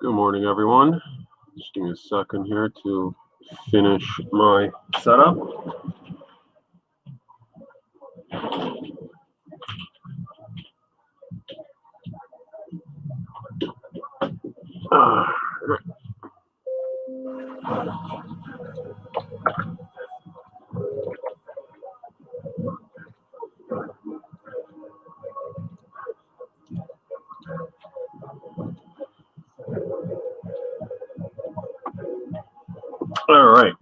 Good morning, everyone. Just give me a second here to finish my setup. All right.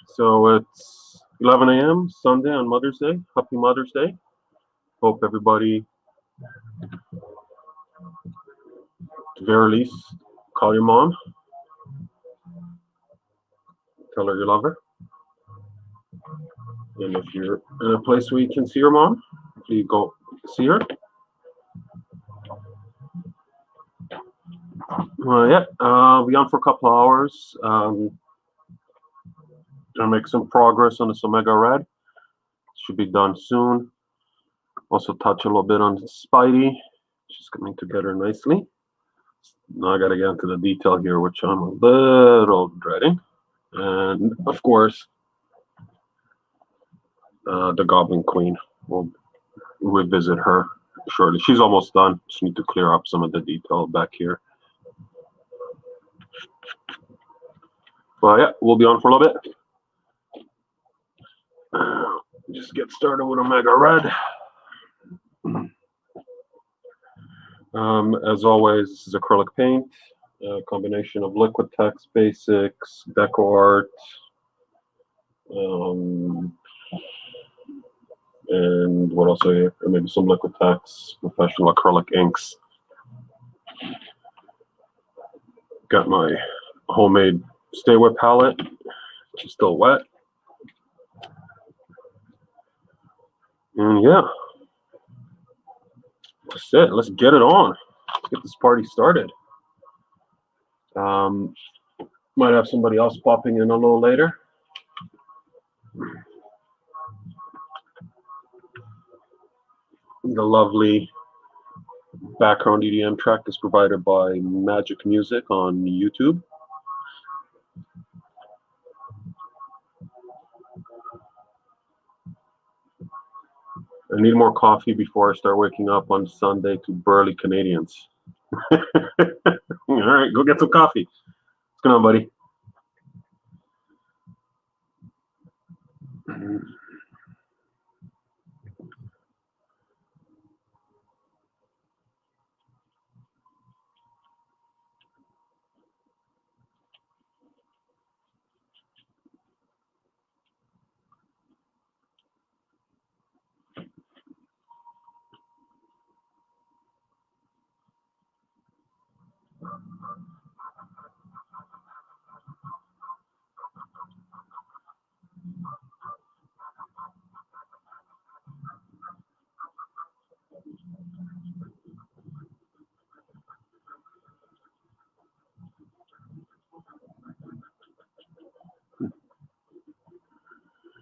So it's 11 a.m. Sunday on Mother's Day. Happy Mother's Day. Hope everybody, at the very least, call your mom. Tell her you love her. And if you're in a place where you can see your mom, please go see her. Be on for a couple of hours. Gonna make some progress on this Omega Red. Should be done soon. Also touch a little bit on Spidey. She's coming together nicely. Now I gotta get into the detail here, which I'm a little dreading. And of course, the Goblin Queen. We'll revisit her shortly. She's almost done. Just need to clear up some of the detail back here. But yeah, we'll be on for a little bit. Just get started with Omega Red. As always, this is acrylic paint, a combination of liquid text basics, deco art, and what else are here? Maybe some liquid text, professional acrylic inks. Got my homemade Stay Wet palette, which is still wet. And yeah, that's it. Let's get it on. Let's get this party started. Might have somebody else popping in a little later. The lovely background EDM track is provided by Magic Music on YouTube. I need more coffee before I start waking up on Sunday to burly Canadians. All right, go get some coffee. What's going on, buddy?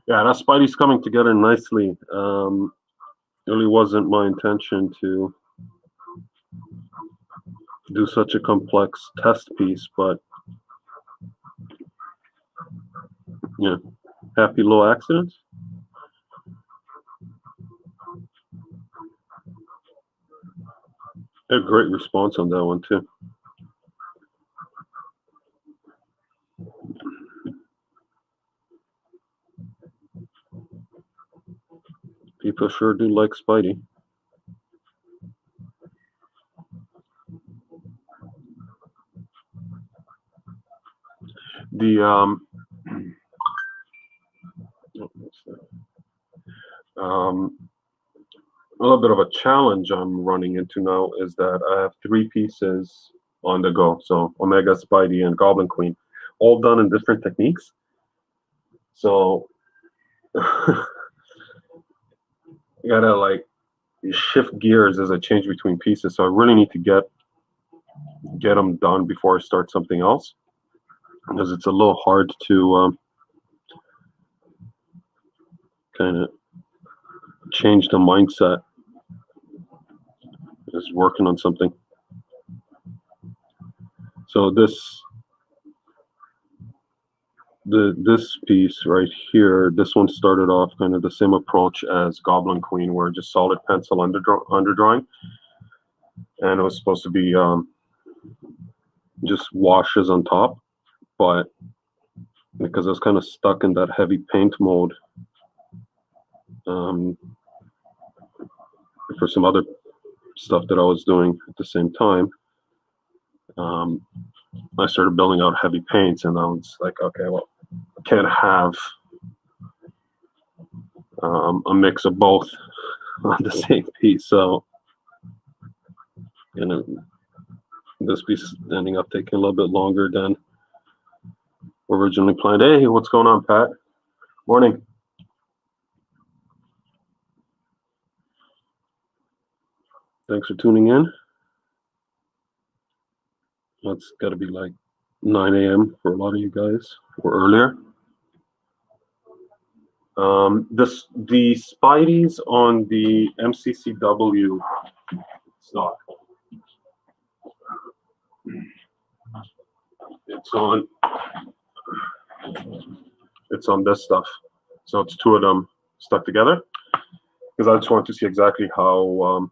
Yeah, that Spidey's coming together nicely. Really wasn't my intention to do such a complex test piece, but yeah, happy little accidents. A great response on that one too. People sure do like Spidey. The little bit of a challenge I'm running into now is that I have 3 pieces on the go. So Omega, Spidey, and Goblin Queen, all done in different techniques. So I gotta like shift gears as I change between pieces. So I really need to get them done before I start something else, because it's a little hard to kind of change the mindset is working on something. So this piece right here, this one started off kind of the same approach as Goblin Queen, where just solid pencil underdrawing, and it was supposed to be just washes on top, but because I was kind of stuck in that heavy paint mode for some other stuff that I was doing at the same time, I started building out heavy paints, and I was like, okay, well, I can't have a mix of both on the same piece. So, this piece is ending up taking a little bit longer than originally planned. Hey, what's going on, Pat? Morning. Thanks for tuning in. It's got to be like 9 a.m. for a lot of you guys, or earlier. The Spideys on the MCCW stock. It's on this stuff. So it's 2 of them stuck together, because I just want to see exactly how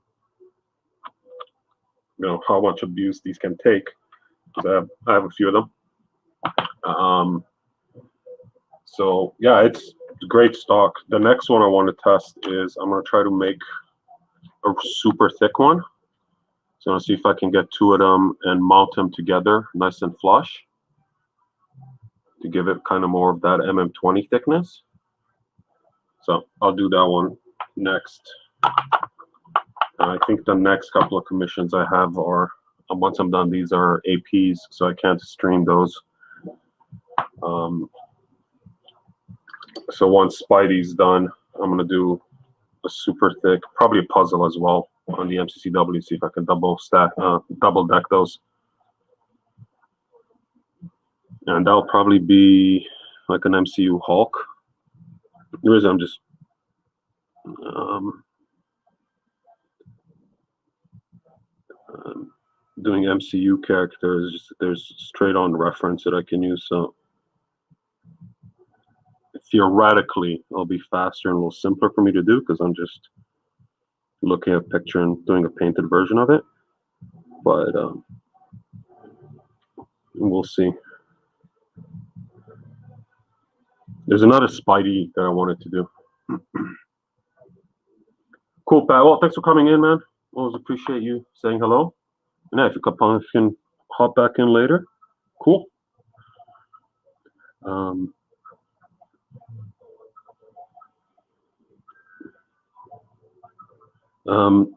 how much abuse these can take. I have a few of them. So yeah, it's great stock. The next one I want to test is I'm going to try to make a super thick one. So I'll see if I can get 2 of them and mount them together nice and flush to give it kind of more of that MM20 thickness. So I'll do that one next. I think the next couple of commissions I have are, once I'm done, these are APs, so I can't stream those. So once Spidey's done, I'm going to do a super thick, probably a puzzle as well on the MCCW, see if I can double deck those. And that'll probably be like an MCU Hulk. The reason I'm just doing MCU characters, just there's straight on reference that I can use. So theoretically, it'll be faster and a little simpler for me to do, because I'm just looking at a picture and doing a painted version of it. But we'll see. There's another Spidey that I wanted to do. Cool, Pat. Well, thanks for coming in, man. Always appreciate you saying hello. And yeah, if you can hop back in later, cool.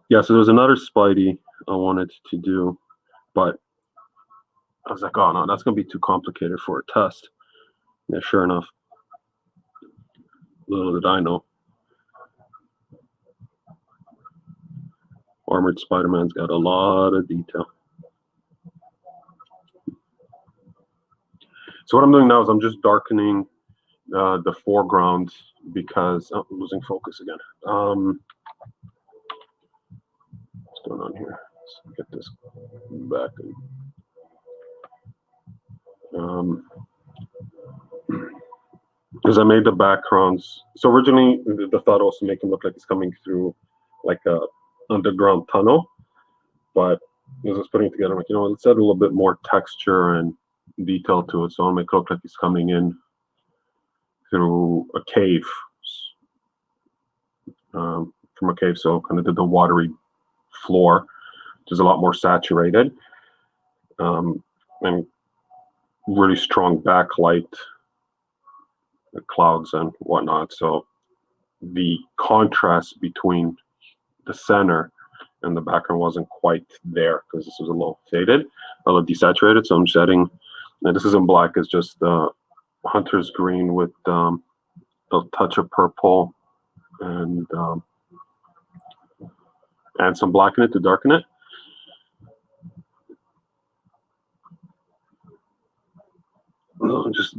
Yeah, so there's another Spidey I wanted to do, but I was like, oh no, that's gonna be too complicated for a test. Yeah, sure enough. Little did I know. Armored Spider-Man's got a lot of detail. So what I'm doing now is I'm just darkening the foreground, because I'm losing focus again. What's going on here? Let's get this back. Because I made the backgrounds. So originally the thought was to make him look like he's coming through like a underground tunnel, but as I was putting it together, I'm like, let's add a little bit more texture and detail to it. So I'll make it look like he's coming in through a cave, from a cave. So kind of did the watery floor, which is a lot more saturated, and really strong backlight, the clouds and whatnot. So the contrast between the center and the background wasn't quite there because this was a little faded, a little desaturated. So I'm just adding, and this isn't black, it's just hunter's green with a touch of purple and some black in it to darken it. Just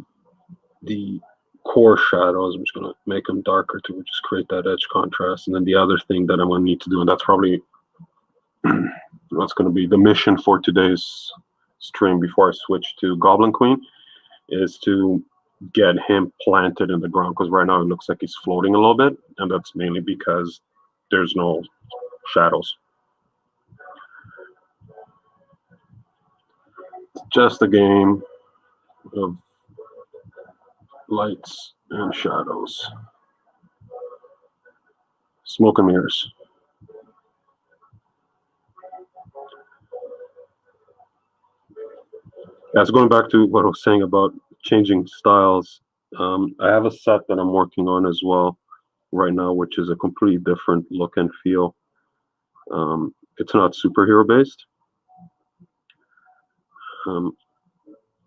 the core shadows, I'm just going to make them darker to just create that edge contrast. And then the other thing that I'm going to need to do, and that's probably what's going to be the mission for today's stream before I switch to Goblin Queen, is to get him planted in the ground, because right now it looks like he's floating a little bit, and that's mainly because there's no shadows. It's just a game of lights and shadows, smoke and mirrors. That's going back to what I was saying about changing styles. I have a set that I'm working on as well right now, which is a completely different look and feel. It's not superhero based, and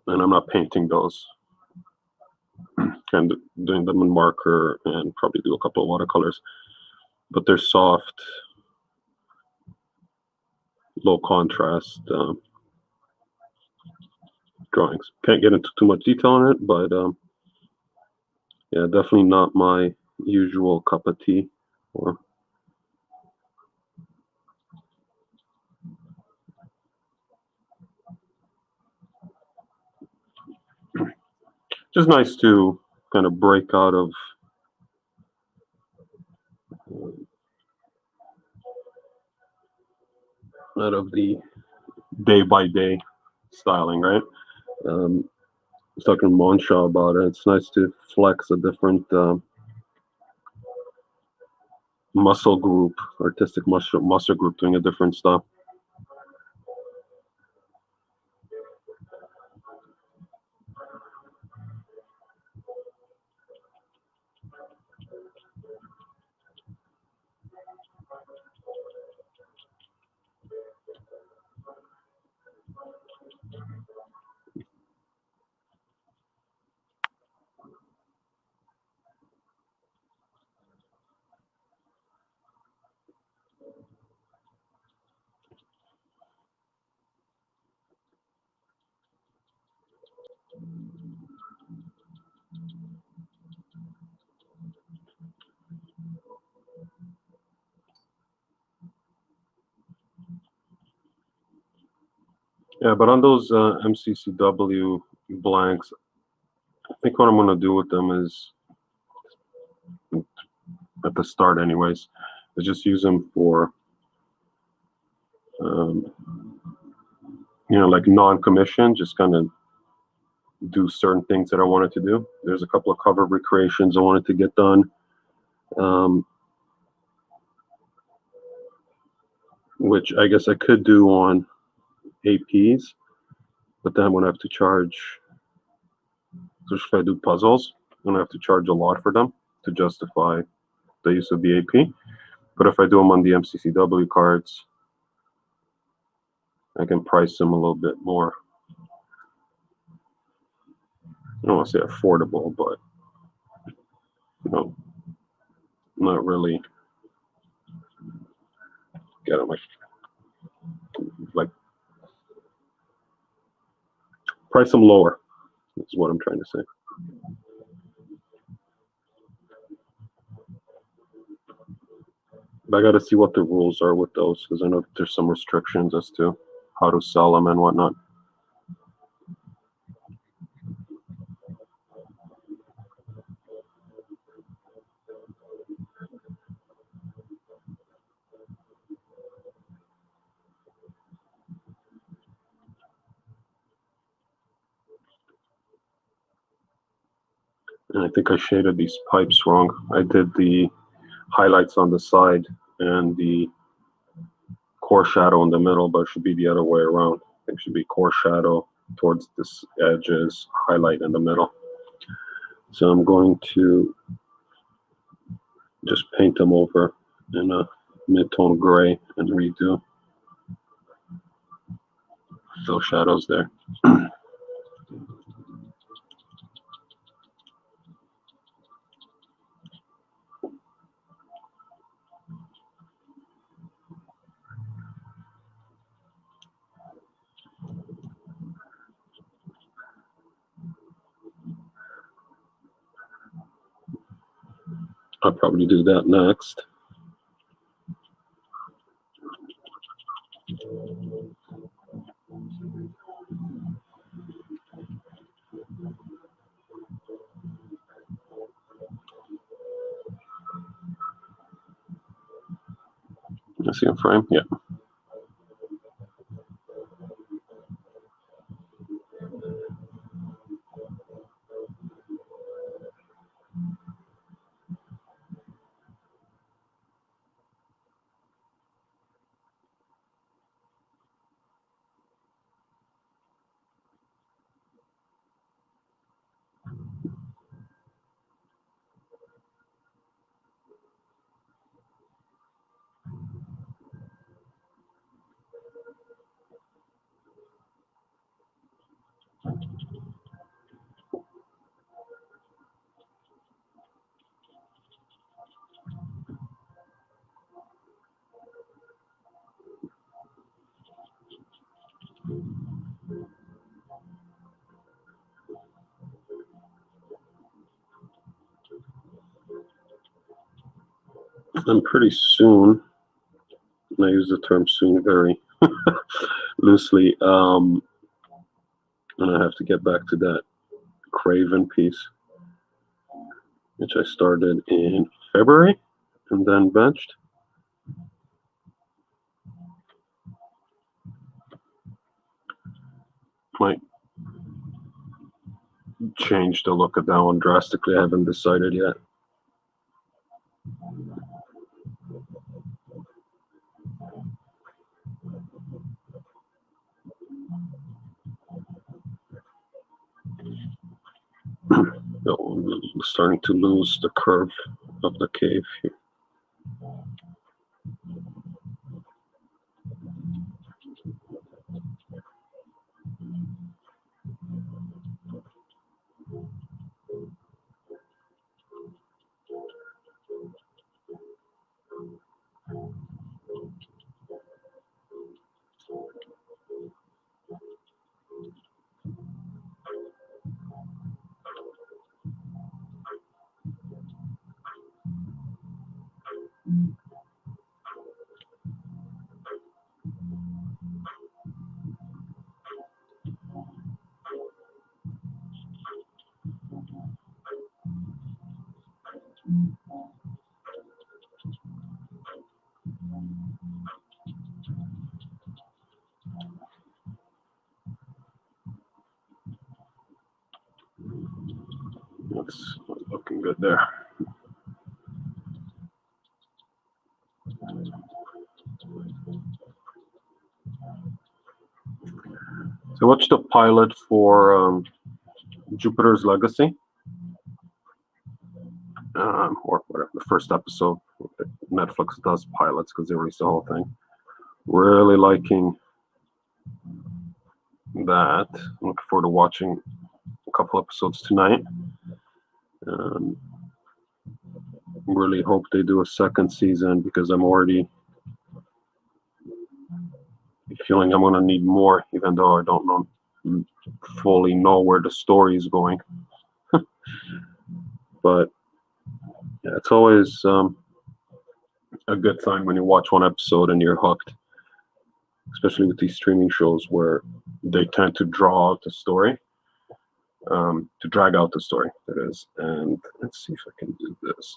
I'm not painting those. Kind of doing them in marker and probably do a couple of watercolors, but they're soft, low contrast drawings. Can't get into too much detail on it, but yeah, definitely not my usual cup of tea. Or just nice to kind of break out of the day by day styling, right? I was talking to Monshaw about it. It's nice to flex a different muscle group, artistic muscle group, doing a different stuff. Yeah, but on those MCCW blanks, I think what I'm going to do with them is, at the start anyways, is just use them for, like non-commission, just kind of do certain things that I wanted to do. There's a couple of cover recreations I wanted to get done. Which I guess I could do on APs, but then I'm going to have to charge, especially if I do puzzles, I'm going to have to charge a lot for them to justify the use of the AP. But if I do them on the MCCW cards, I can price them a little bit more. I don't want to say affordable, but not really. Get them like price them lower. Is what I'm trying to say. But I got to see what the rules are with those, because I know there's some restrictions as to how to sell them and whatnot. And I think I shaded these pipes wrong. I did the highlights on the side and the core shadow in the middle, but it should be the other way around. I think it should be core shadow towards this edges, highlight in the middle. So I'm going to just paint them over in a mid-tone gray and redo those shadows there. I'll probably do that next. I see a frame, yeah. And pretty soon, and I use the term soon very loosely, and I have to get back to that Craven piece, which I started in February and then benched. Might change the look of that one drastically. I haven't decided yet. Starting to lose the curve of the cave here. That's looking good there. So I watched the pilot for Jupiter's Legacy, or whatever, the first episode. Netflix does pilots because they release the whole thing. Really liking that. I'm looking forward to watching a couple episodes tonight. Really hope they do a second season because I'm already feeling I'm going to need more, even though I don't fully know where the story is going. But yeah, it's always a good sign when you watch one episode and you're hooked, especially with these streaming shows where they tend to draw out the story, to drag out the story, that is. And let's see if I can do this.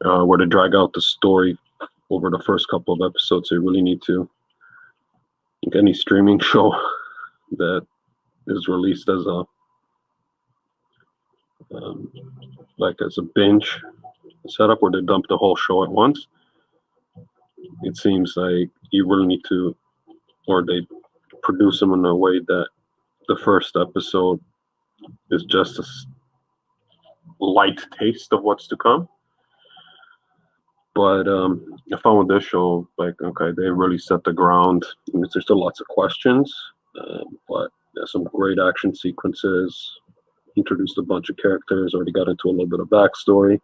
Where they drag out the story over the first couple of episodes. They really need to, like any streaming show that is released as a as a binge setup where they dump the whole show at once. It seems like you really need to, or they produce them in a way that the first episode is just a light taste of what's to come. But I found with this show, like, okay, they really set the ground. I mean, there's still lots of questions, but there's some great action sequences. Introduced a bunch of characters, already got into a little bit of backstory.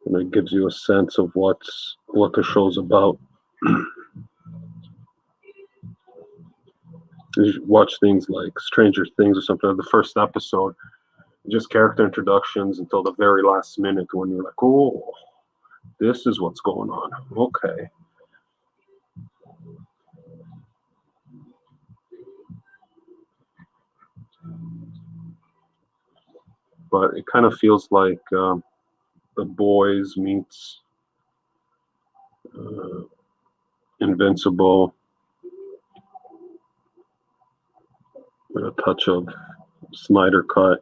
And it gives you a sense of what the show's about. You watch things like Stranger Things or something, like the first episode, just character introductions until the very last minute when you're like, oh, this is what's going on. Okay. But it kind of feels like The Boys meets Invincible with a touch of Snyder cut.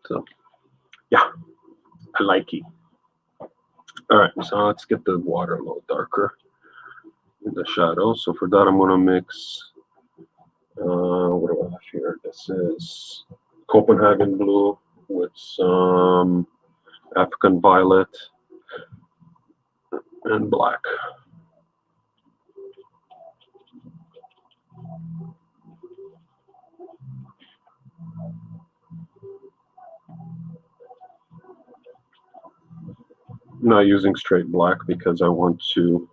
So, yeah, I like it. All right, so let's get the water a little darker in the shadow. So for that, I'm going to mix, what do I have here? This is Copenhagen blue with some African violet and black. I'm not using straight black because I want to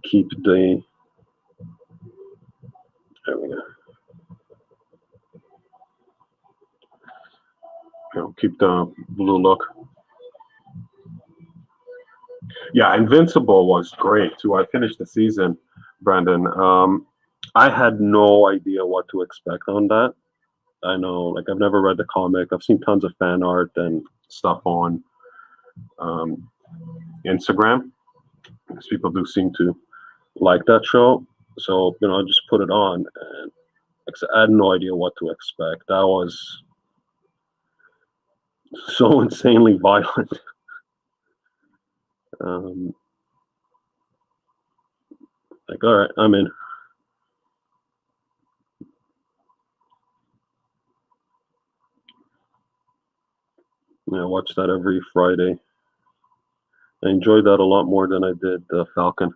keep the, there we go. Keep the blue look. Yeah, Invincible was great too. I finished the season, Brandon. I had no idea what to expect on that. I know, like, I've never read the comic. I've seen tons of fan art and stuff on Instagram, because people do seem to like that show. So, I just put it on, and I had no idea what to expect. That was so insanely violent. Like, all right, I'm in. I watch that every Friday. I enjoyed that a lot more than I did Falcon.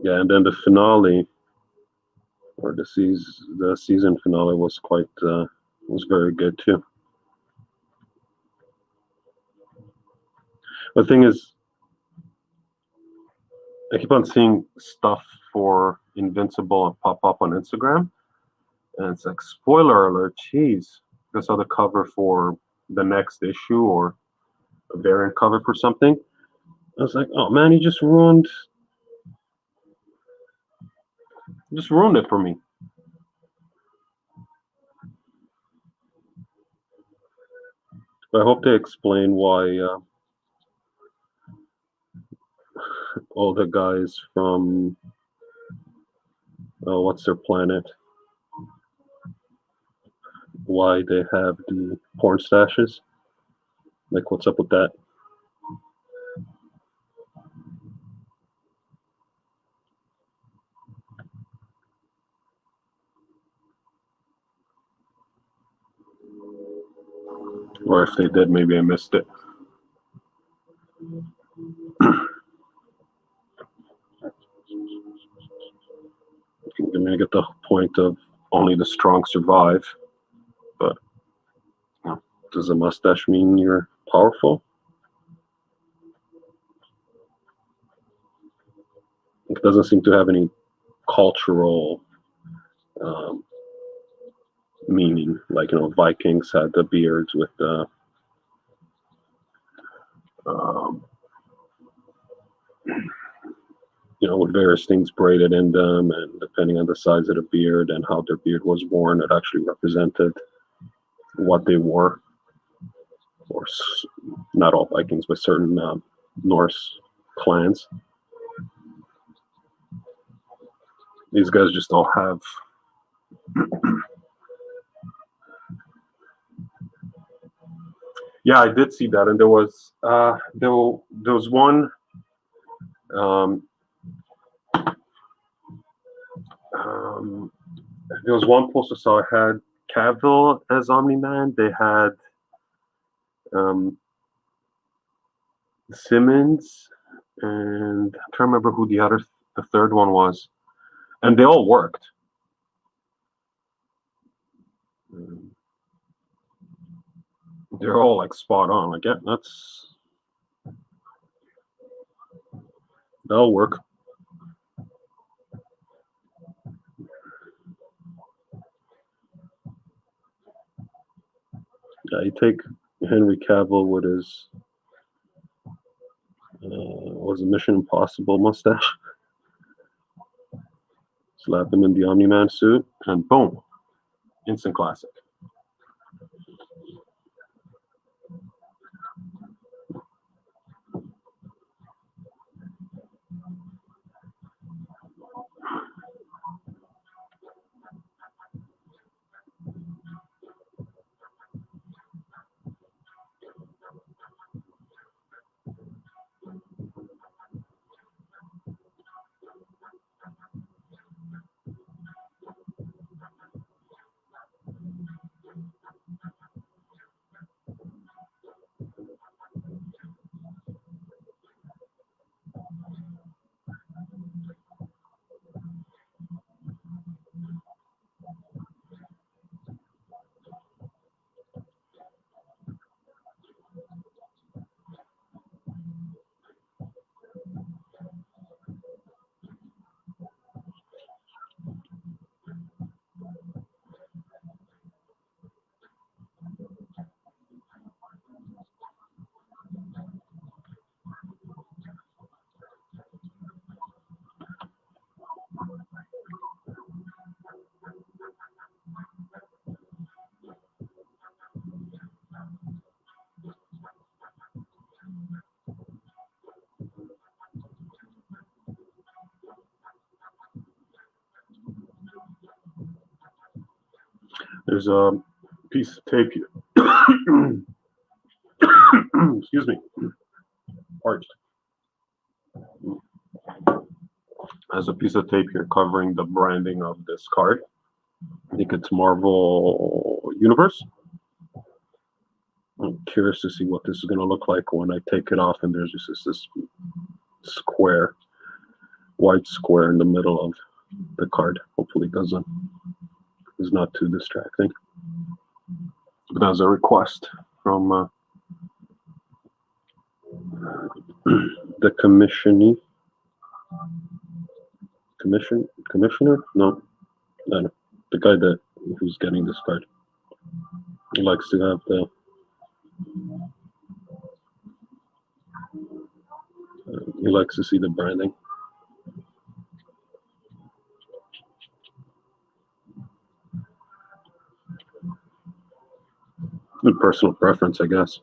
Yeah, and then the finale, or the season finale, was was very good too. The thing is, I keep on seeing stuff for Invincible pop up on Instagram, and it's like, spoiler alert, geez, I saw the cover for the next issue or a variant cover for something. I was like, oh man, you just ruined it for me. But I hope they explain why all the guys from what's their planet? Why they have the porn stashes? Like, what's up with that? Or if they did, maybe I missed it. I mean, I get the point of only the strong survive, but does a mustache mean you're powerful? It doesn't seem to have any cultural meaning. Like, Vikings had the beards with the with various things braided in them, and depending on the size of the beard and how their beard was worn, it actually represented what they wore. Or not all Vikings, but certain Norse clans. These guys just all have. Yeah, I did see that, and there was one. Um, um, there was one post I saw. I had Cavill as Omni-Man. They had um, Simmons, and I'm trying to remember who the third one was, and they all worked. They're all like spot on. Like, yeah, that'll work. Yeah, you take Henry Cavill with his was a Mission Impossible mustache, slap him in the Omni-Man suit, and boom, instant classic. There's a piece of tape here. Excuse me. Parched. There's a piece of tape here covering the branding of this card. I think it's Marvel Universe. I'm curious to see what this is going to look like when I take it off and there's just this square, white square in the middle of the card. Hopefully is not too distracting. But as a request from the commissioner? No, the guy who's getting this card. He likes to have he likes to see the branding. Good personal preference, I guess.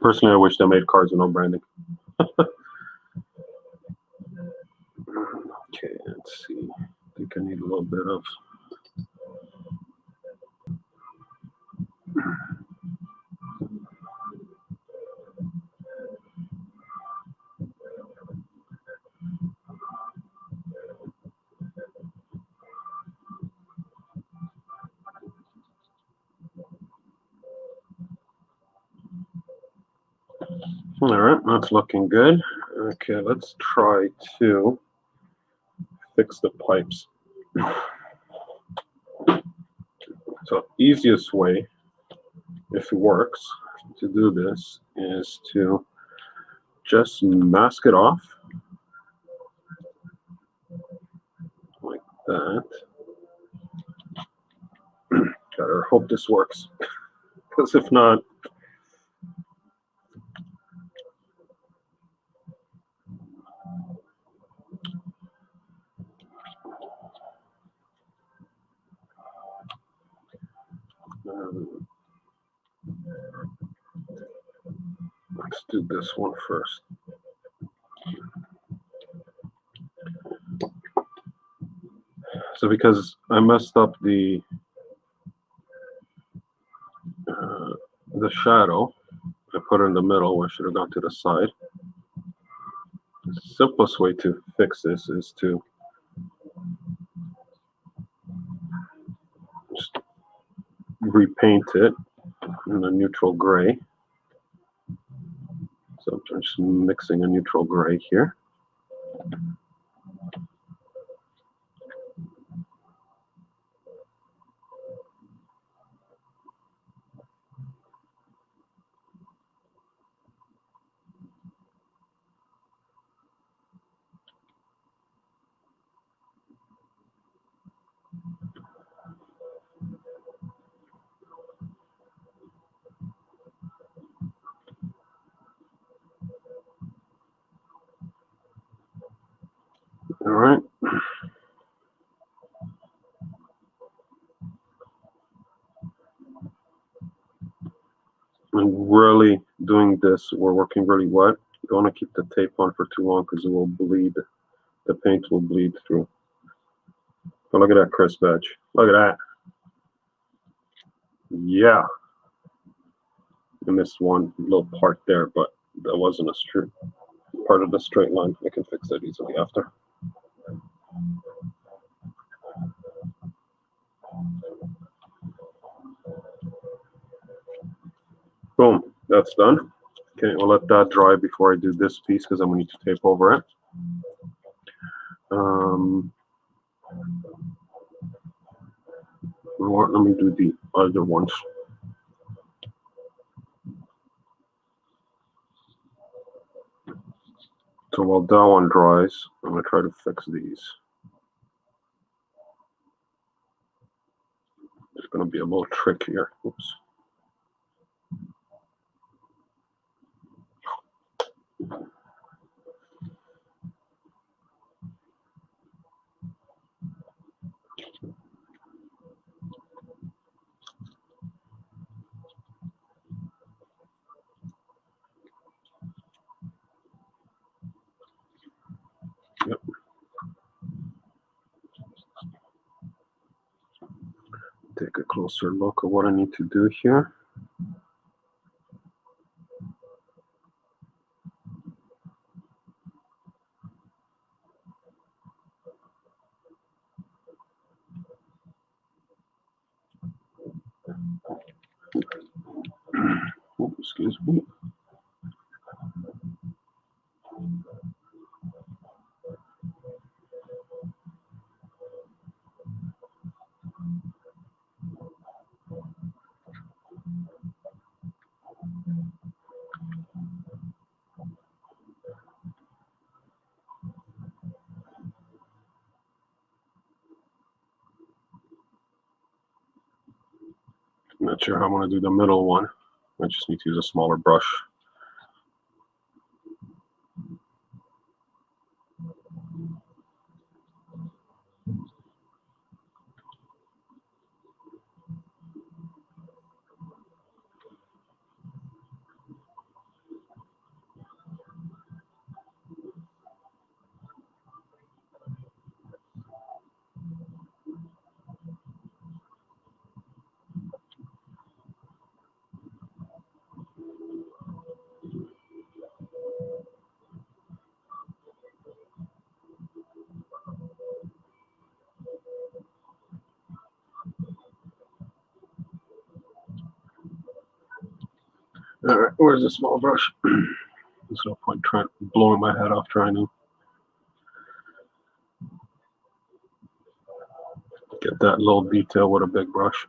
Personally, I wish they made cards with no branding. Okay, let's see. I think I need a little bit of. All right, that's looking good. Okay, let's try to fix the pipes. So easiest way, if it works, to do this is to just mask it off like that. Gotta hope this works, because if not, let's do this one first. So because I messed up the shadow, I put it in the middle where I should have gone to the side. The simplest way to fix this is to just repaint it in a neutral gray. So I'm just mixing a neutral gray here. All right. And really doing this, we're working really wet. You don't want to keep the tape on for too long because it will bleed. The paint will bleed through. But look at that crisp edge. Look at that. Yeah. I missed one little part there, but that wasn't a straight part of the straight line. I can fix that easily after. Boom, that's done. Okay, we'll let that dry before I do this piece because I'm going to need to tape over it. Let me do the other ones. So while that one dries, I'm going to try to fix these. It's going to be a little trick here. Oops. Yep. Take a closer look at what I need to do here. Oh, excuse me. I'm not sure how I'm going to do the middle one. I just need to use a smaller brush. All right, where's the small brush? There's no point trying blowing my head off trying to get that little detail with a big brush.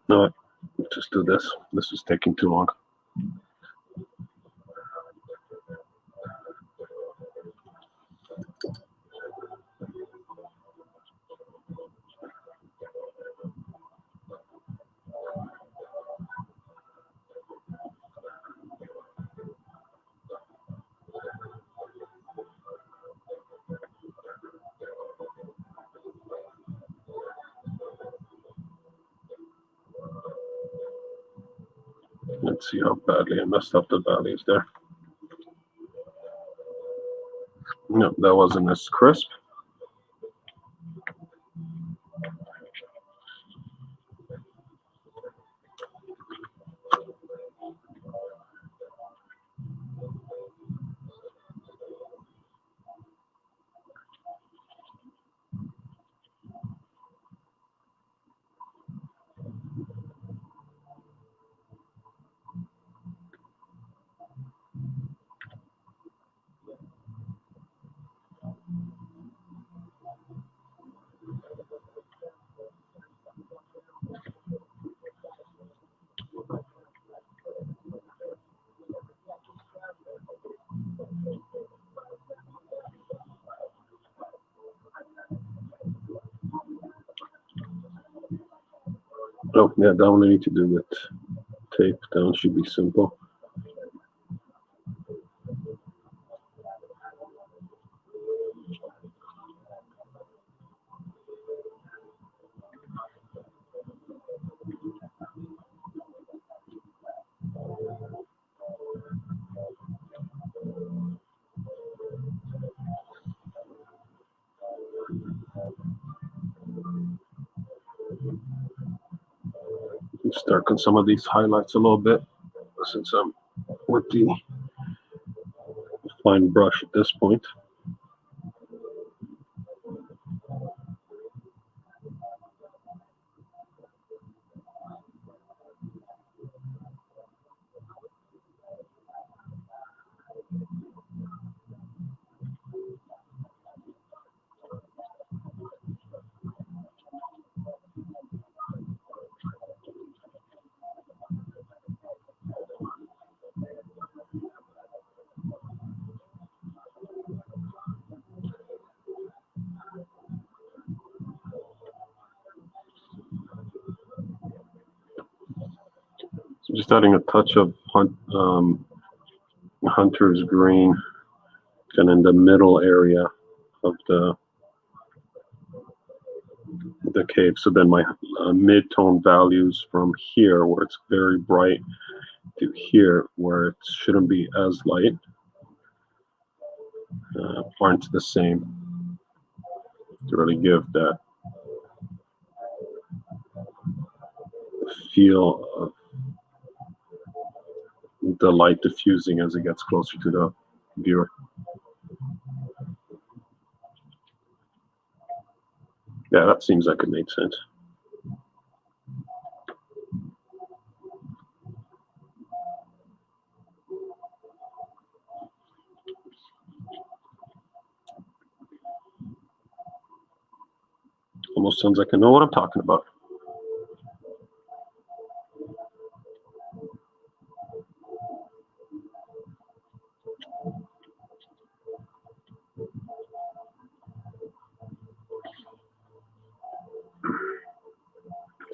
No, let's just do this. This is taking too long. Let's see how badly I messed up the values there. No, that wasn't as crisp. Oh, yeah, that one I need to do with tape. That one should be simple. Let's start on some of these highlights a little bit, since I'm with the fine brush at this point. So just adding a touch of hunter's green, and in the middle area of the cave. So then my mid-tone values from here, where it's very bright, to here, where it shouldn't be as light, aren't the same, to really give that feel of the light diffusing as it gets closer to the viewer. Yeah, that seems like it made sense. Almost sounds like I know what I'm talking about.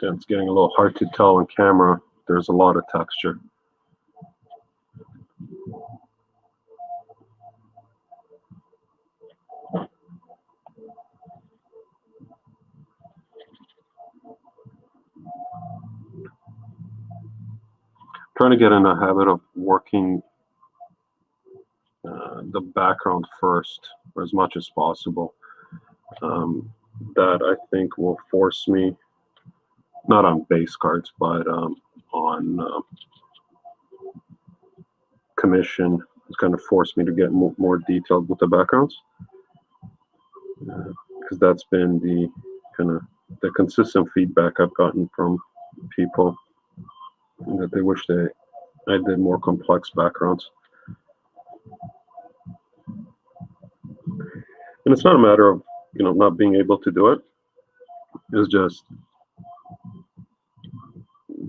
Yeah, it's getting a little hard to tell on camera. There's a lot of texture. Trying to get in a habit of working the background first, or as much as possible. That I think will force me, not on base cards, but on commission, it's going to force me to get more detailed with the backgrounds, because that's been the kind of the consistent feedback I've gotten from people, that they wish I did more complex backgrounds. And it's not a matter of, not being able to do it. It's just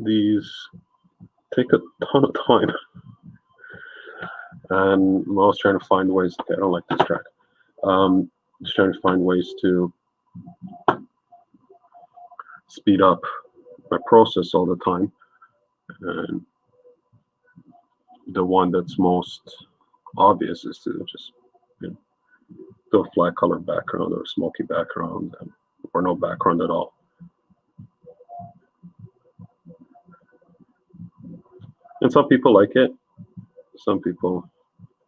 these take a ton of time. And I was trying to find ways. Okay, I don't like this track. Just trying to find ways to speed up my process all the time. And the one that's most obvious is to just do a flat color background or a smoky background, or no background at all. And some people like it, some people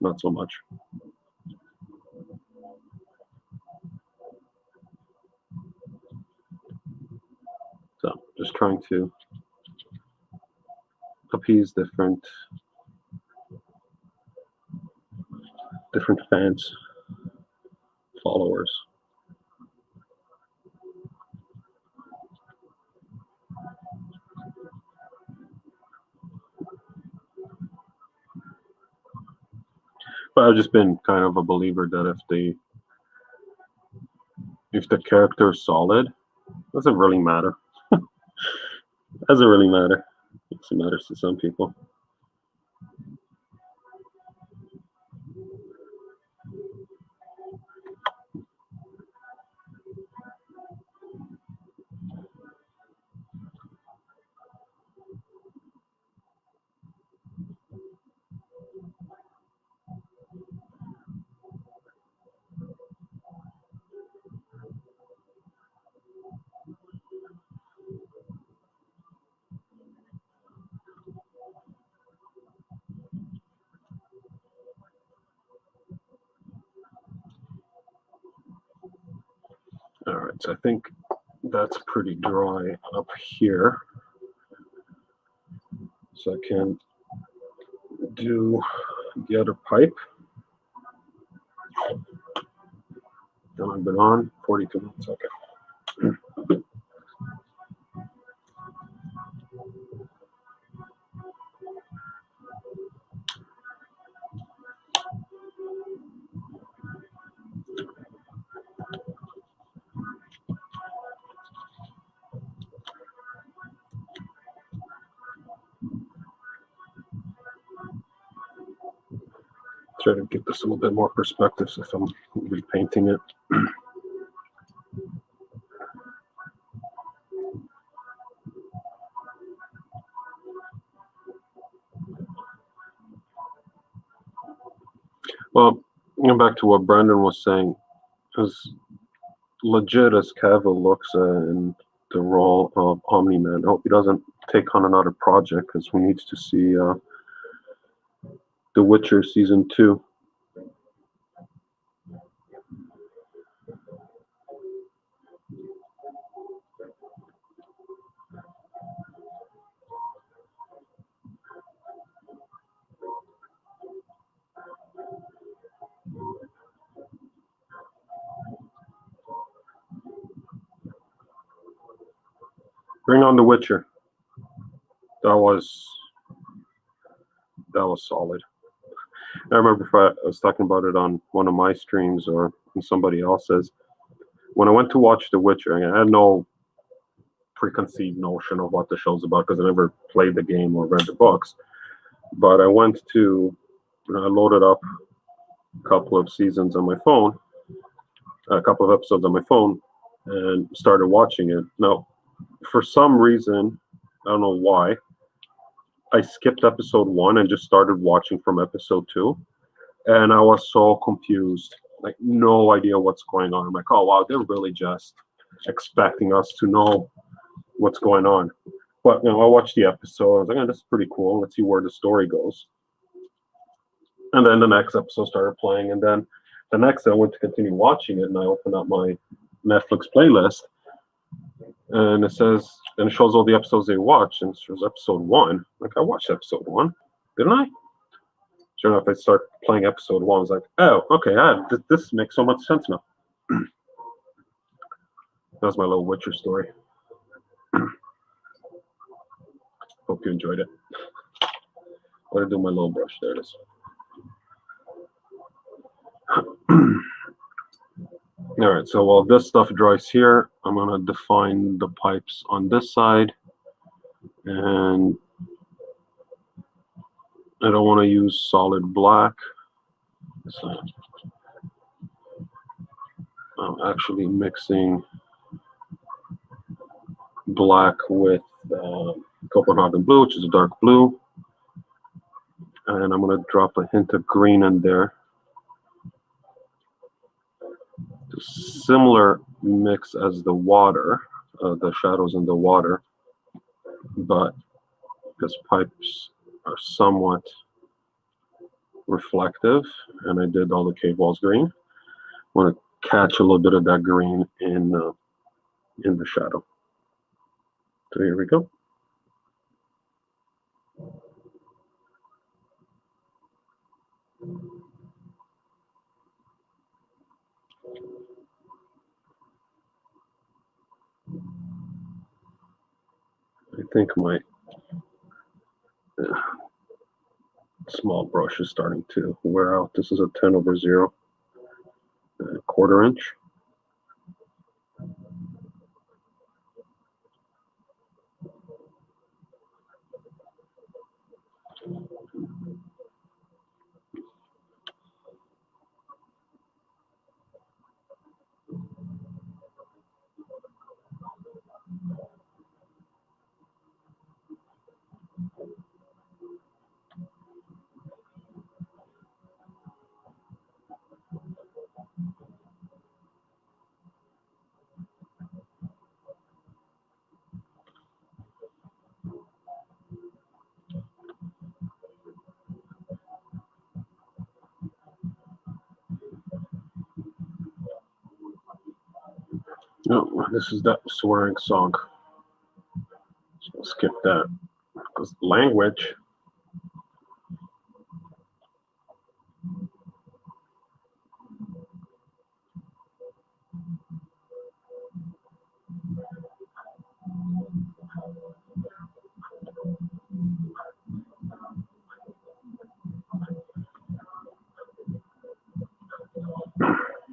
not so much. So just trying to appease different fans, followers. But I've just been kind of a believer that if the character is solid, doesn't really matter. Doesn't really matter. It matters to some people. All right, so I think that's pretty dry up here. So I can do the other pipe. Then I've been on 42 minutes. Okay. Try to get this a little bit more perspective if I'm repainting it. Well, going back to what Brandon was saying, as legit as Cavill looks in the role of Omni-Man, I hope he doesn't take on another project, because we need to see The Witcher Season 2. Bring on The Witcher. That was solid. I remember if I was talking about it on one of my streams or somebody else's. When I went to watch The Witcher, I had no preconceived notion of what the show's about because I never played the game or read the books. But I went to, I loaded up a couple of seasons on my phone, a couple of episodes on my phone, and started watching it. Now, for some reason, I don't know why, I skipped episode 1 and just started watching from episode 2. And I was so confused, like no idea what's going on. I'm like, oh wow, they're really just expecting us to know what's going on. But I watched the episode. I was like, oh, this is pretty cool. Let's see where the story goes. And then the next episode started playing, and then the next day I went to continue watching it, and I opened up my Netflix playlist, and it shows all the episodes they watched, and it shows episode 1. Like, I watched episode 1, didn't I? Sure enough, I start playing episode 1. I was like, oh, okay, this makes so much sense now. That was my little Witcher story. Hope you enjoyed it. I'm going to do my little brush. There it is. All right, so while this stuff dries here, I'm going to define the pipes on this side And I don't want to use solid black, so I'm actually mixing black with Copenhagen blue, which is a dark blue, and I'm going to drop a hint of green in there. Similar mix as the water, the shadows in the water, but because pipes are somewhat reflective, and I did all the cave walls green, I want to catch a little bit of that green in the shadow. So here we go. I think my small brush is starting to wear out. This is a 10/0, quarter inch. No, this is that swearing song. So skip that. Because language.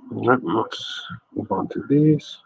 Right, let's move on to these.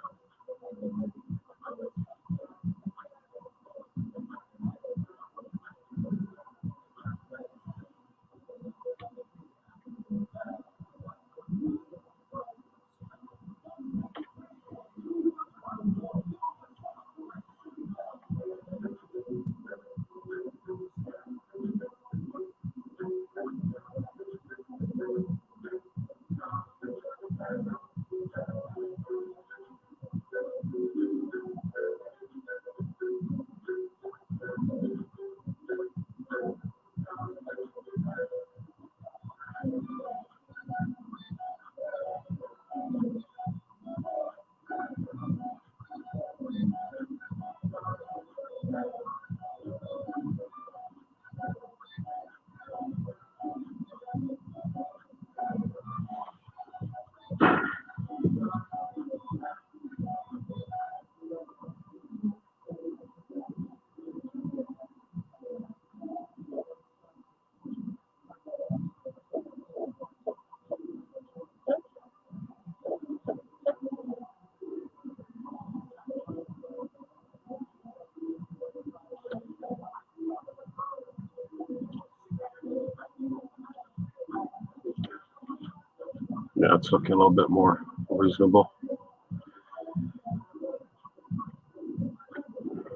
Yeah, it's looking a little bit more reasonable.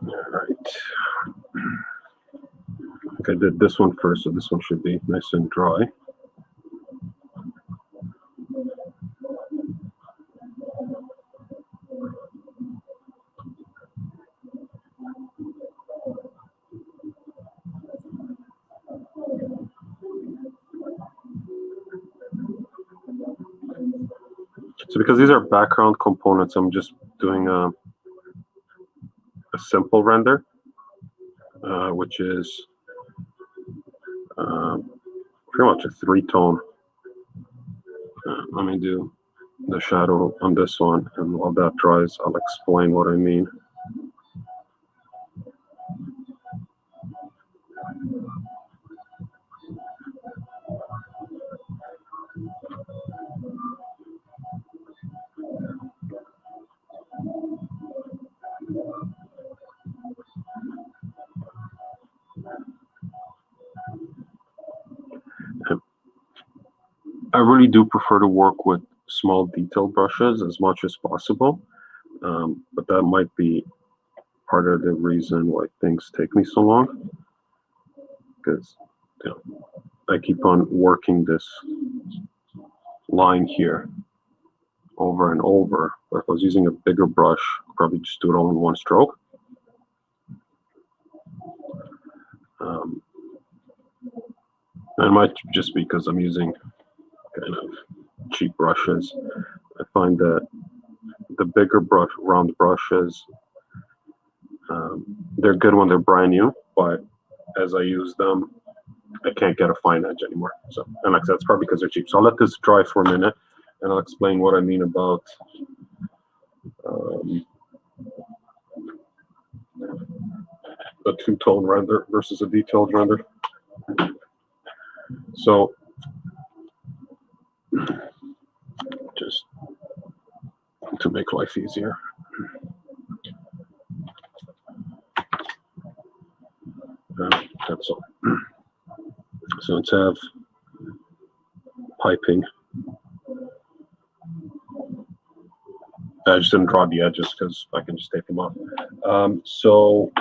All right. I did this one first, so this one should be nice and dry. So because these are background components, I'm just doing a simple render, which is pretty much a 3-tone. Let me do the shadow on this one, and while that dries, I'll explain what I mean. really do prefer to work with small detail brushes as much as possible, but that might be part of the reason why things take me so long, because I keep on working this line here over and over. But if I was using a bigger brush, I'd probably just do it all in one stroke. And it might just be because I'm using kind of cheap brushes. I find that the bigger round brushes, they're good when they're brand new, but as I use them, I can't get a fine edge anymore. So, and like I said, that's probably because they're cheap. So I'll let this dry for a minute, and I'll explain what I mean about a two-tone render versus a detailed render. So just to make life easier. That's all. So let's have piping. I just didn't draw the edges because I can just take them off. So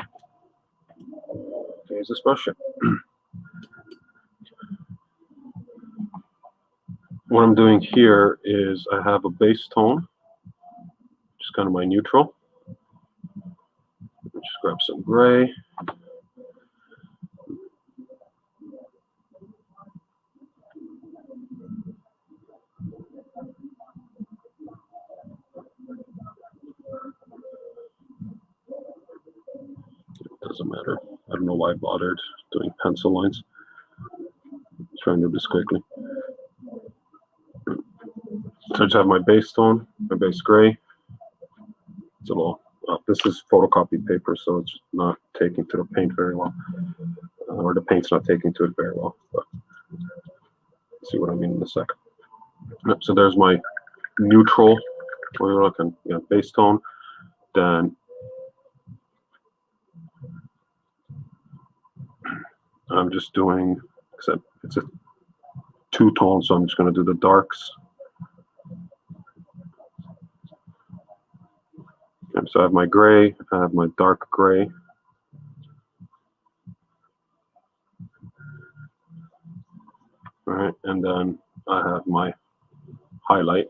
here's this brush. What I'm doing here is I have a base tone, just kind of my neutral. Just grab some gray. Doesn't matter. I don't know why I bothered doing pencil lines. Try and do this quickly. So I just have my base tone, my base gray. It's a little, this is photocopied paper, so it's not taking to the paint very well. Or the paint's not taking to it very well. But see what I mean in a second. So there's my neutral, where you're looking, base tone. Then I'm just doing, except it's a two-tone, so I'm just going to do the darks. Okay, so I have my gray, I have my dark gray. All right, and then I have my highlight.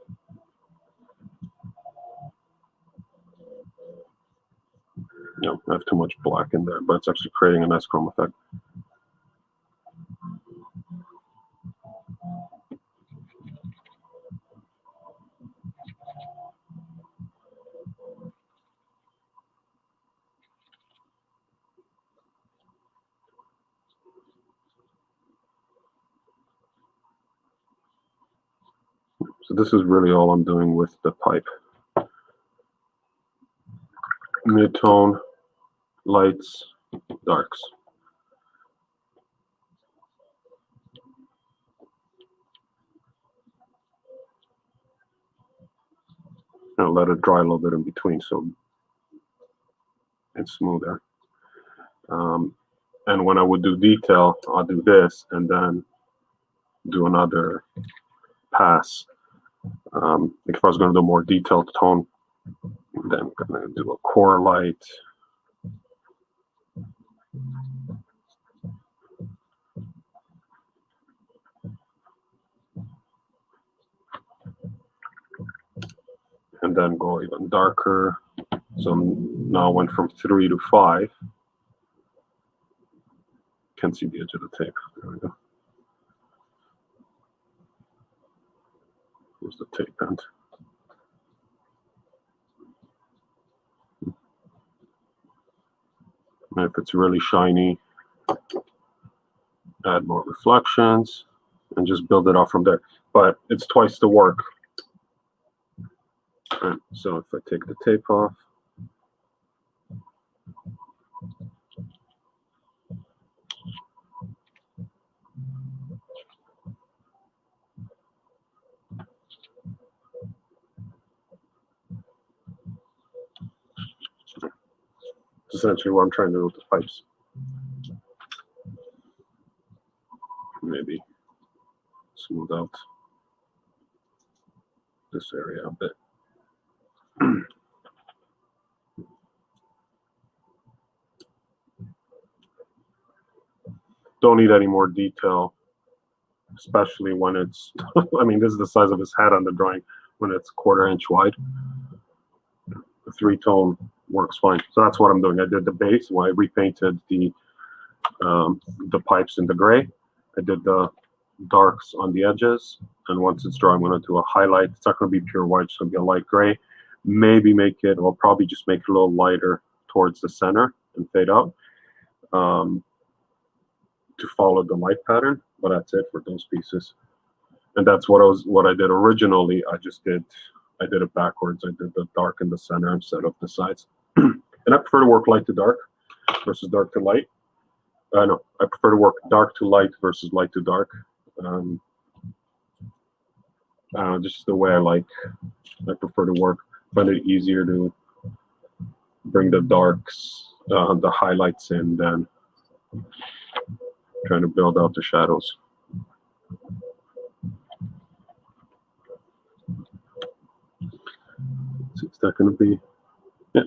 No, I have too much black in there, but it's actually creating a nice chrome effect. So this is really all I'm doing with the pipe. Mid-tone, lights, darks. And let it dry a little bit in between so it's smoother. And when I would do detail, I'll do this and then do another pass. If I was going to do more detailed tone, then I'm going to do a core light. And then go even darker. So now I went from 3 to 5. Can't see the edge of the tape. There we go. Here's the tape end. And if it's really shiny, add more reflections and just build it up from there. But it's twice the work. Right, so if I take the tape off, it's essentially what I'm trying to do with the pipes. Maybe smooth out this area a bit. Don't need any more detail, especially when it's, I mean, this is the size of his head on the drawing, when it's 1/4 inch wide. The 3-tone works fine. So that's what I'm doing. I did the base, where I repainted the pipes in the gray. I did the darks on the edges, and once it's dry, I'm going to do a highlight. It's not going to be pure white, it's going to be a light gray. Maybe make it, or probably just make it a little lighter towards the center and fade out to follow the light pattern. But that's it for those pieces. And that's what I did originally. I did it backwards. I did the dark in the center instead of the sides. And I prefer to work light to dark versus dark to light. No, I prefer to work dark to light versus light to dark. Just the way I prefer to work. Find it easier to bring the darks, the highlights in than trying to build out the shadows. So is that going to be? Yeah.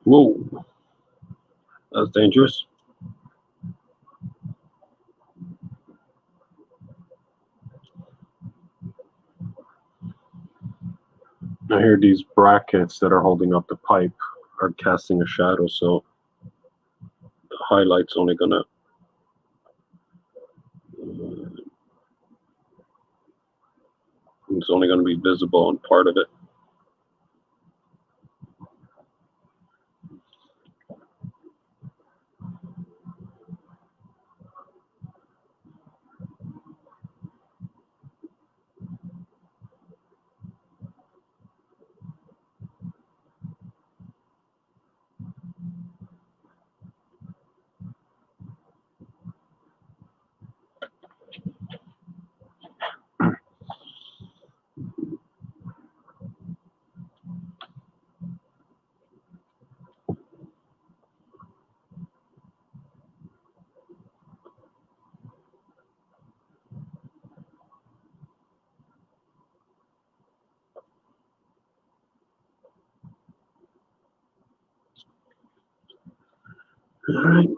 Whoa, that's dangerous. Now here, these brackets that are holding up the pipe are casting a shadow, so the highlight's only gonna it's only gonna be visible on part of it. All right.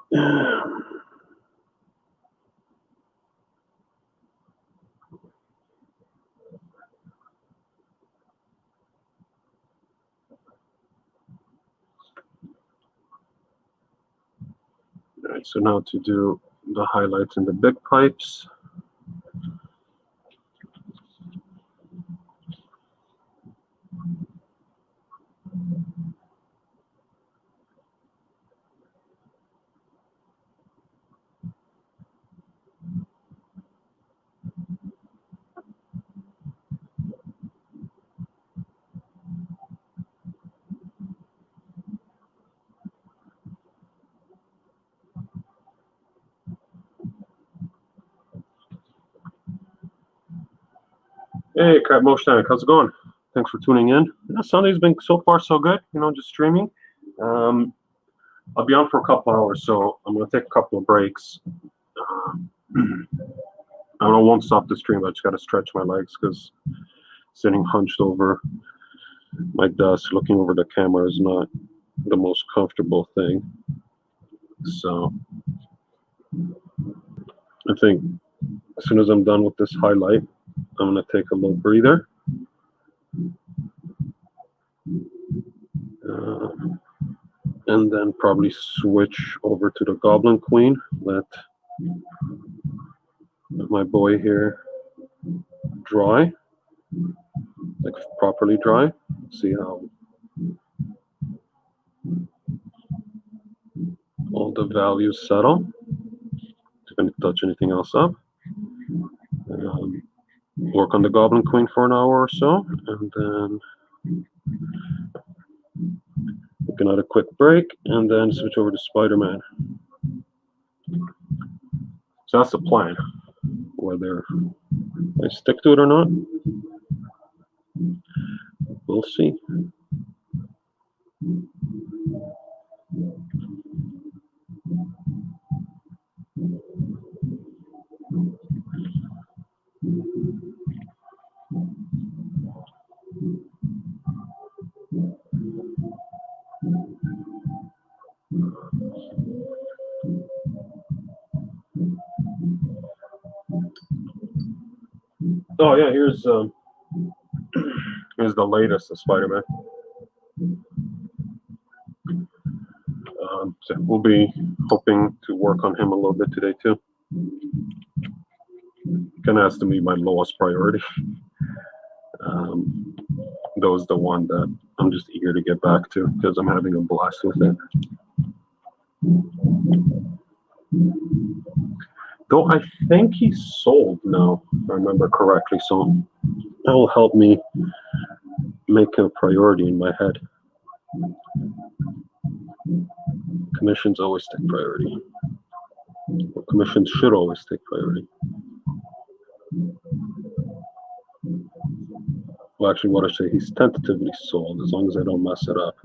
All right, so now to do the highlights in the big pipes. Hey, Crab Moshtanek, how's it going? Thanks for tuning in. Sunday's been so far so good, just streaming. I'll be on for a couple hours, so I'm going to take a couple of breaks. I won't stop the stream. I just got to stretch my legs because sitting hunched over my desk, looking over the camera is not the most comfortable thing. So I think as soon as I'm done with this highlight, I'm going to take a little breather. And then probably switch over to the Goblin Queen. Let my boy here dry, like properly dry. See how all the values settle. If I touch anything else up. Work on the Goblin Queen for an hour or so, and then another quick break, and then switch over to Spider-Man. So that's the plan. Whether I stick to it or not, we'll see. Oh yeah, here's the latest of Spider-Man. So we'll be hoping to work on him a little bit today too. Kind of has to be my lowest priority. That was the one that I'm just eager to get back to because I'm having a blast with it. Though I think he's sold now, if I remember correctly, so that will help me make a priority in my head. Commissions always take priority. Or commissions should always take priority. Well, actually, what I say, he's tentatively sold as long as I don't mess it up.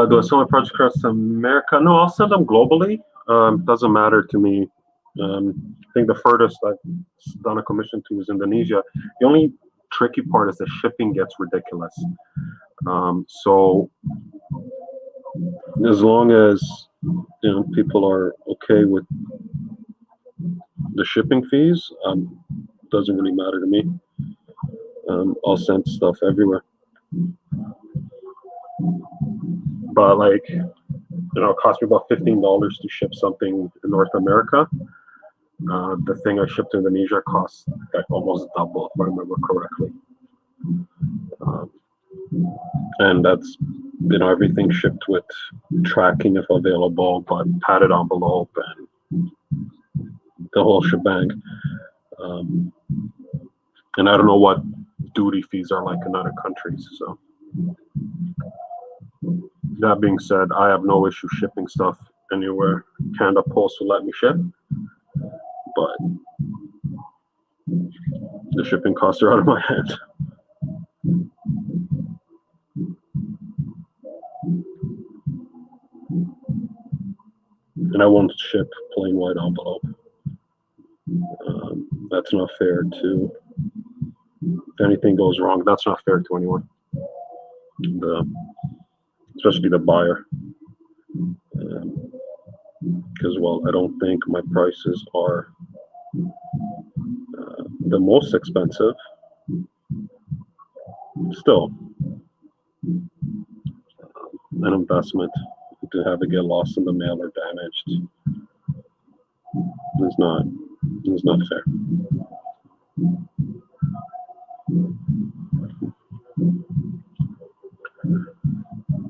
Do I sell my project across America? No, I'll send them globally. Doesn't matter to me. I think the furthest I've done a commission to is Indonesia. The only tricky part is the shipping gets ridiculous. So as long as people are okay with the shipping fees, doesn't really matter to me. I'll send stuff everywhere. But it cost me about $15 to ship something in North America. The thing I shipped to Indonesia cost almost double, if I remember correctly. And that's, everything shipped with tracking if available, but padded envelope and the whole shebang. And I don't know what duty fees are like in other countries, so. That being said, I have no issue shipping stuff anywhere. Canada Post will let me ship, but the shipping costs are out of my hand. And I won't ship plain white envelope. That's not fair to, if anything goes wrong, that's not fair to anyone. Especially the buyer. Because, I don't think my prices are the most expensive. Still, an investment to have it get lost in the mail or damaged. It's not fair.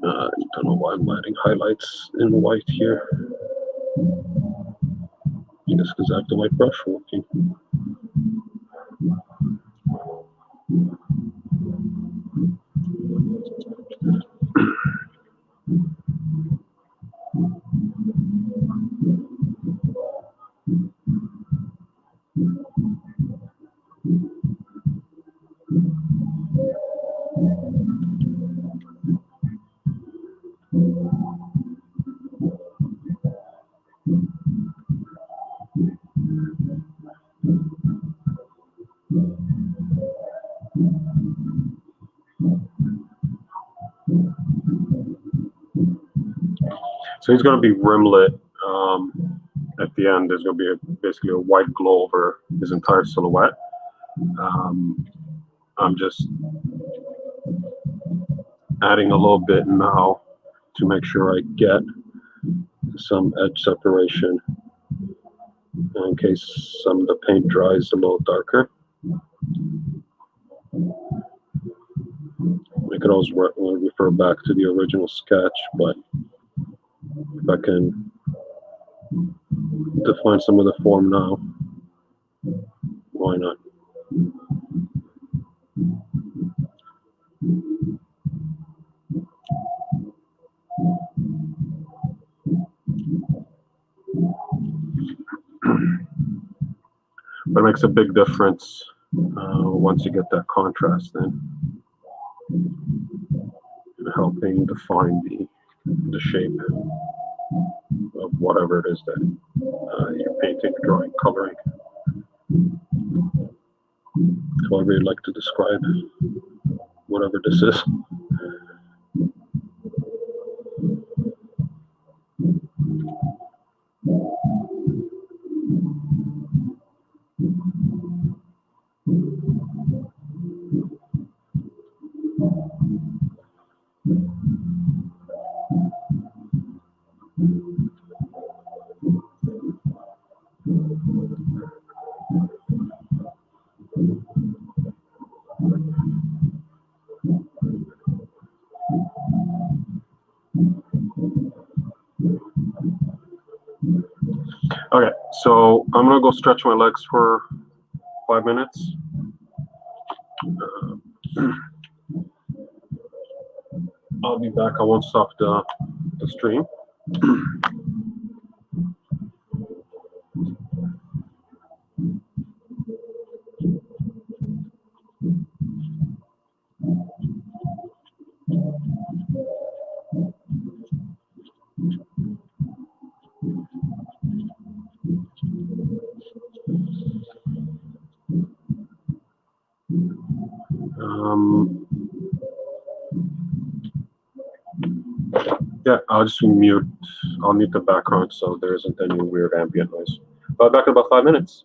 I don't know why I'm adding highlights in white here. Just because I have the white brush working. So he's going to be rimlet. At the end, there's going to be basically a white glow over his entire silhouette. I'm just adding a little bit now to make sure I get some edge separation in case some of the paint dries a little darker. I could always refer back to the original sketch, but if I can define some of the form now, why not? But it makes a big difference once you get that contrast in, helping define the shape of whatever it is that you're painting, drawing, coloring, however you'd like to describe whatever this is. Okay, so I'm gonna go stretch my legs for 5 minutes. I'll be back. I won't stop the stream. Yeah, I'll just mute. I'll mute the background so there isn't any weird ambient noise. I'll be back in about 5 minutes.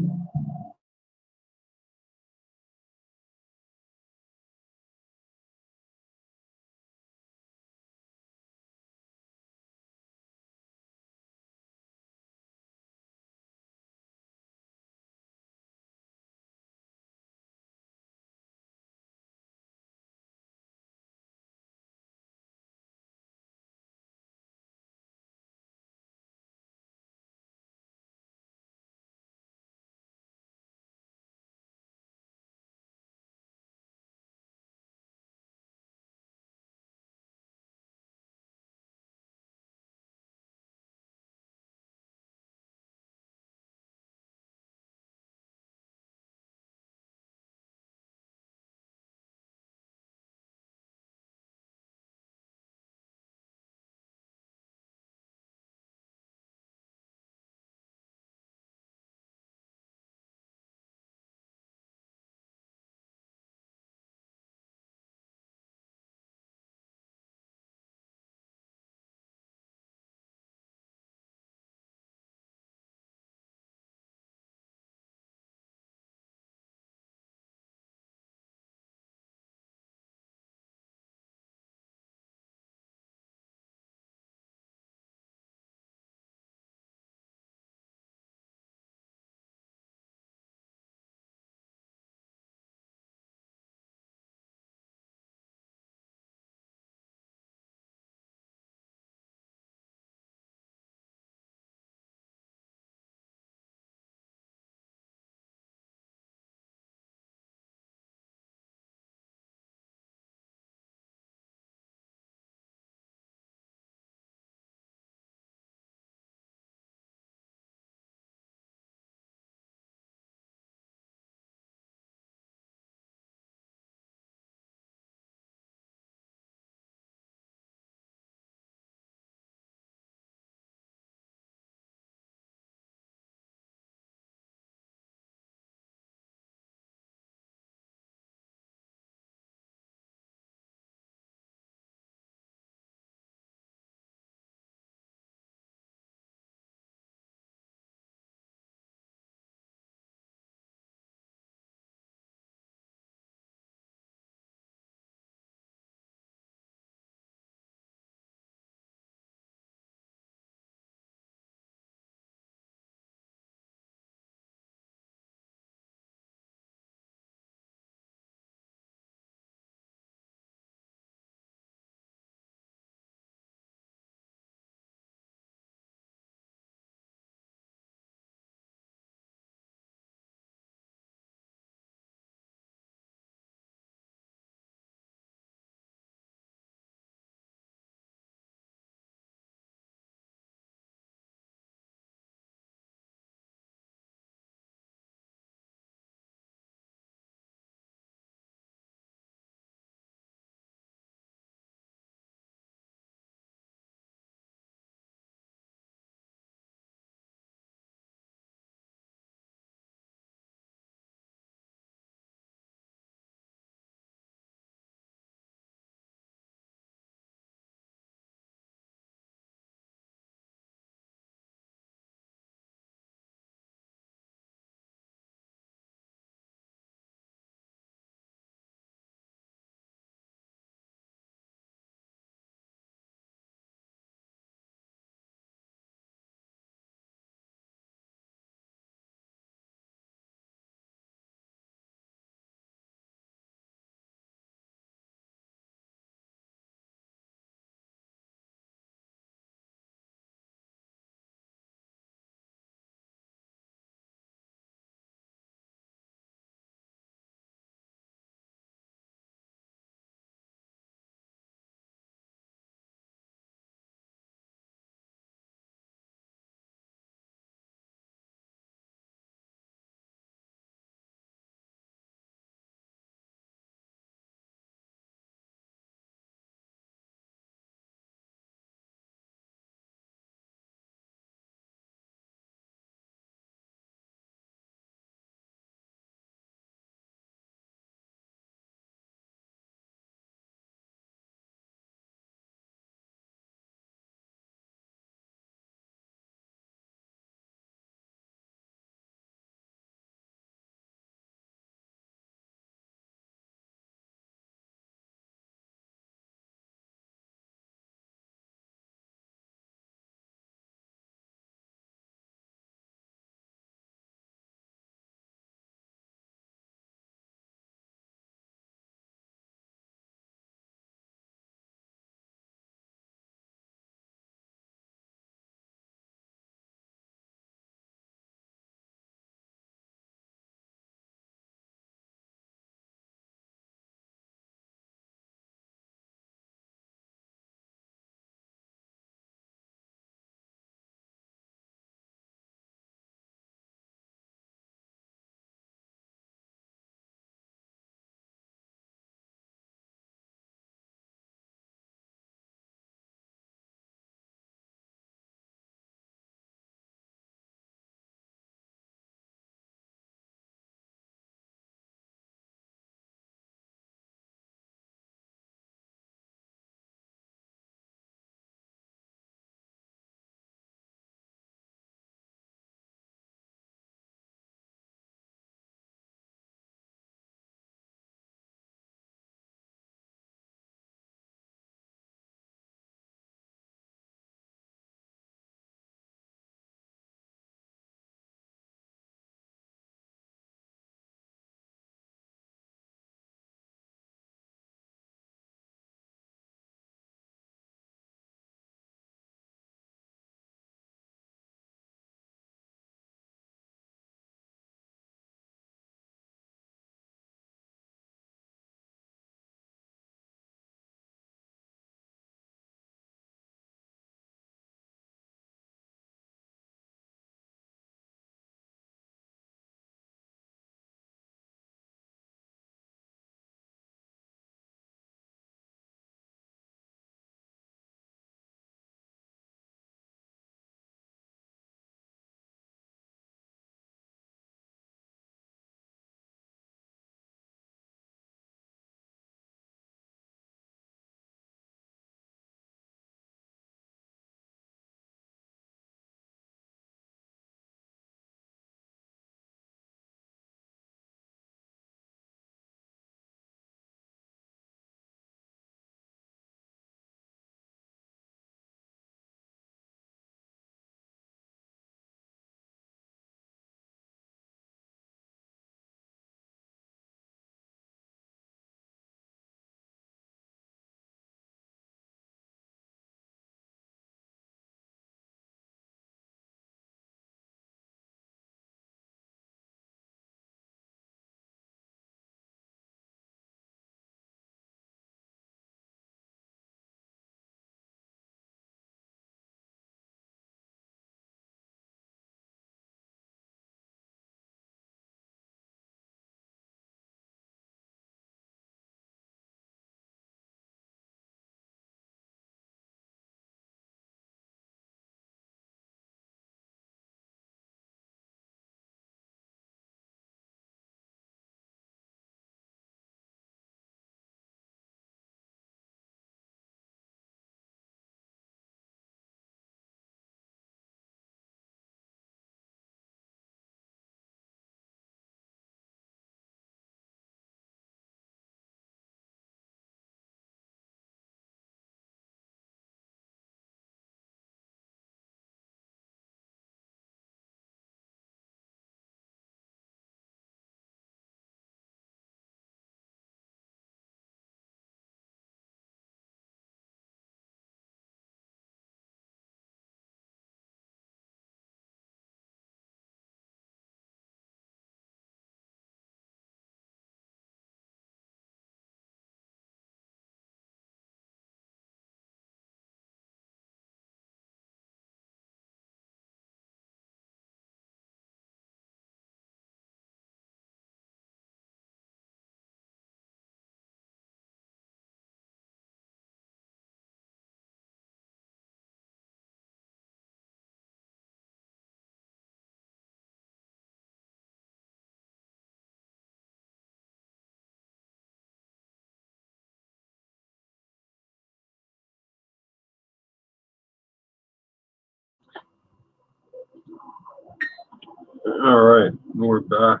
All right, we're back.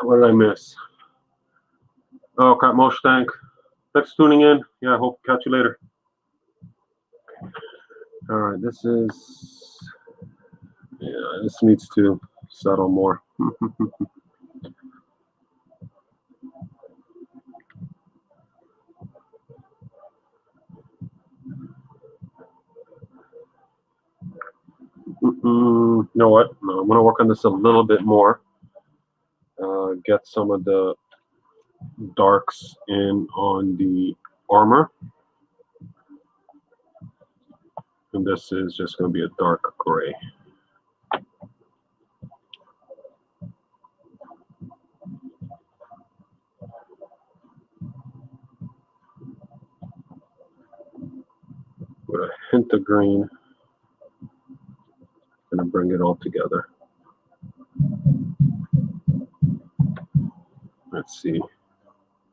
What did I miss? Oh, crap, Mosh Tank. Thanks for tuning in. Yeah, I hope to catch you later. All right, this needs to settle more. You know what? No, I'm gonna work on this a little bit more. Get some of the darks in on the armor. And this is just going to be a dark gray. With a hint of green, I'm going to bring it all together. Let's see.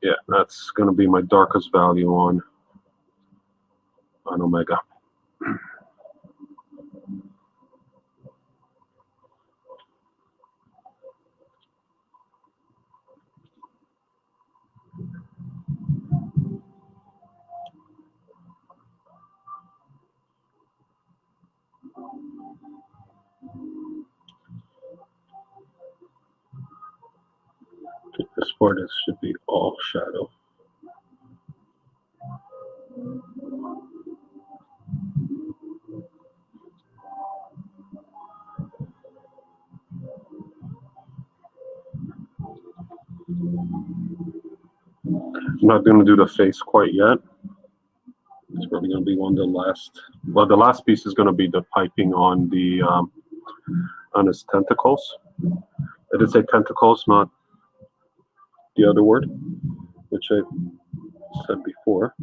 Yeah, that's going to be my darkest value on Omega. This part should be all shadow. I'm not going to do the face quite yet. It's probably going to be one of the last. Well, the last piece is going to be the piping on the on his tentacles. I did say tentacles, not the other word, which I said before.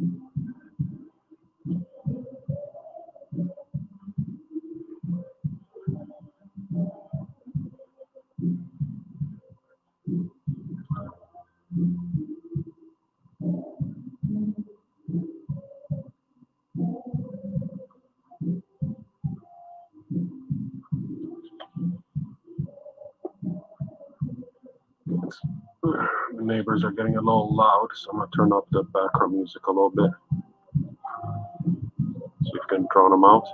The neighbors are getting a little loud, so I'm going to turn up the background music a little bit. See if you can drown them out.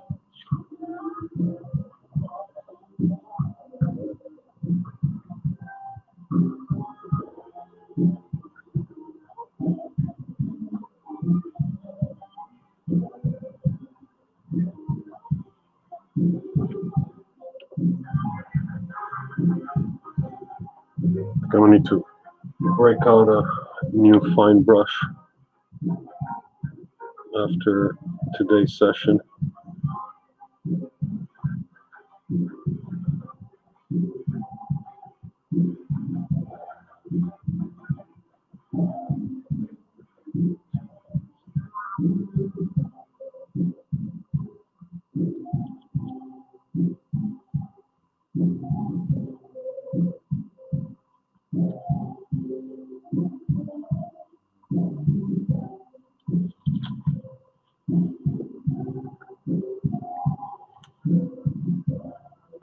I'm going to need to break out a new fine brush after today's session.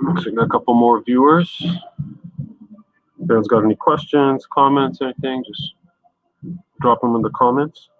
Looks like a couple more viewers. If anyone's got any questions, comments, anything, just drop them in the comments.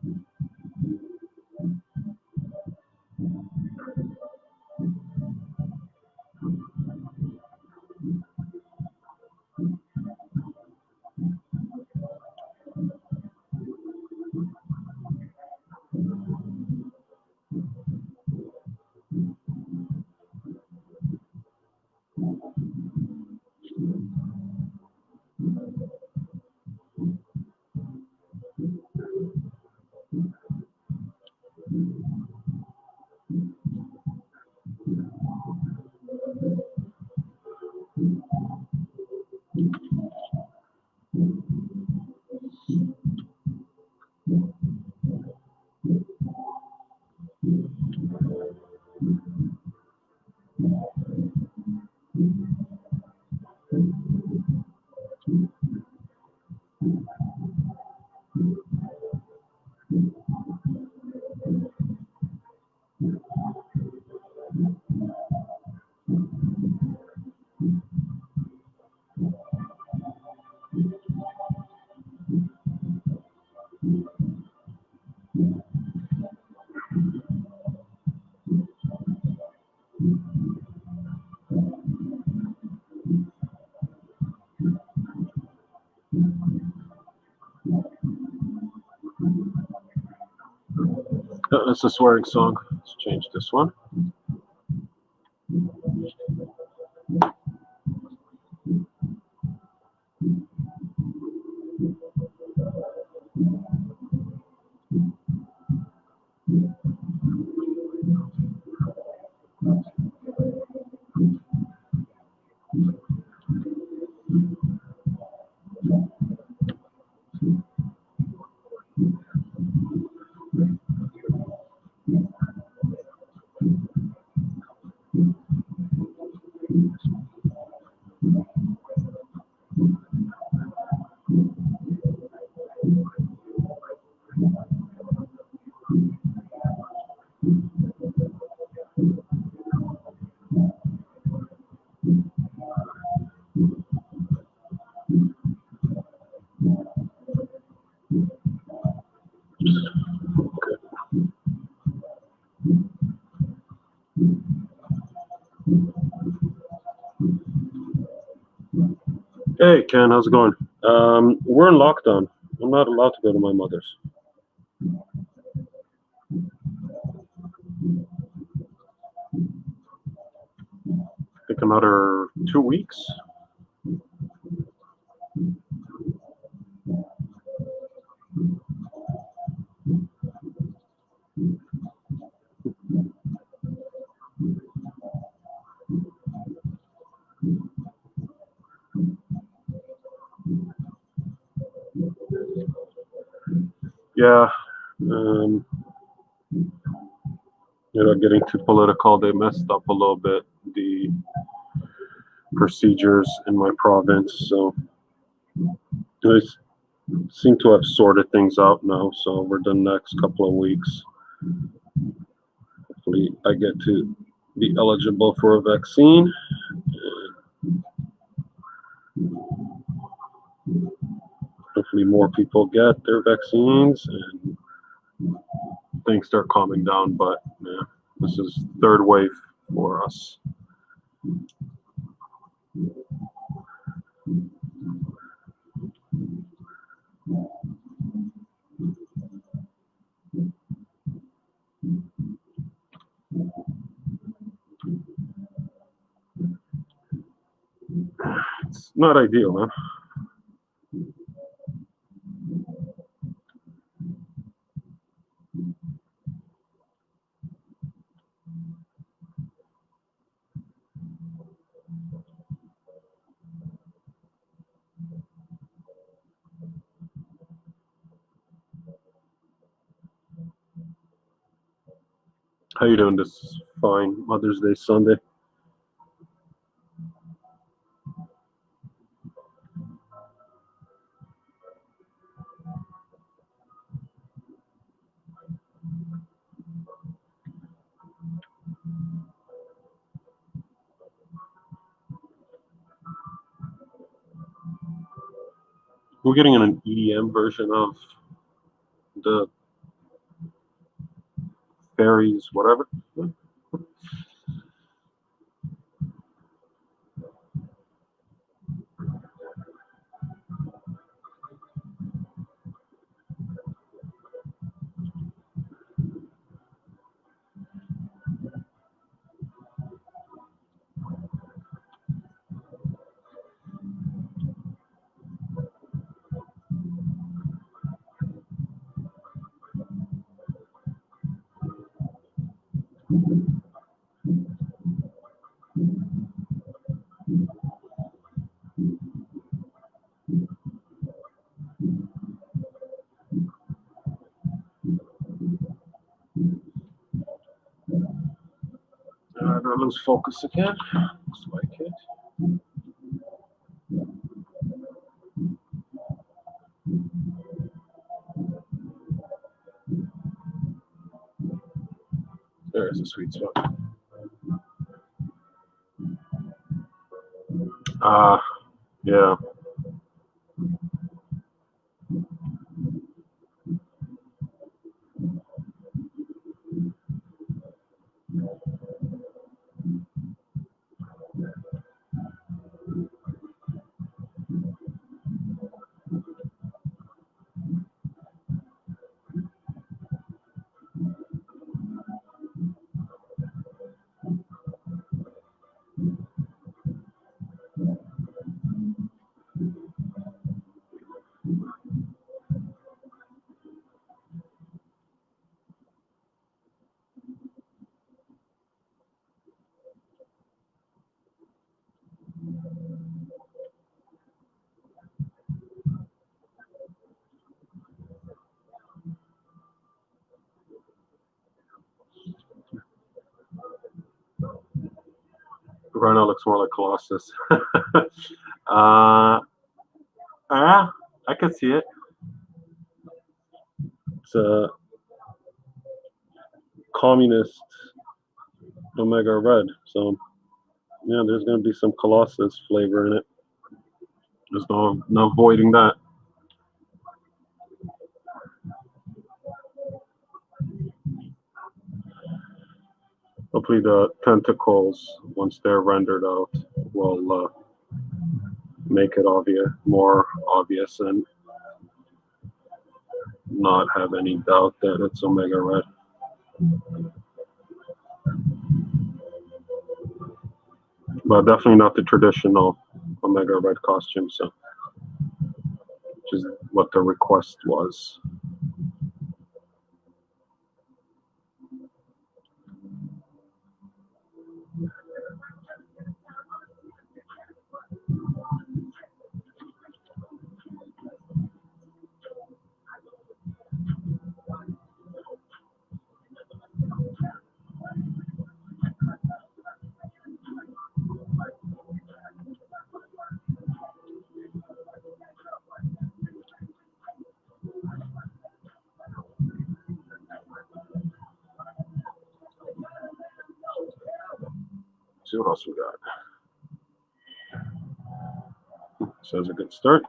That's a swearing song. Let's change this one. Hey, Ken, how's it going? We're in lockdown. I'm not allowed to go to my mother's. I think another 2 weeks. Yeah. Um, getting too political, they messed up a little bit the procedures in my province. So they seem to have sorted things out now. So over the next couple of weeks, hopefully, I get to be eligible for a vaccine. Hopefully, more people get their vaccines and things start calming down. But yeah, this is third wave for us. It's not ideal, man. How you doing this fine Mother's Day Sunday? We're getting an EDM version of the fairies, whatever. Did I lose focus again? Looks like it. There's a sweet spot. Yeah. Right now it looks more like Colossus. Yeah, I can see it. It's a communist Omega Red. So yeah, there's gonna be some Colossus flavor in it. There's no avoiding that. Hopefully the tentacles, once they're rendered out, will make it more obvious and not have any doubt that it's Omega Red. But definitely not the traditional Omega Red costume, so which is what the request was. See what else we got. Says a good start.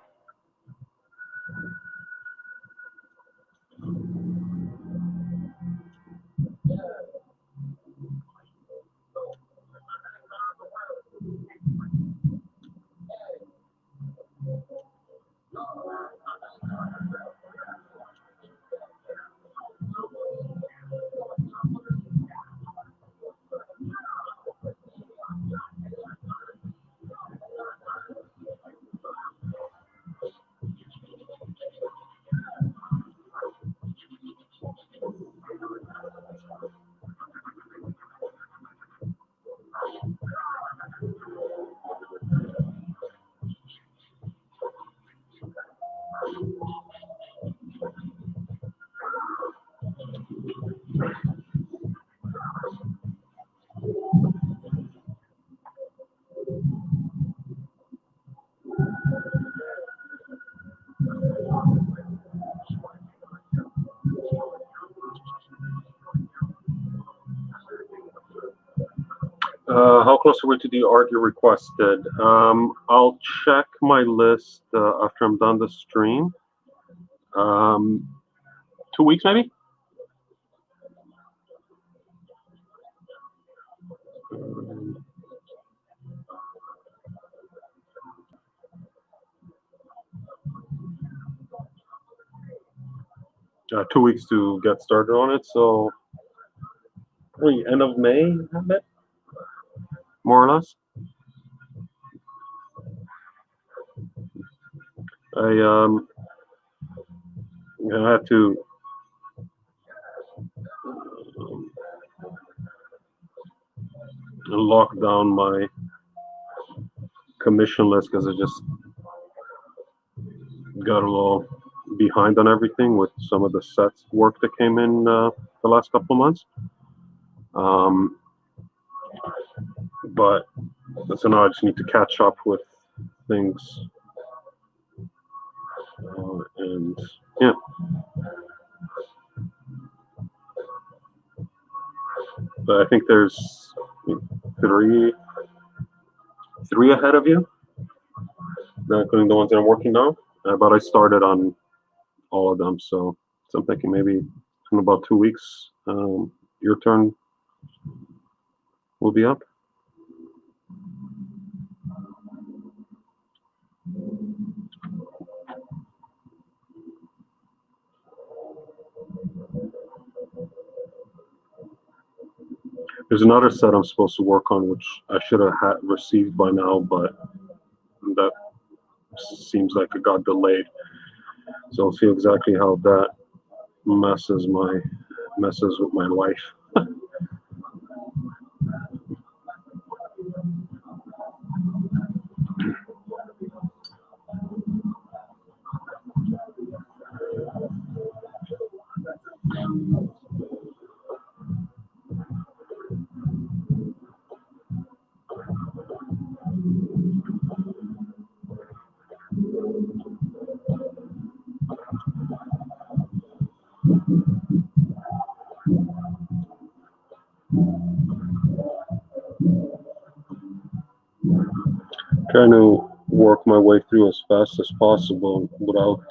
How close are we to the art you requested? I'll check my list after I'm done the stream. 2 weeks maybe? 2 weeks to get started on it, so probably end of May, I bet, more or less. I had to lock down my commission list because I just got a little behind on everything with some of the sets work that came in the last couple of months. But so now I just need to catch up with things. And yeah. But I think there's three ahead of you, not including the ones that I'm working on. But I started on all of them, so I'm thinking maybe in about 2 weeks, your turn will be up. There's another set I'm supposed to work on, which I should have received by now, but that seems like it got delayed. So I'll see exactly how that messes with my life. Trying to work my way through as fast as possible without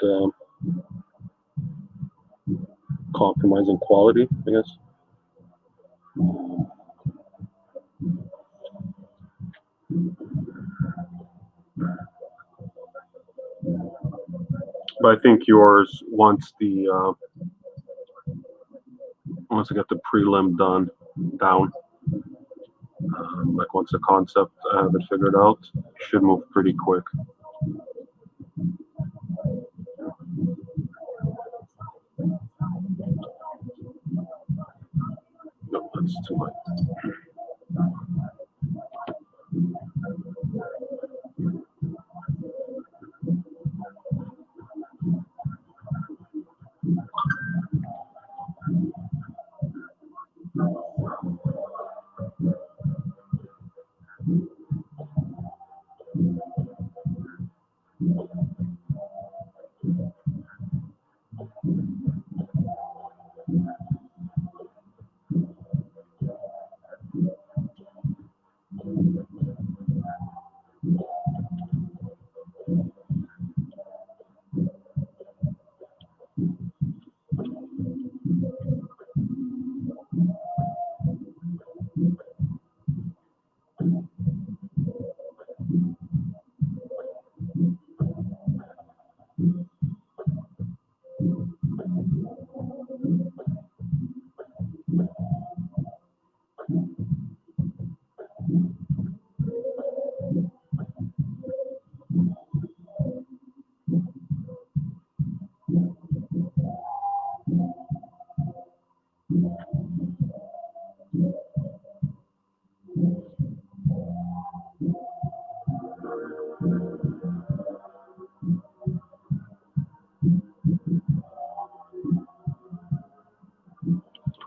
compromising quality, I guess. But I think yours, once I get the prelim down, like once the concept I have it figured out, should move pretty quick. No, that's too light.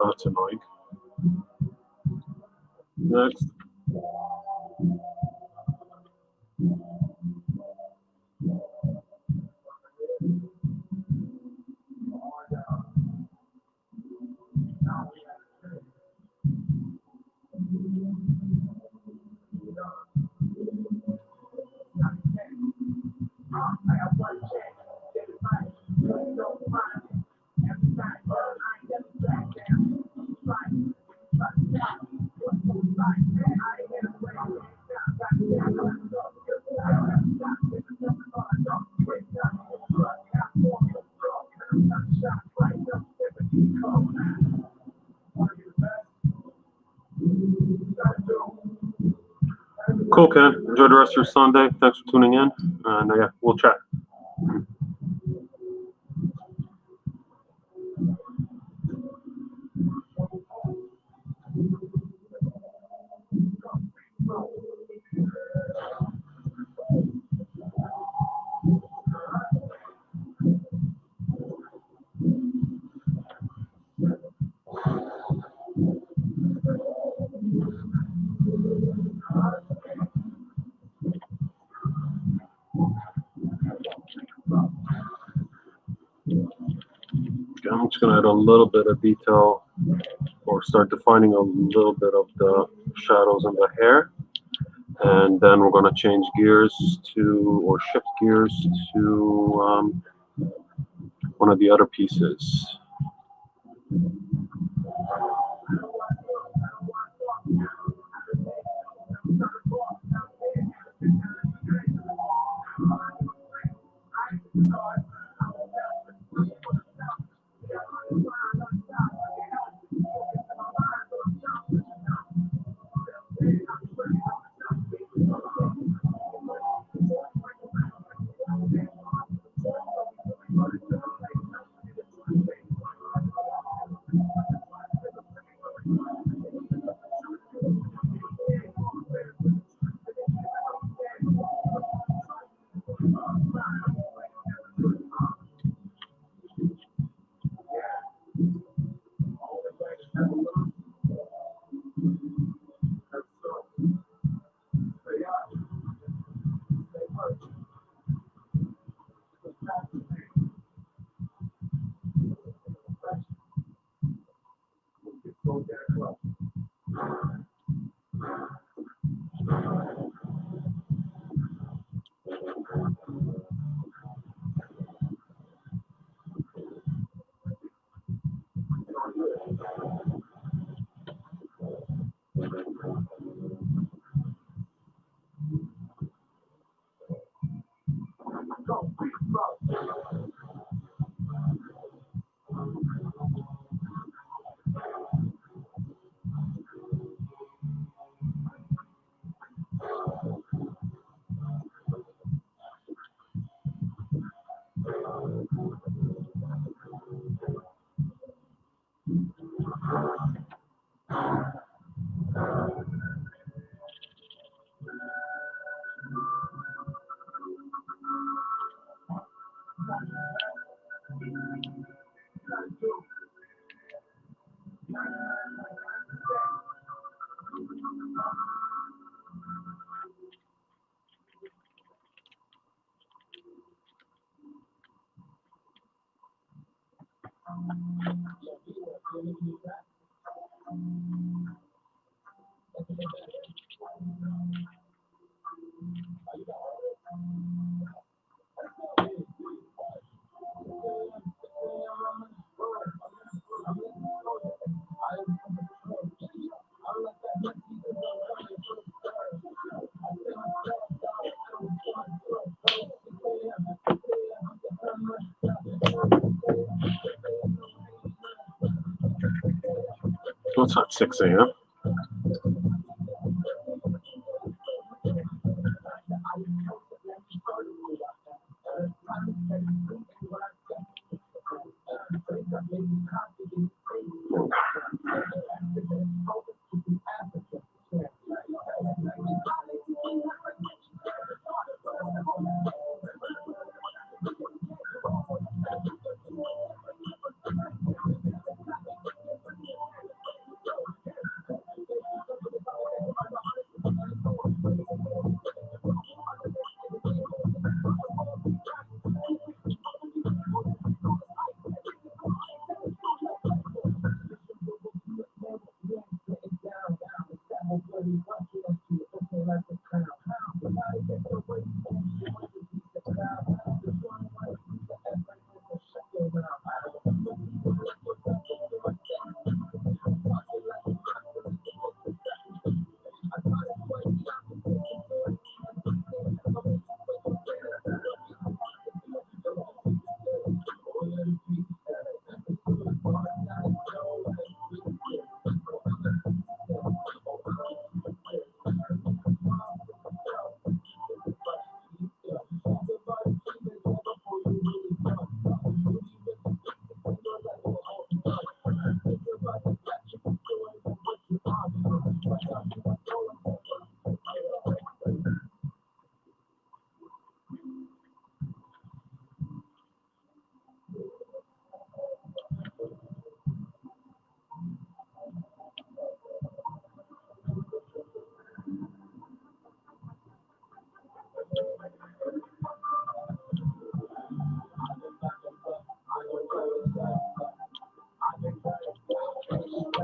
That's annoying. Next. Cool, Ken. Enjoy the rest of your Sunday. Thanks for tuning in. And yeah, we'll chat. I'm just going to add a little bit of detail or start defining a little bit of the shadows in the hair. And then we're going to change gears or shift gears to one of the other pieces. Well, it's not 6 a.m.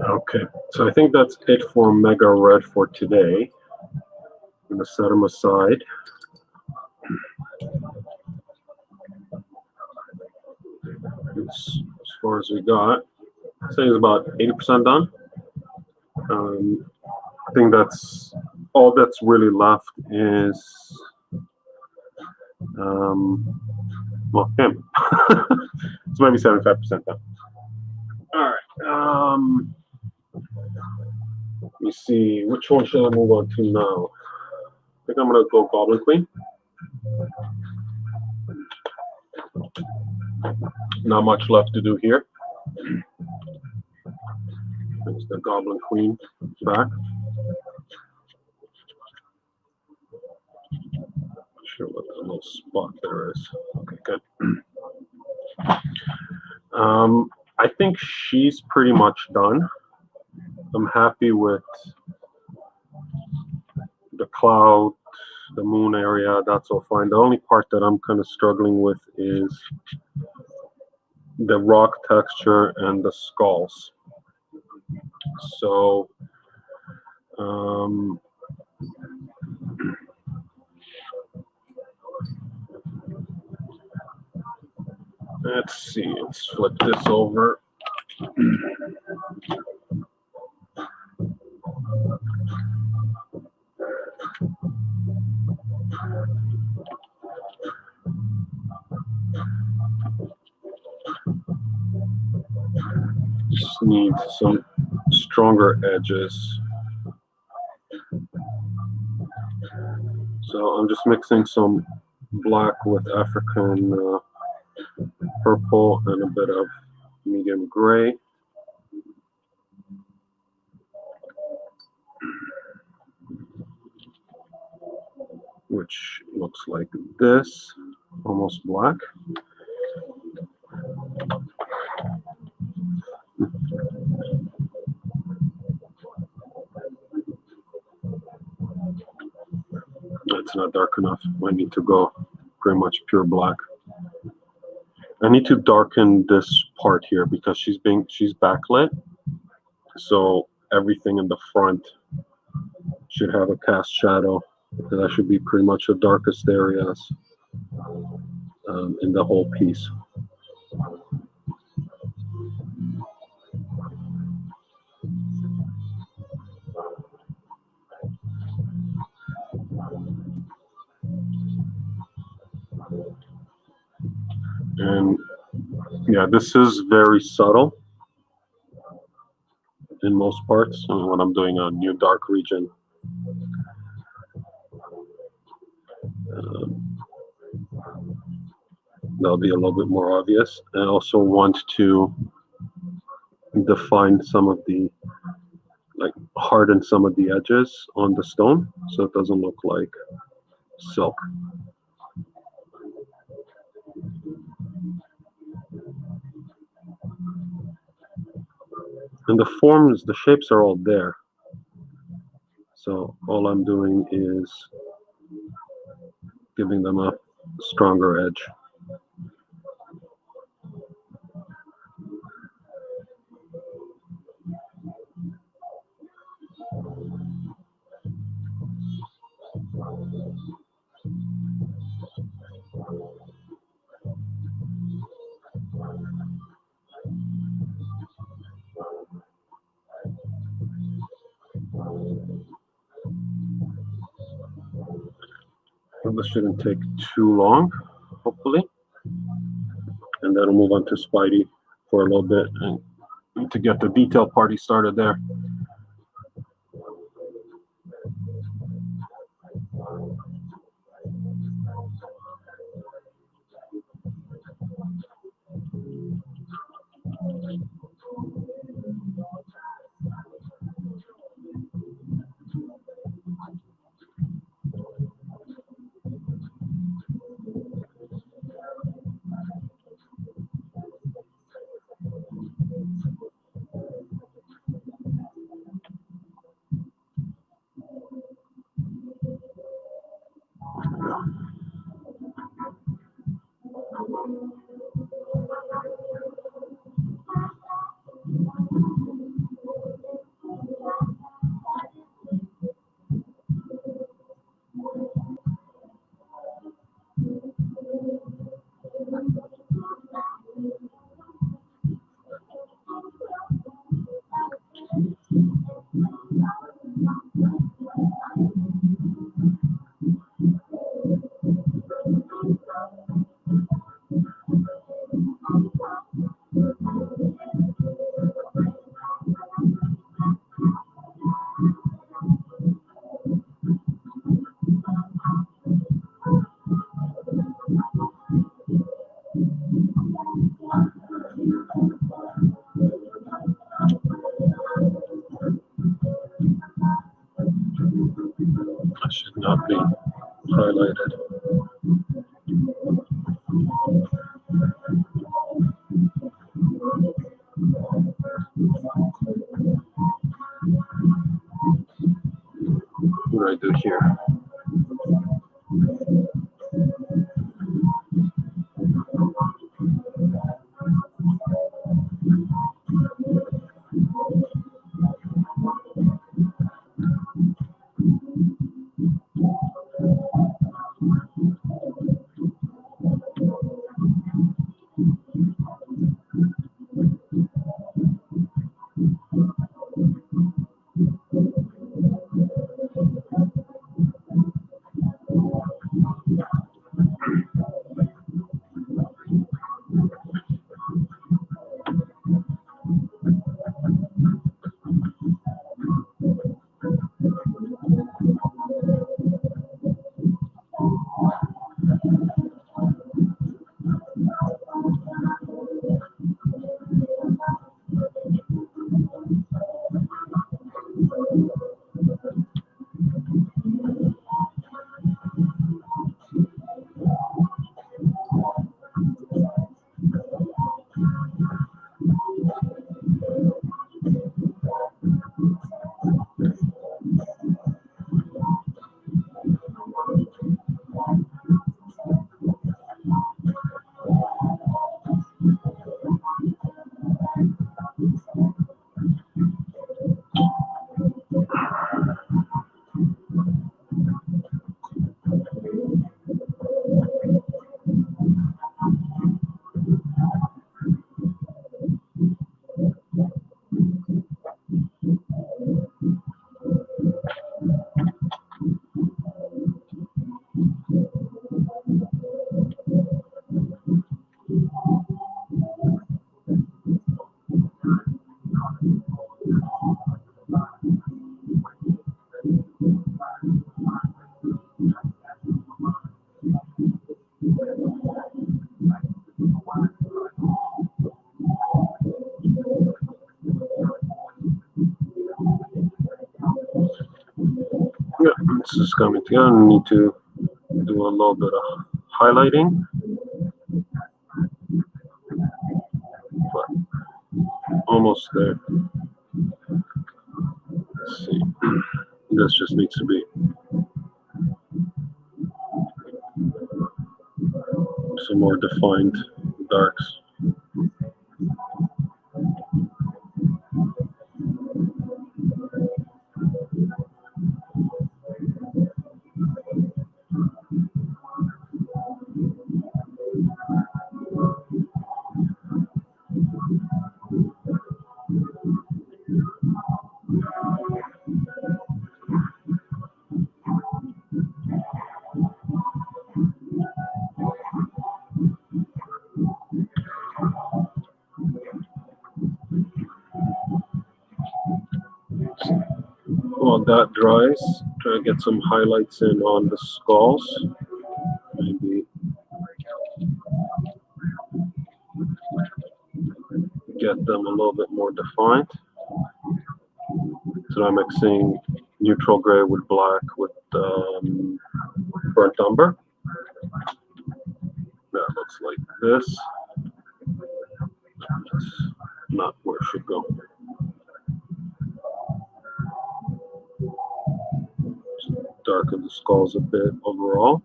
Okay, so I think that's it for Mega Red for today. I'm going to set them aside. As far as we got, I think it's about 80% done. I think that's all that's really left is, well, him. It's maybe 75% done. All right. Let me see. Which one should I move on to now? I think I'm going to go Goblin Queen. Not much left to do here. There's the Goblin Queen back. Not sure what that little spot there is. Okay, good. I think she's pretty much done. I'm happy with the cloud, the moon area. That's all fine. The only part that I'm kind of struggling with is the rock texture and the skulls. So let's see, let's flip this over. just need some stronger edges. So I'm just mixing some black with African purple and a bit of medium gray. Which looks like this, almost black. It's not dark enough. I need to go pretty much pure black. I need to darken this part here because she's backlit, so everything in the front should have a cast shadow. And that should be pretty much the darkest areas in the whole piece. And yeah, this is very subtle in most parts. And when I'm doing a new dark region, that'll be a little bit more obvious. I also want to define some of the, like harden some of the edges on the stone so it doesn't look like silk. And the forms, the shapes are all there. So all I'm doing is giving them a stronger edge. Well, this shouldn't take too long, hopefully. And then I'll move on to Spidey for a little bit and to get the detail party started there. That should not be highlighted. What do I do here? Yeah, this is coming together. I need to do a little bit of highlighting, but almost there. Let's see. This just needs to be some more defined darks. While that dries, try to get some highlights in on the skulls. Maybe get them a little bit more defined. So I'm mixing neutral gray with black with burnt umber. That looks like this. That's not where it should go. Just darken the skulls a bit overall.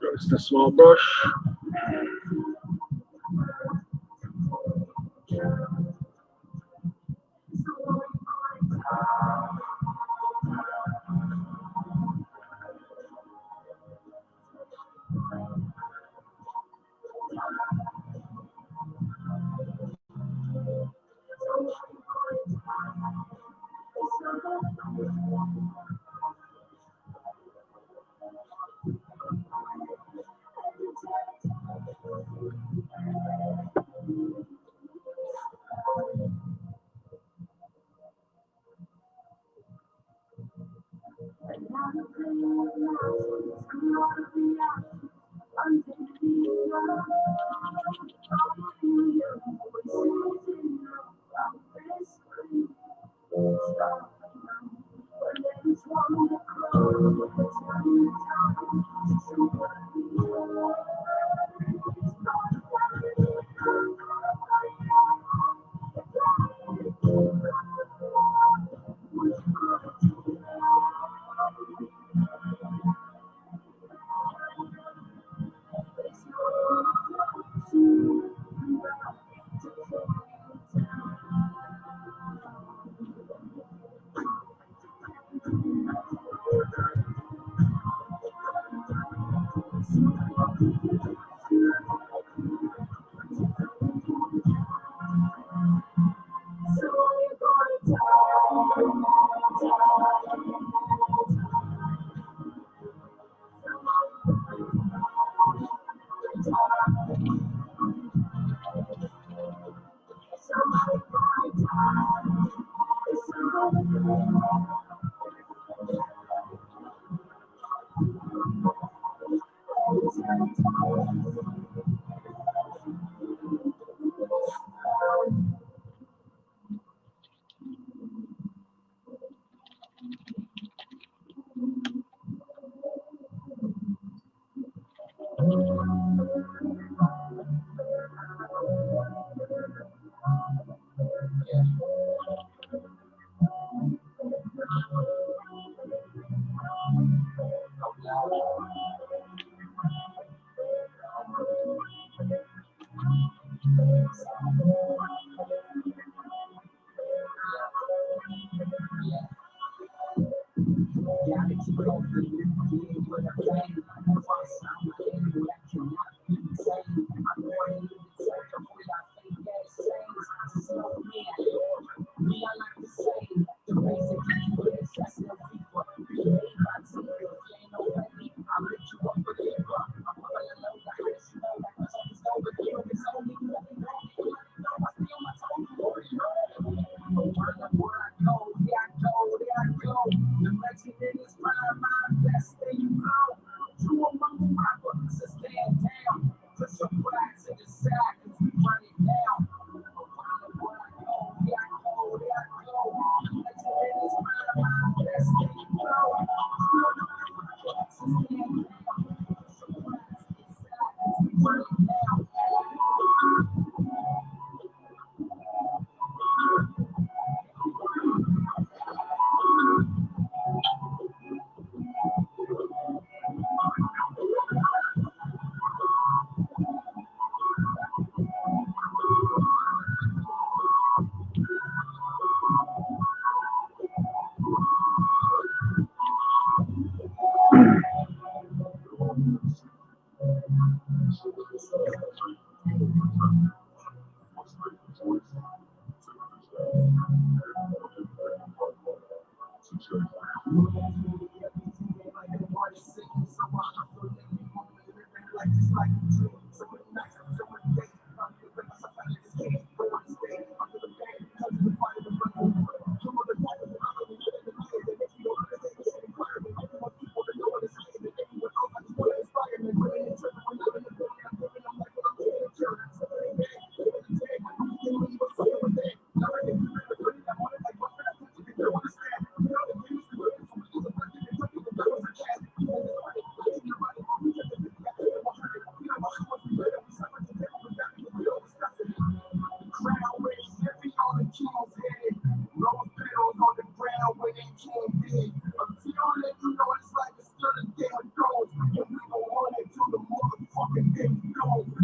There's the small brush.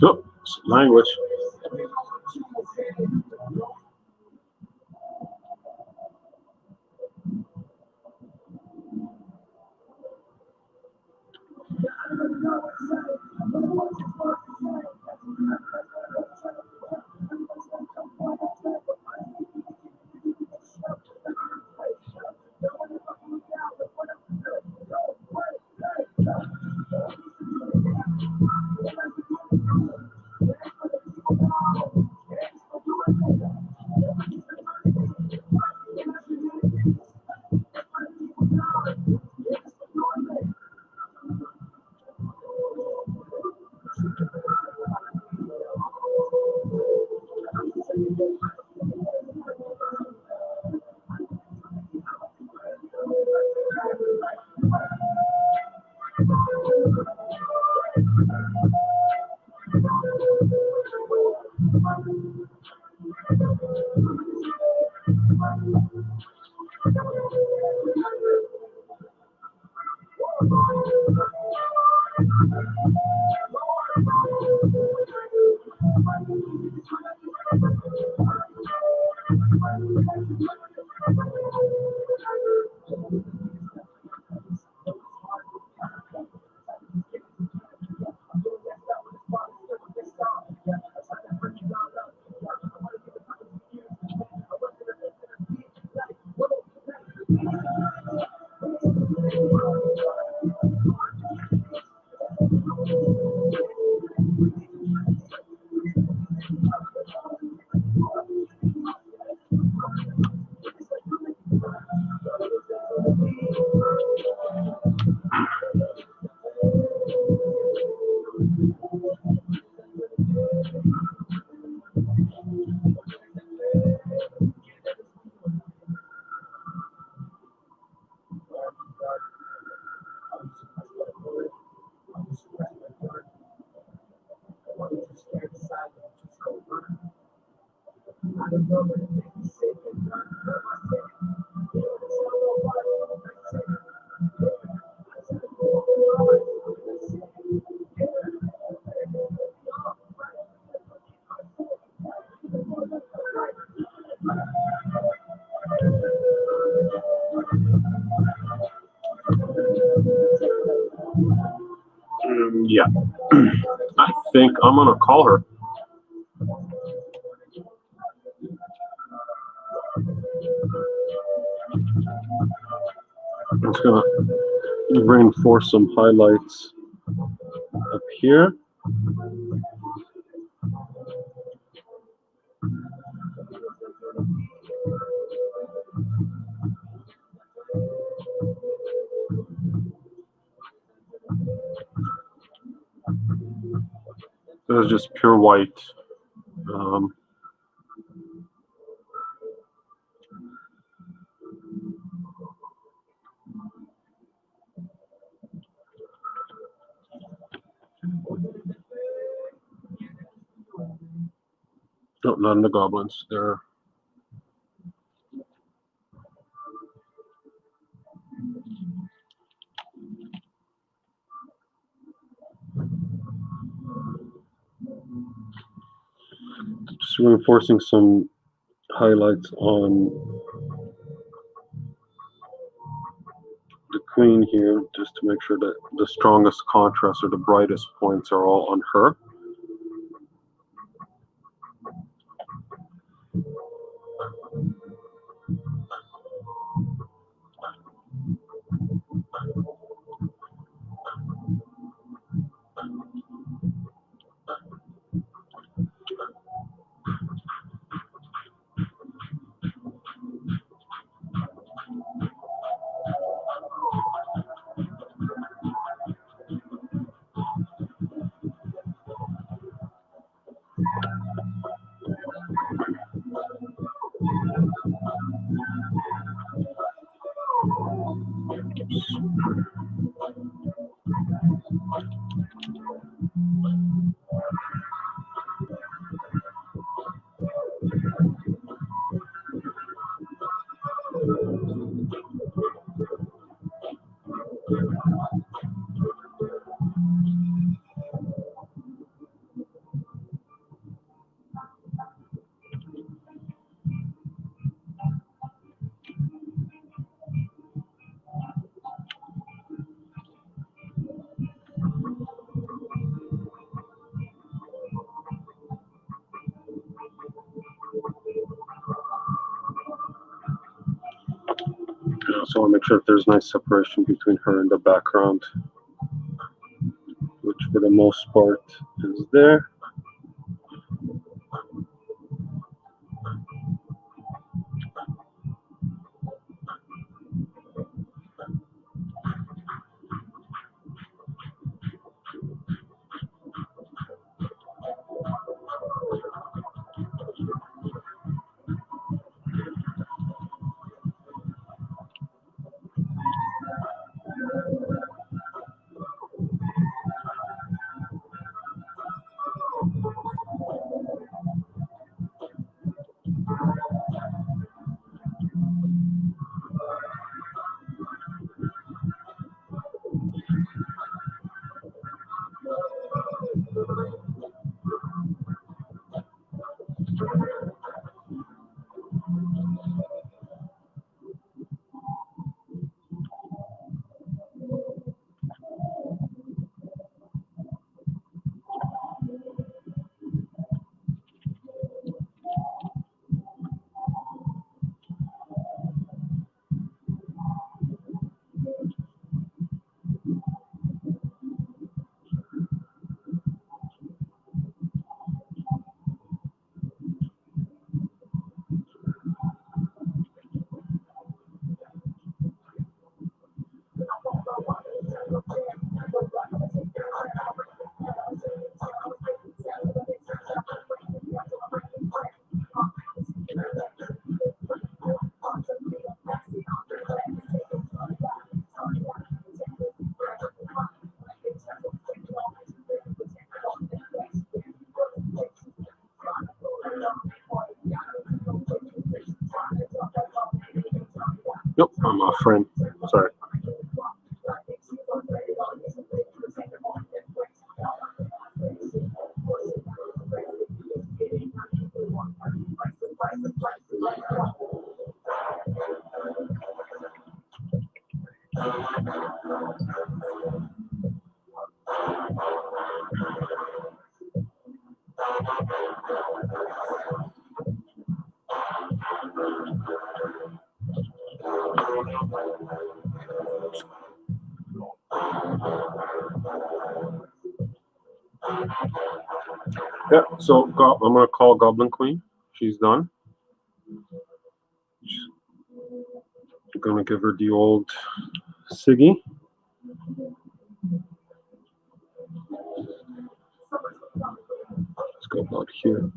Oh, language. Yeah. I think I'm gonna call her. I'm just gonna reinforce some highlights up here. It was just pure white. No, not in the goblins. They're just reinforcing some highlights on the queen here, just to make sure that the strongest contrast or the brightest points are all on her. So I'll make sure that there's nice separation between her and the background, which for the most part is there. Yep, I'm a friend. Sorry. Yeah, so I'm gonna call Goblin Queen. She's done. I'm gonna give her the old Siggy. Let's go about here.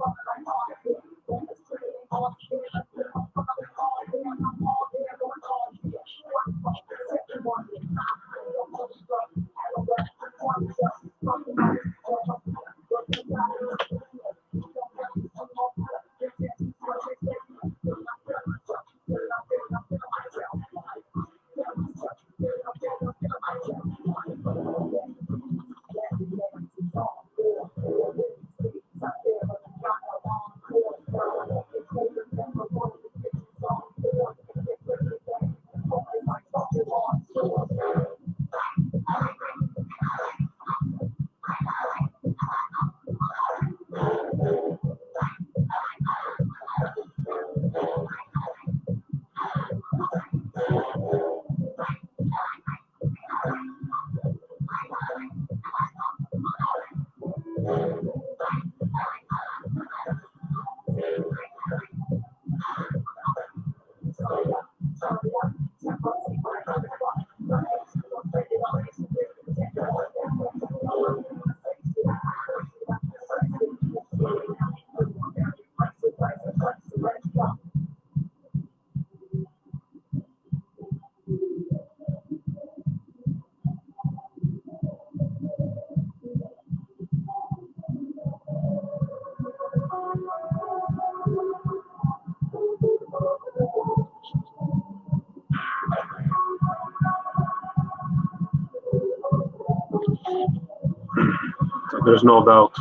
There's no doubt.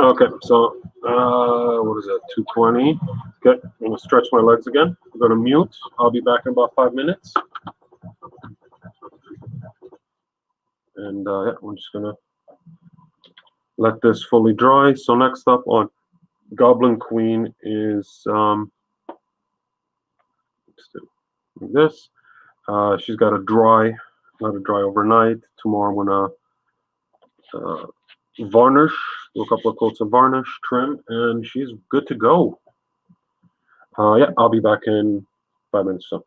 Okay, so what is that? 220. Okay, I'm gonna stretch my legs again. I'm gonna mute. I'll be back in about 5 minutes. And yeah, I'm just gonna let this fully dry. So next up on Goblin Queen is let's do this. She's got a dry let it dry overnight. Tomorrow I'm gonna varnish, do a couple of coats of varnish, trim, and she's good to go. Yeah, I'll be back in 5 minutes. So.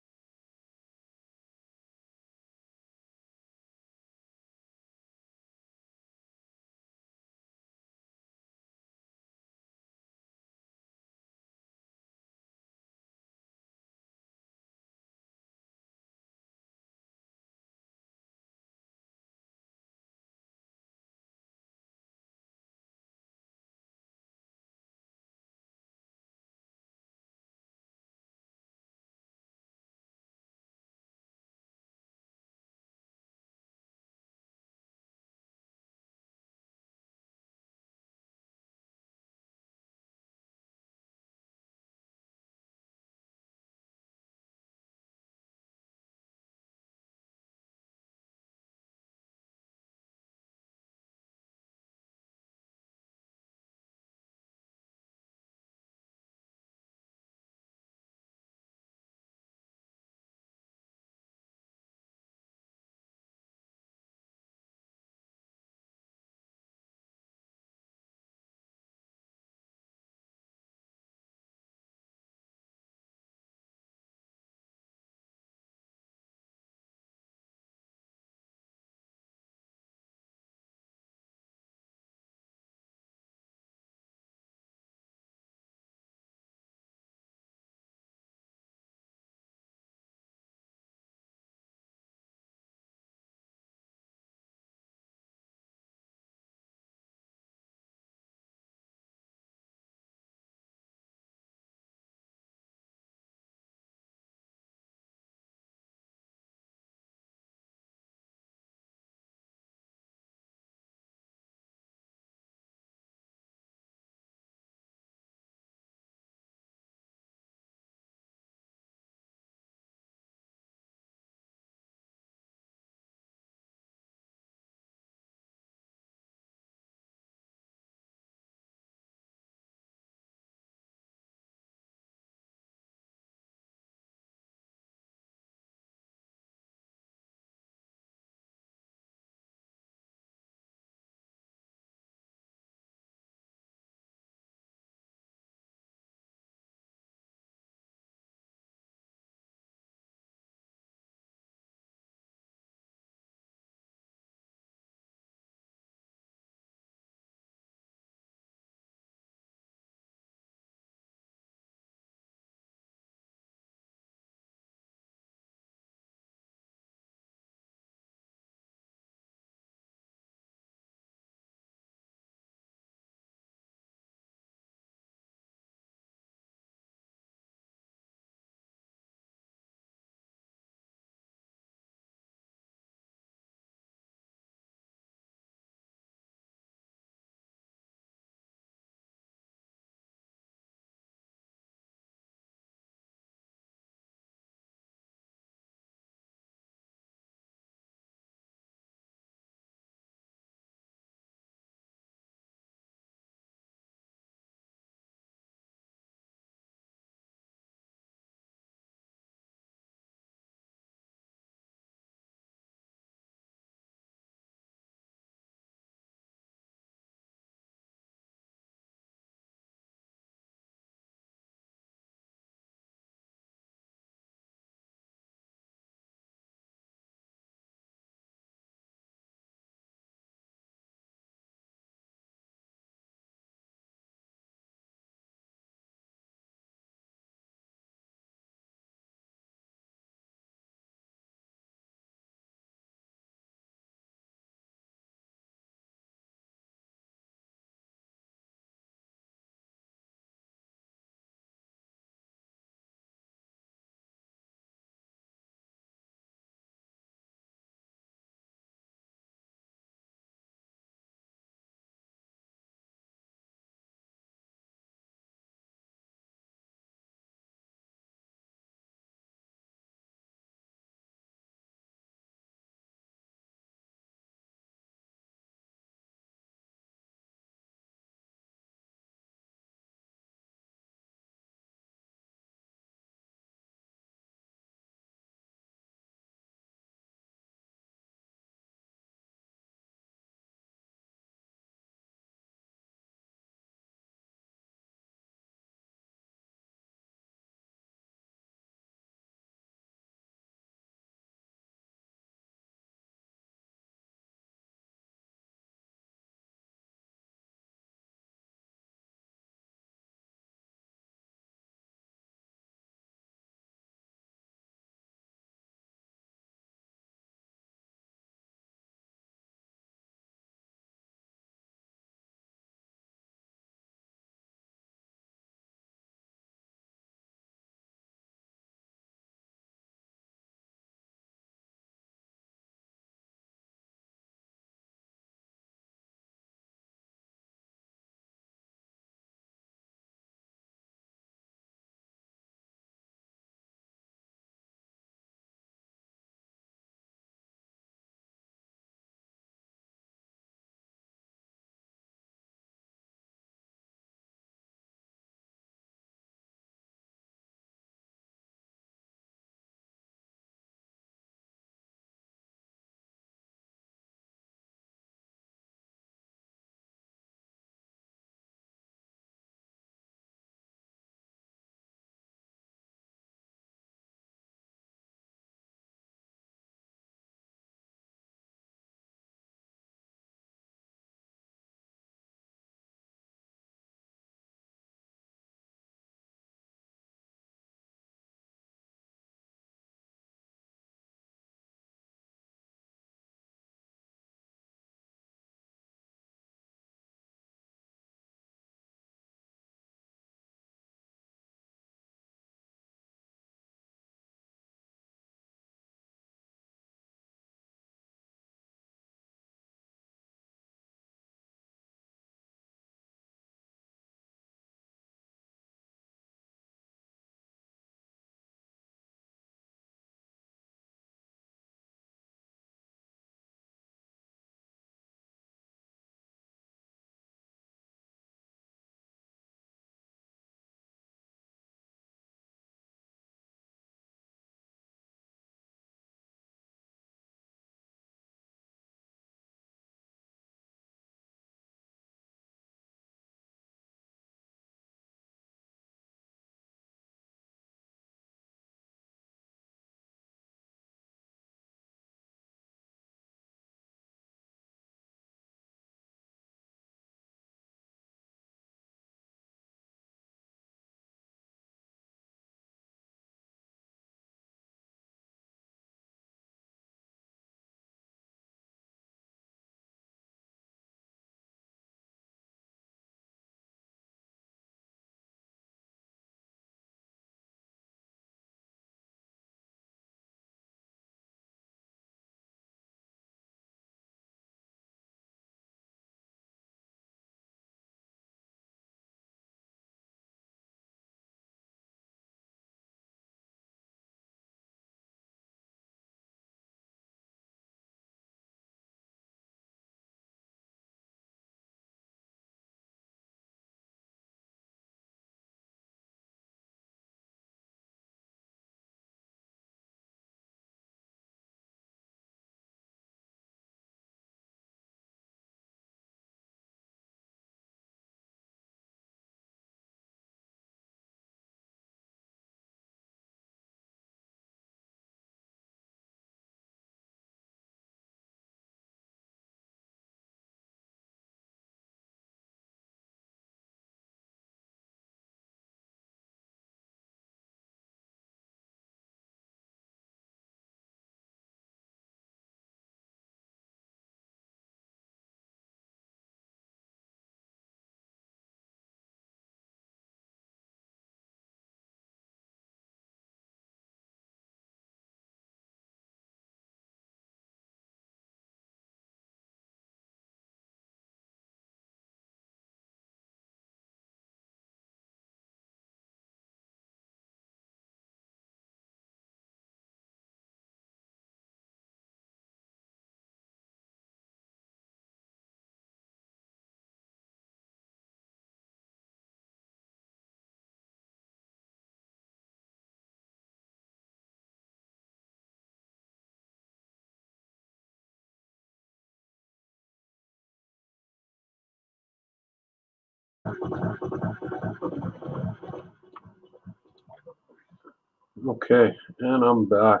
Okay, and I'm back.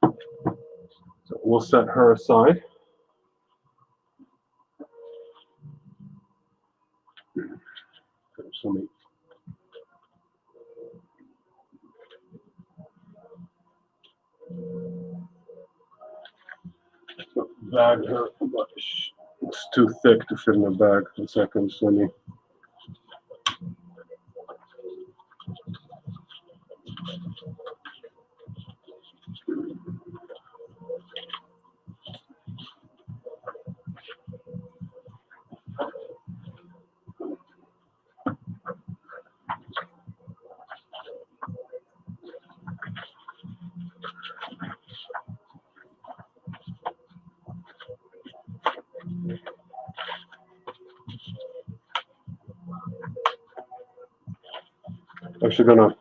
So we'll set her aside. So bag her, but it's too thick to fit in the bag. 1 second, let me. Actually gonna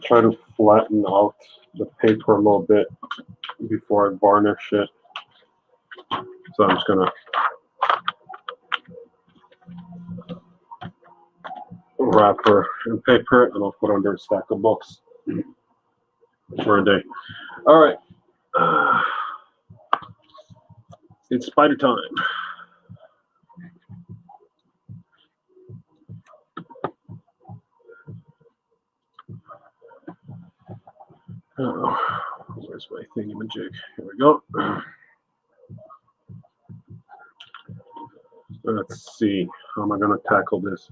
try to flatten out the paper a little bit before I varnish it. So I'm just gonna wrap her in paper and I'll put under a stack of books for a day. All right, it's spider time. Where's my thingamajig? Here we go. Let's see, how am I gonna tackle this?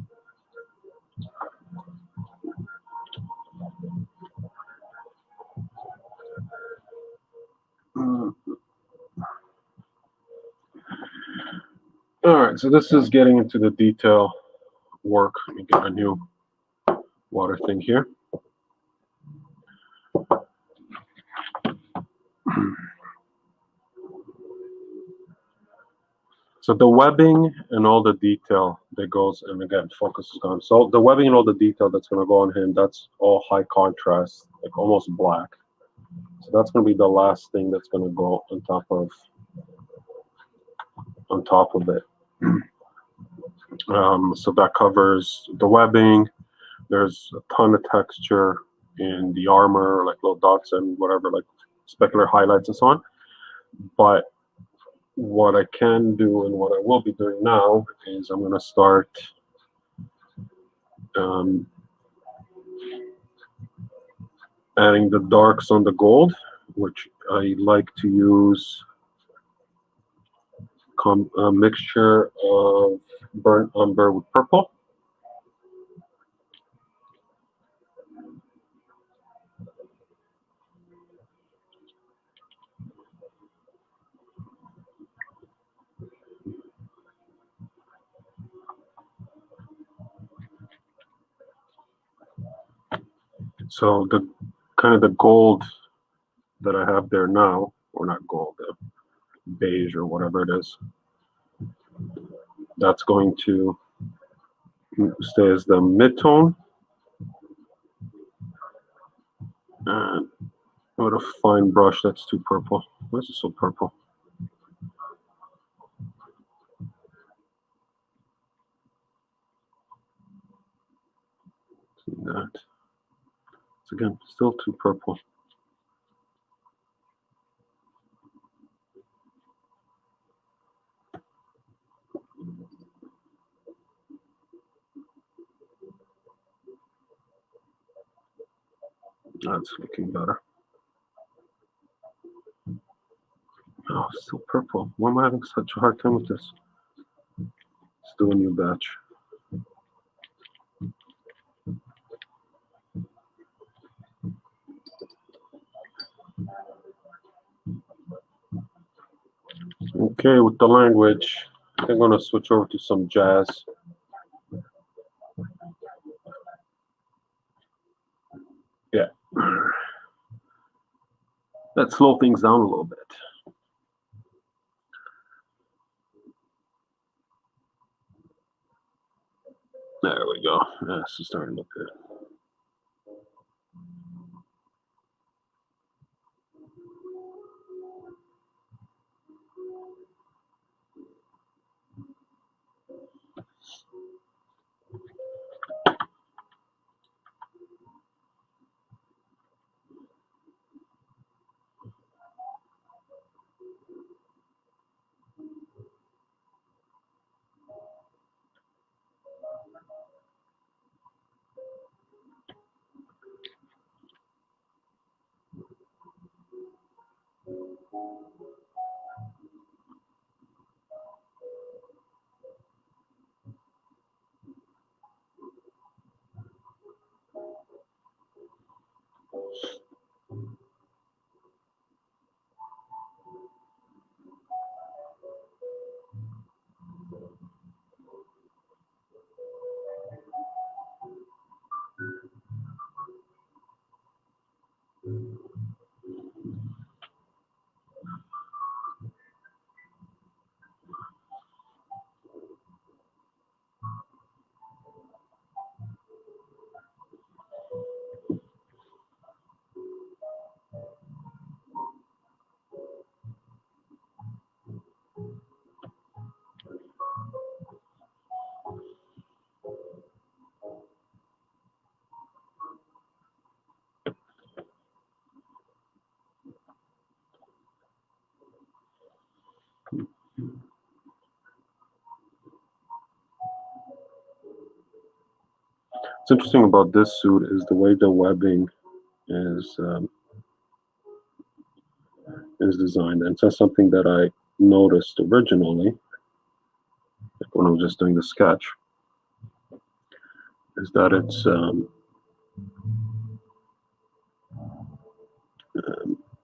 All right, so this is getting into the detail work. Let me get a new water thing here. So the webbing and all the detail that goes, and again, focus is gone. So the webbing and all the detail that's going to go on him, that's all high contrast, like almost black. So that's going to be the last thing that's going to go on top of it. So that covers the webbing. There's a ton of texture in the armor, like little dots and whatever, like specular highlights and so on. But what I can do and what I will be doing now is I'm going to start adding the darks on the gold, which I like to use a mixture of burnt umber with purple. So the kind of the gold that I have there now, or not gold, beige or whatever it is, that's going to stay as the mid-tone. And with a fine brush, that's too purple. Why is it so purple? See that? It's again still too purple. That's looking better. Oh, still purple. Why am I having such a hard time with this? Let's do a new batch. Okay, with the language, I'm going to switch over to some jazz. Yeah. Let's slow things down a little bit. There we go. Yeah, this is starting to look good. What's interesting about this suit is the way the webbing is designed, and that's something that I noticed originally, like when I was just doing the sketch, is that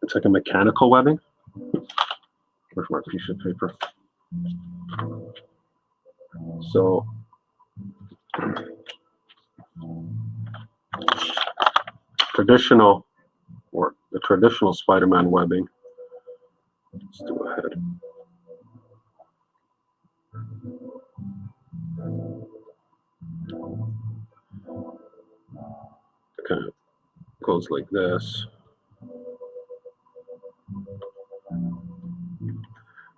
it's like a mechanical webbing. Where's my piece of paper? So traditional, or the traditional Spider-Man webbing. Let's do a head. It kind of goes like this,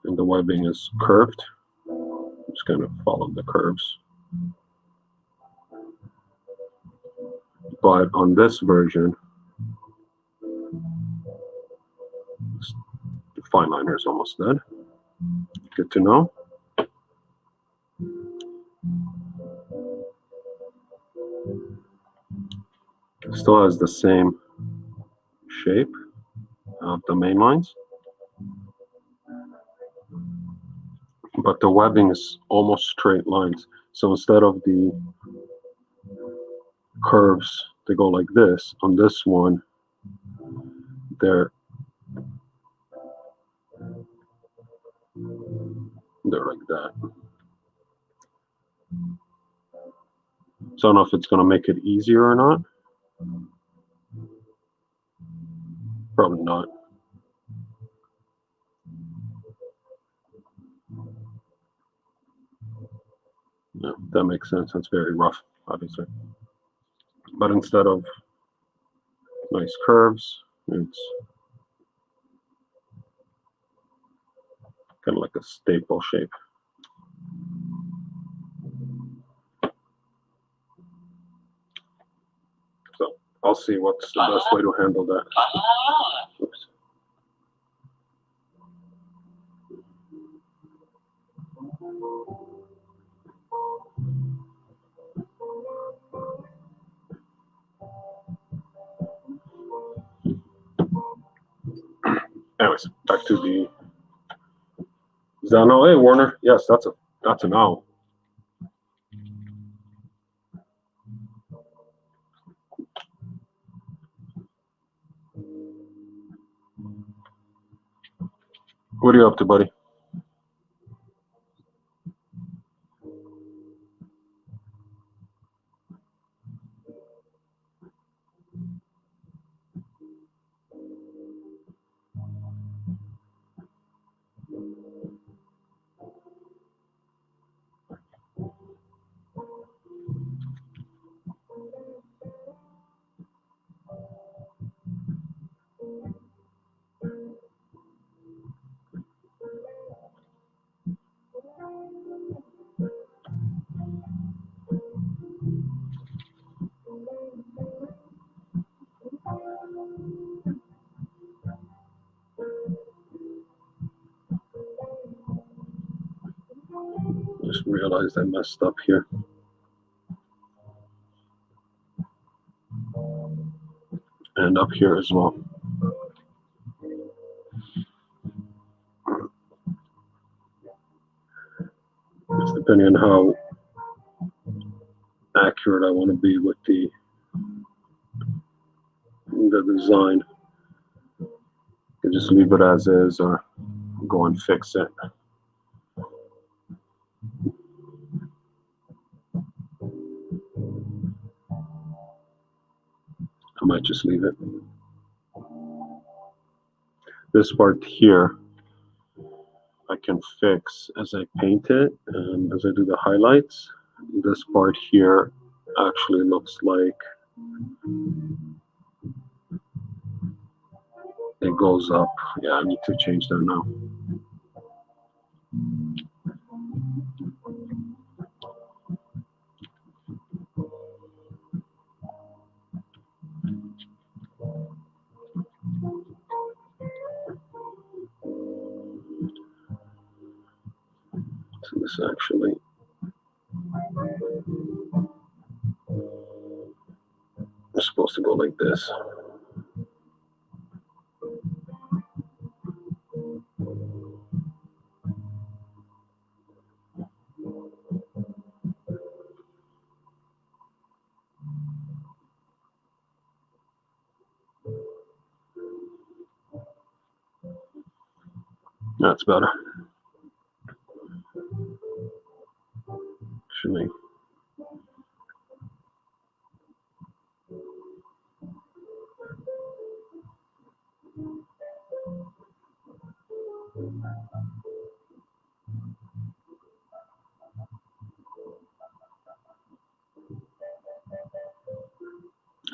and the webbing is curved. Just kind of follow the curves. But on this version, the fine liner is almost dead. Good to know. Still has the same shape of the main lines, but the webbing is almost straight lines. So instead of the curves that go like this, on this one, they're like that. So I don't know if it's going to make it easier or not. Probably not. Yeah, that makes sense. That's very rough, obviously. But instead of nice curves, it's kind of like a staple shape. So I'll see what's the best way to handle that. Oops. Anyways, back to the. Is that an owl? Hey, Warner. Yes, that's an owl. What are you up to, buddy? Just realized I messed up here. And up here as well. Just depending on how accurate I want to be with the design. I can just leave it as is or go and fix it. I might just leave it. This part here, I can fix as I paint it and as I do the highlights. This part here actually looks like it goes up. Yeah, I need to change that now. So this actually to go like this. That's better. Actually,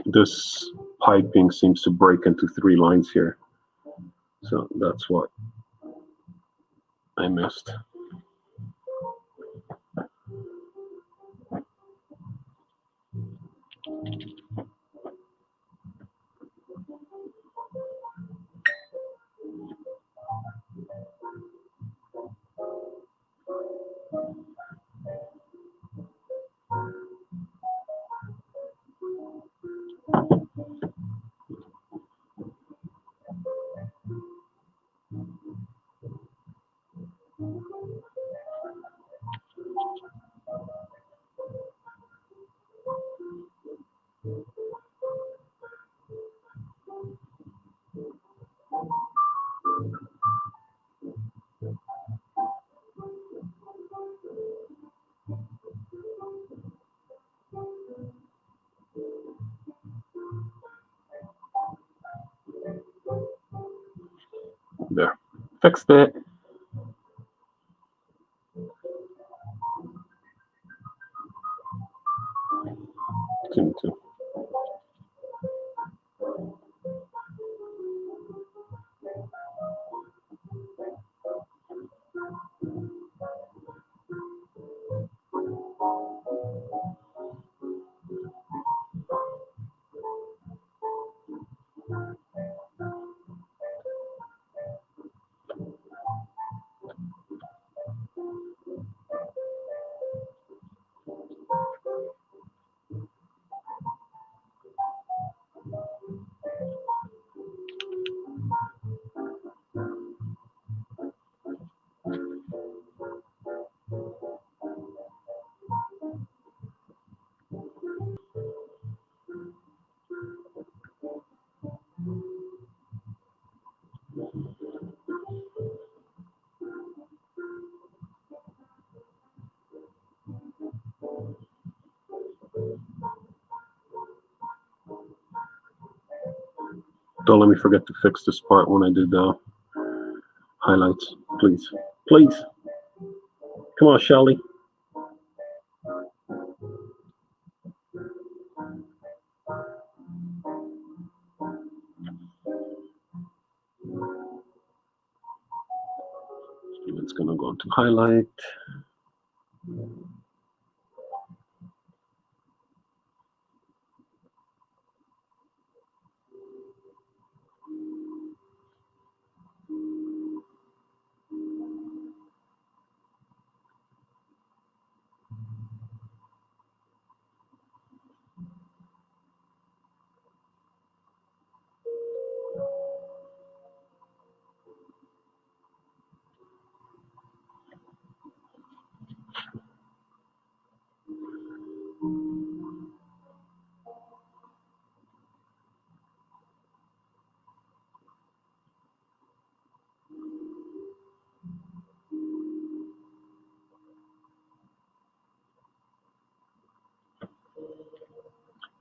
this piping seems to break into 3 lines here. So that's what I missed. There. Fixed it. Continue to. Don't let me forget to fix this part when I do the highlights. Please. Please. Come on, Shelly. It's going to go into highlight.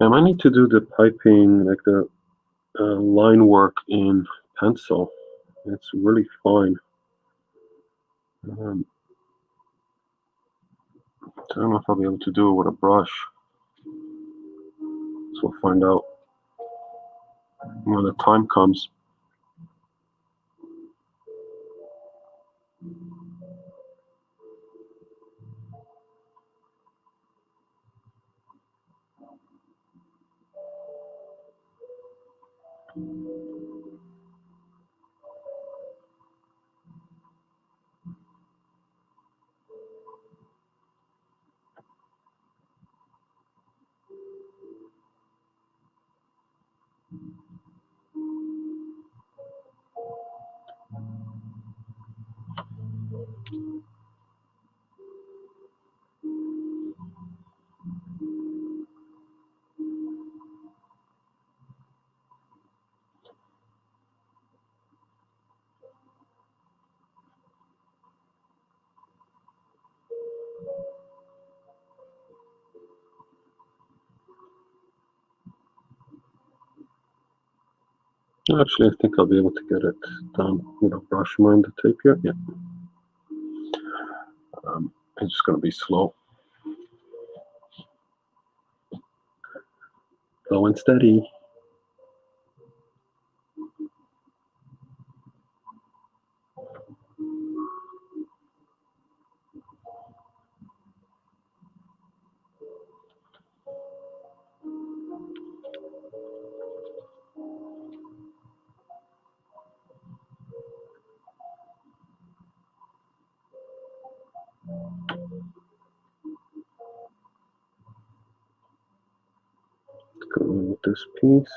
I might need to do the piping, like the line work in pencil. It's really fine. I don't know if I'll be able to do it with a brush. So we'll find out when the time comes. Actually, I think I'll be able to get it done with a brush more on the tape here. Yeah. It's just going to be slow. Slow and steady. Let's go in with this piece.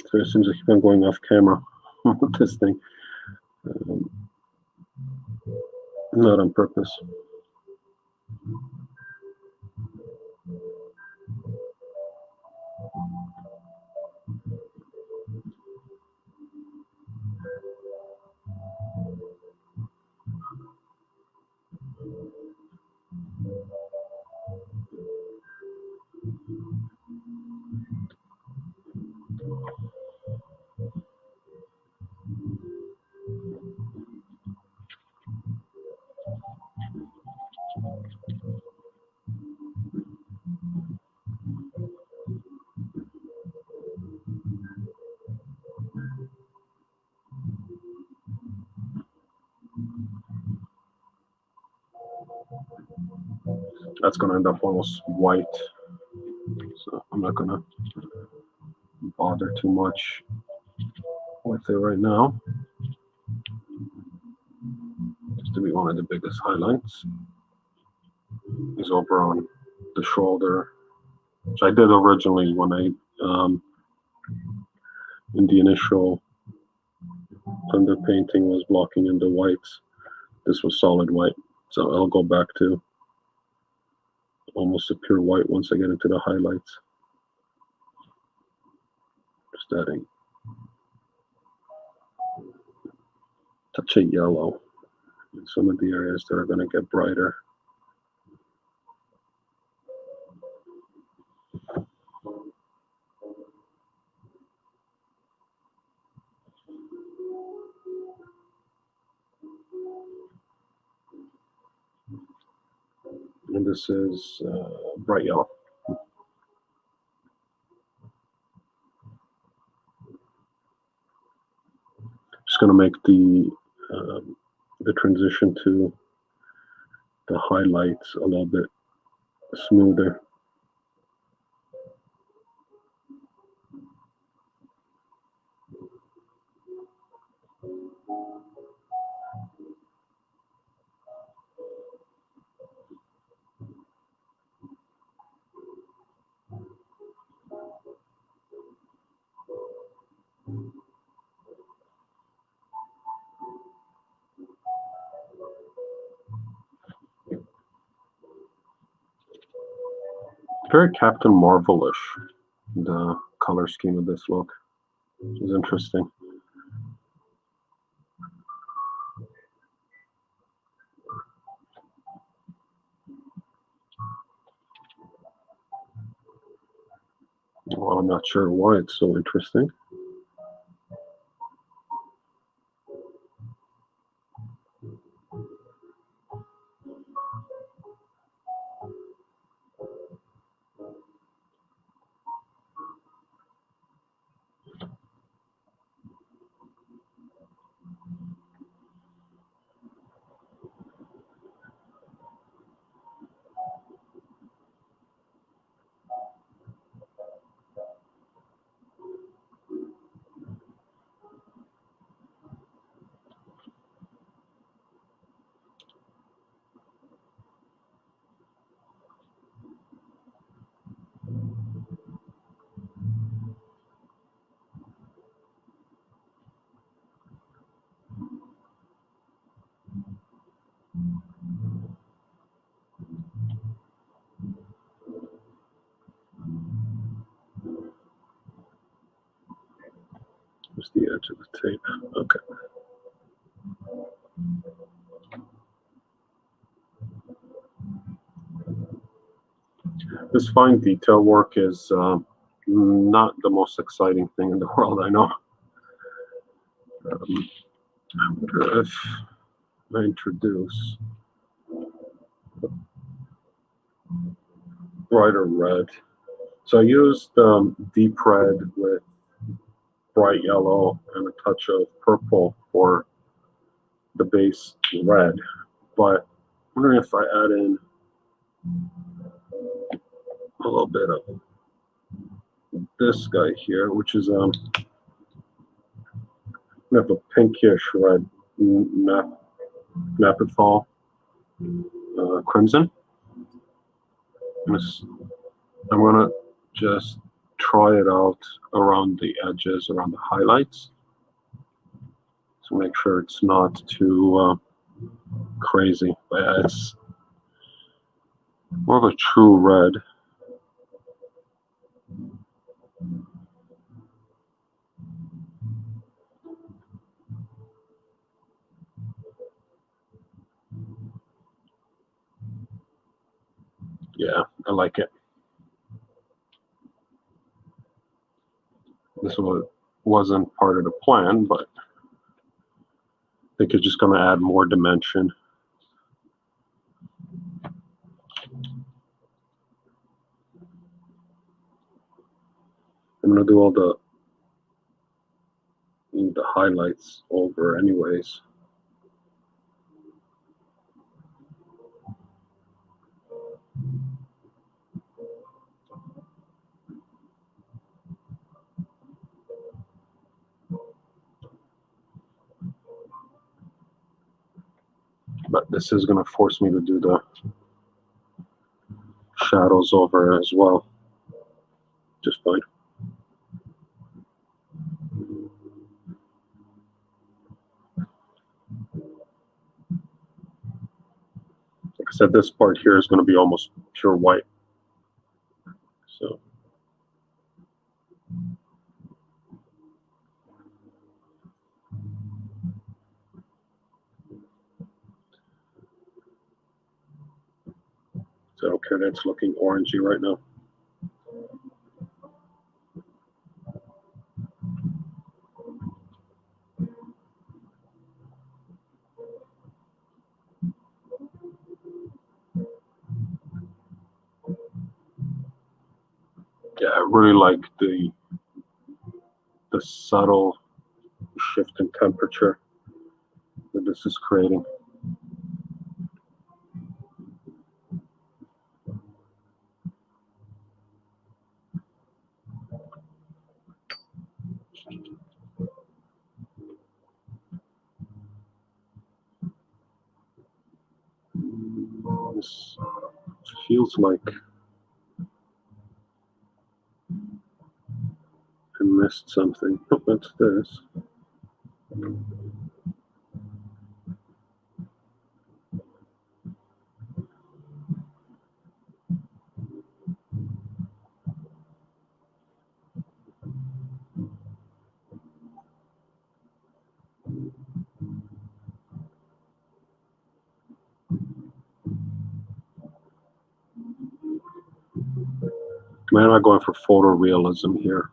So it seems like I'm going off camera with this thing. Not on purpose. That's going to end up almost white. So I'm not going to bother too much with it right now. Just to be one of the biggest highlights is over on the shoulder, which I did originally when I in the initial underpainting was blocking in the whites. This was solid white, so I'll go back to almost a pure white once I get into the highlights. Just adding a touch of yellow in some of the areas that are going to get brighter. And this is bright yellow. Just going to make the transition to the highlights a little bit smoother. Very Captain Marvel-ish, the color scheme of this look, which is interesting. Well, I'm not sure why it's so interesting. Where's the edge of the tape? Okay. This fine detail work is not the most exciting thing in the world, I know. I wonder if I introduce brighter red. So I used deep red with bright yellow and a touch of purple for the base red. But I'm wondering if I add in a little bit of this guy here, which is we have a pinkish red Napithol crimson. I'm gonna just try it out around the edges, around the highlights, to make sure it's not too crazy. But yeah, it's more of a true red. Yeah, I like it. This wasn't part of the plan, but I think it's just going to add more dimension. I'm going to do all the highlights over anyways. But this is going to force me to do the shadows over as well. Just fine. Like I said, this part here is going to be almost pure white. So I don't care that it's looking orangey right now. Yeah, I really like the subtle shift in temperature that this is creating. This feels like I'm missed something. Oh, what's this? Man, I'm going for photorealism here.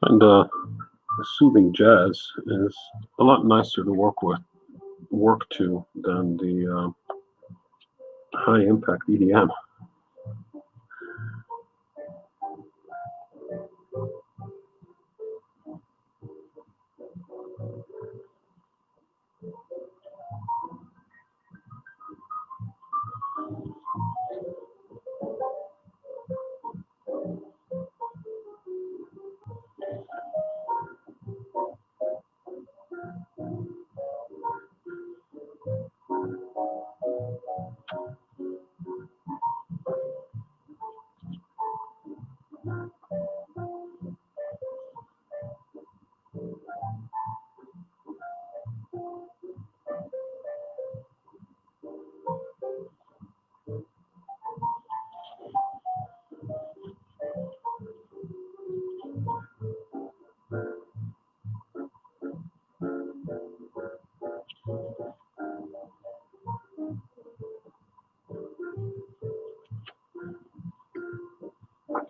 And soothing jazz is a lot nicer to work to than the high impact EDM.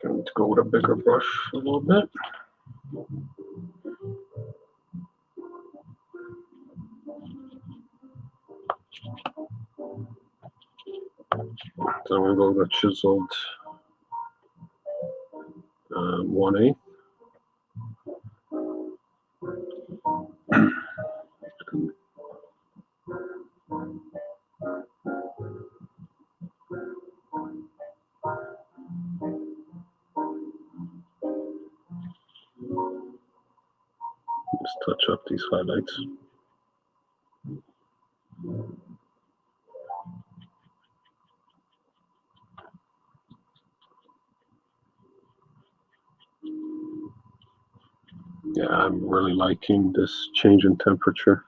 Going to go with a bigger brush a little bit. So I'm going to go with a chiseled 1/8. Just touch up these highlights. Yeah, I'm really liking this change in temperature.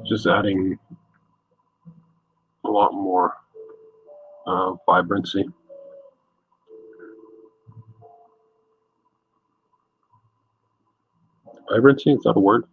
just adding a lot more vibrancy. Vibrancy, is that a word?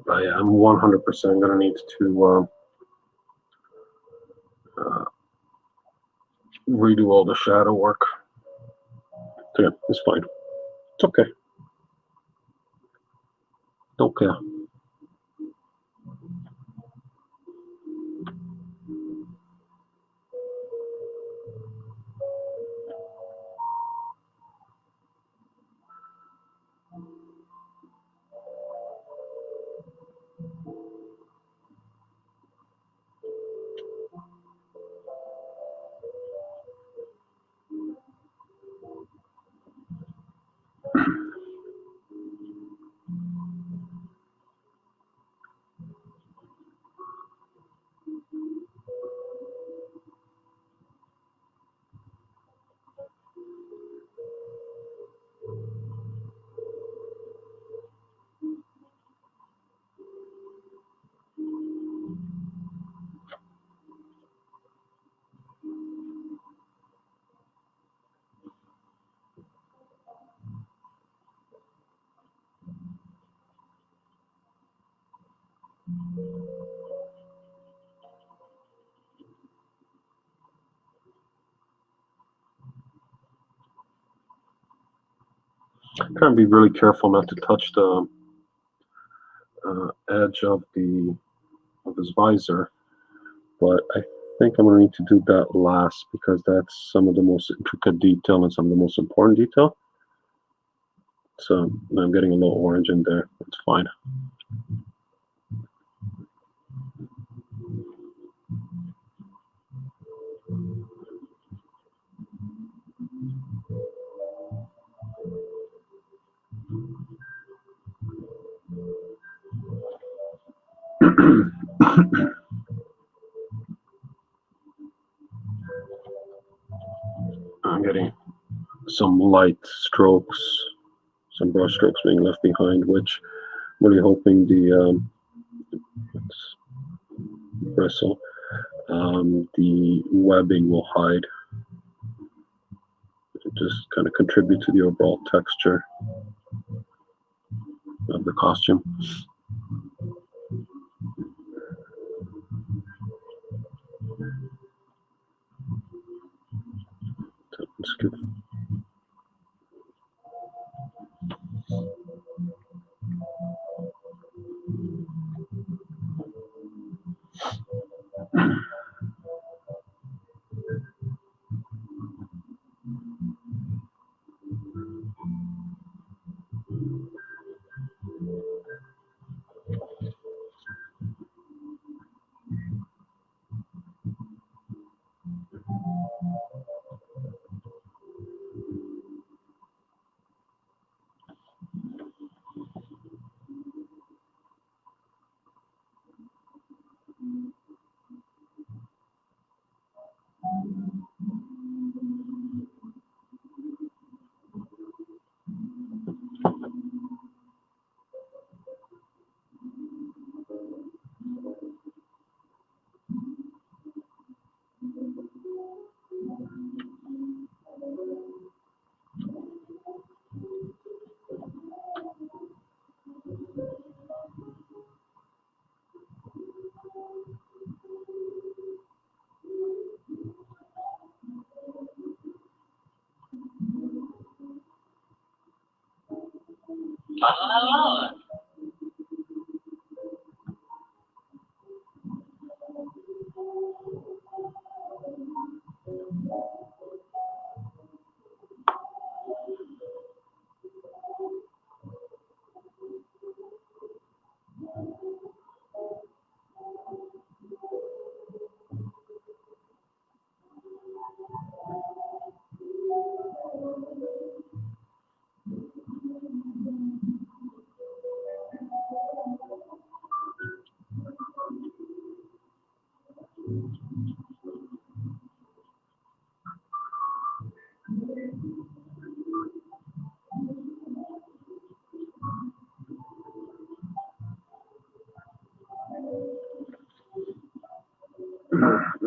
But yeah, I'm 100% gonna need to redo all the shadow work. Yeah, it's fine. It's okay. Don't care. Trying to be really careful not to touch the edge of his visor, but I think I'm going to need to do that last because that's some of the most intricate detail and some of the most important detail. So I'm getting a little orange in there. That's fine. I'm getting some light strokes, some brush strokes being left behind, which I'm really hoping the bristle, the webbing will hide. Just kind of contribute to the overall texture of the costume. So let's give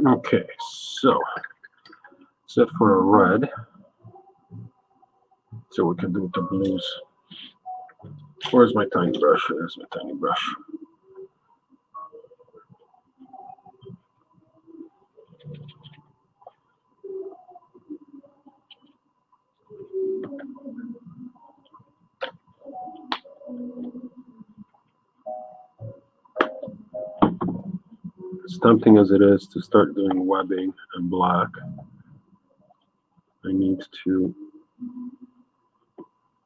Okay, so set for a red. So we can do with the blues. Where's my tiny brush? There's my tiny brush. As tempting as it is to start doing webbing and black, I need to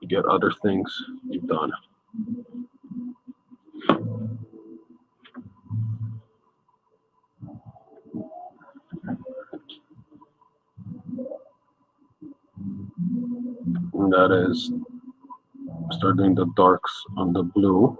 get other things done. And that is start doing the darks on the blue.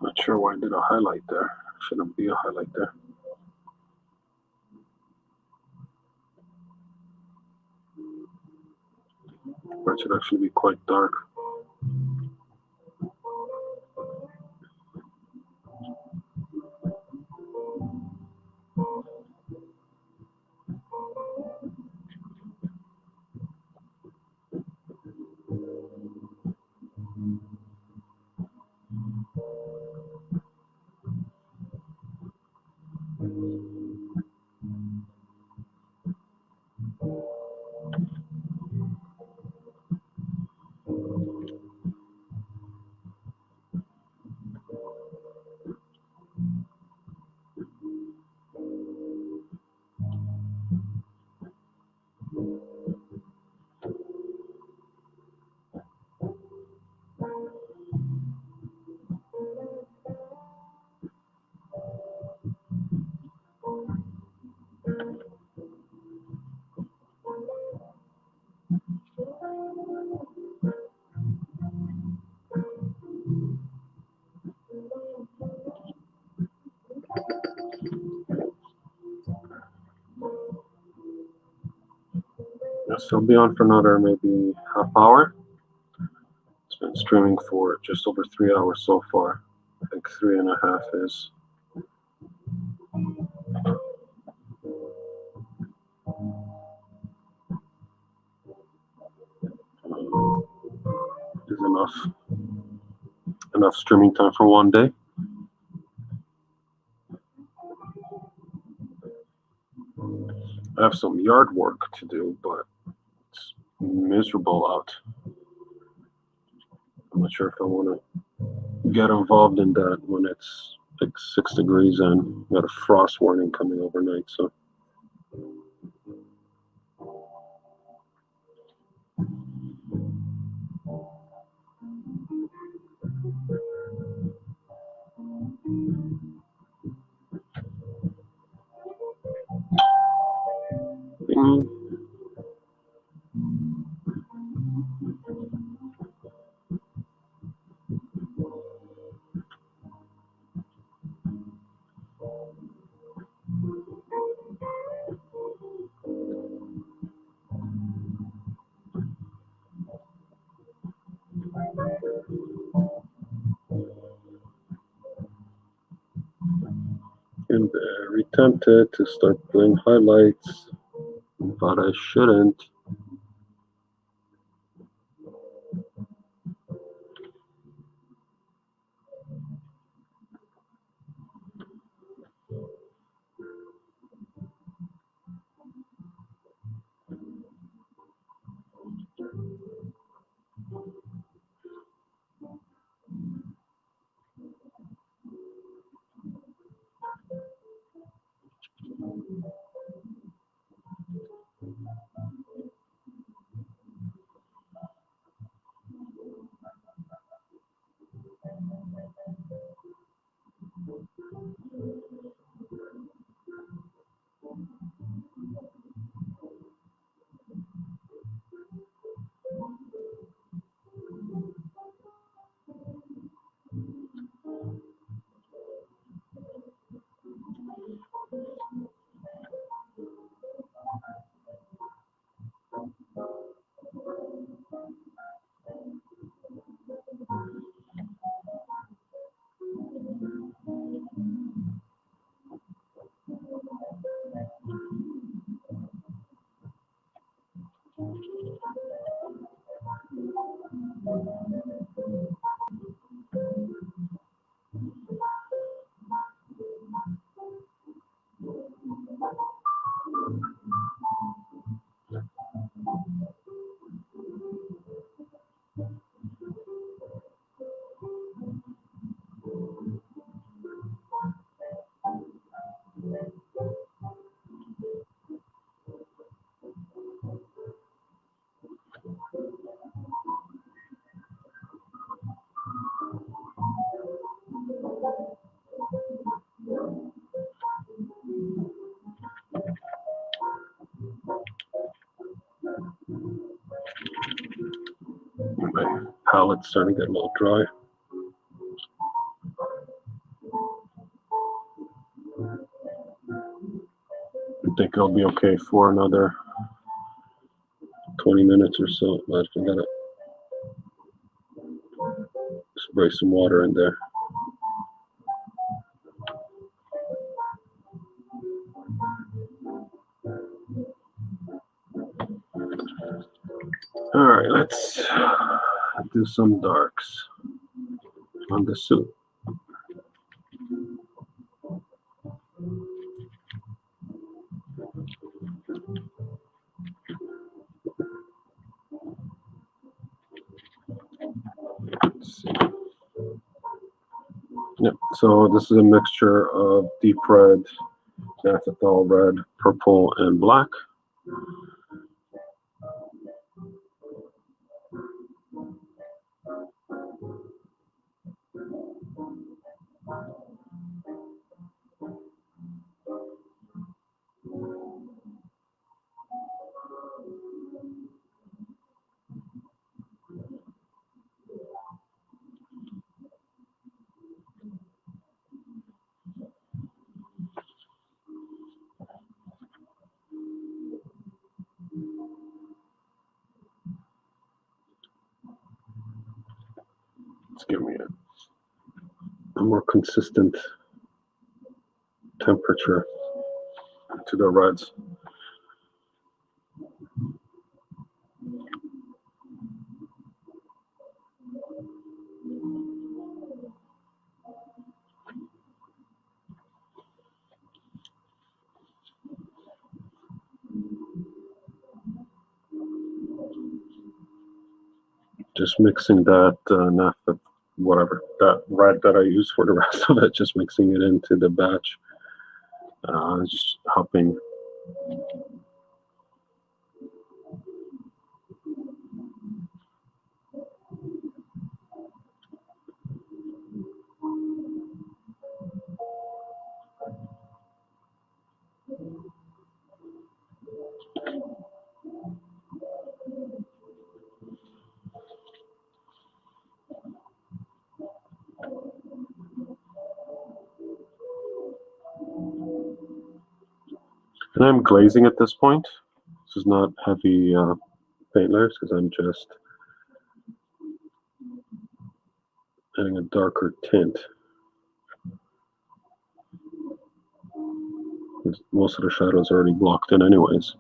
Not sure why I did a highlight there. Shouldn't be a highlight there. But it should actually be quite dark. This will be on for another maybe half hour. It's Been streaming for just over 3 hours so far. I think 3.5 is. Is enough streaming time for one day. I have some yard work to do, but it's miserable out. I'm not sure if I want to get involved in that when it's like 6 degrees and got a frost warning coming overnight. So I'm very tempted to start doing highlights, but I shouldn't. My palette's starting to get a little dry. I think I'll be okay for another 20 minutes or so, but I gotta spray some water in there. All right, let's do some darks on the suit. Let's see. Yep, so this is a mixture of deep red, naphthol red, purple, and black. Let's give me a more consistent temperature to the reds. Just mixing that naphtha, whatever, that red that I use for the rest of it, just mixing it into the batch. Just helping. And I'm glazing at this point. This is not heavy paint layers because I'm just adding a darker tint. Most of the shadows are already blocked in anyways.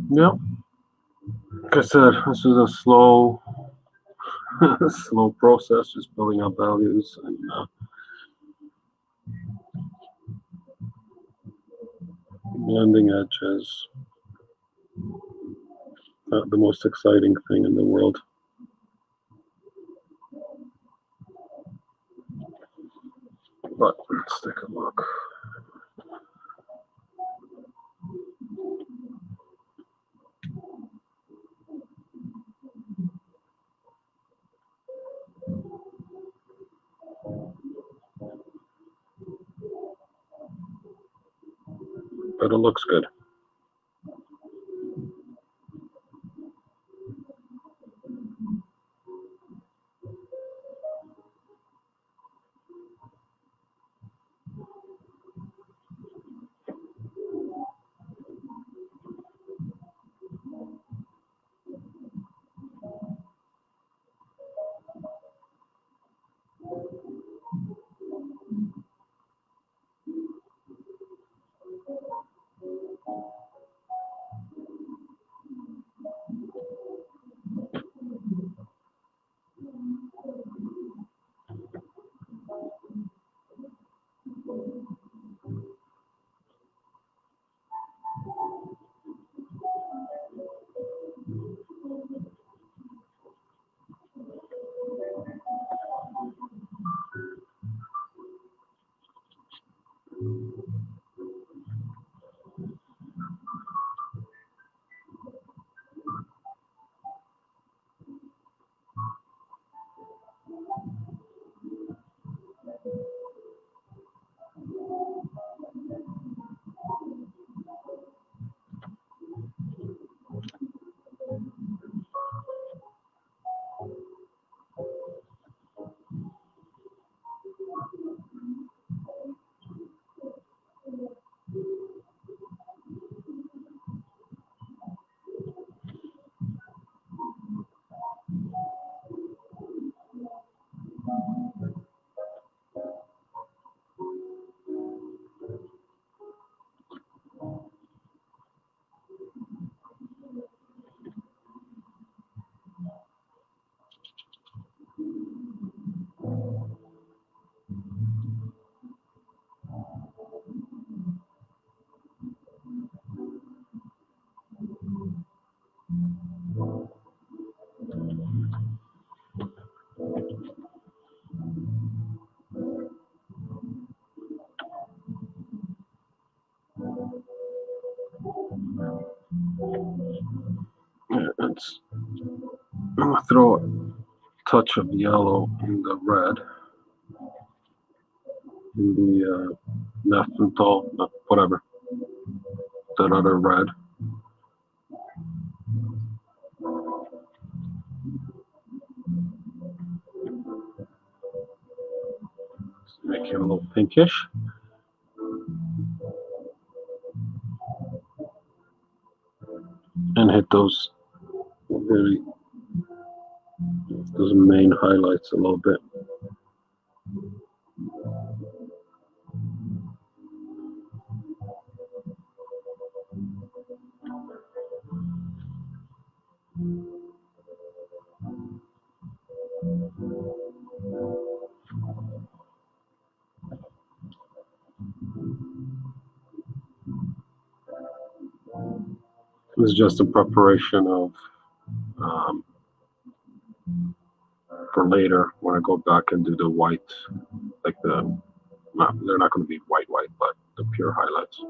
Yeah, like I said, this is a slow, slow process, just building up values and blending edges. Not the most exciting thing in the world. But let's take a look. But it looks good. Yeah, I'm gonna throw a touch of yellow in the red, in the Nephthol, whatever, that other red. Make it a little pinkish. And hit those main highlights a little bit. This is just a preparation of um, for later when I go back and do the white, like they're not going to be white, but the pure highlights.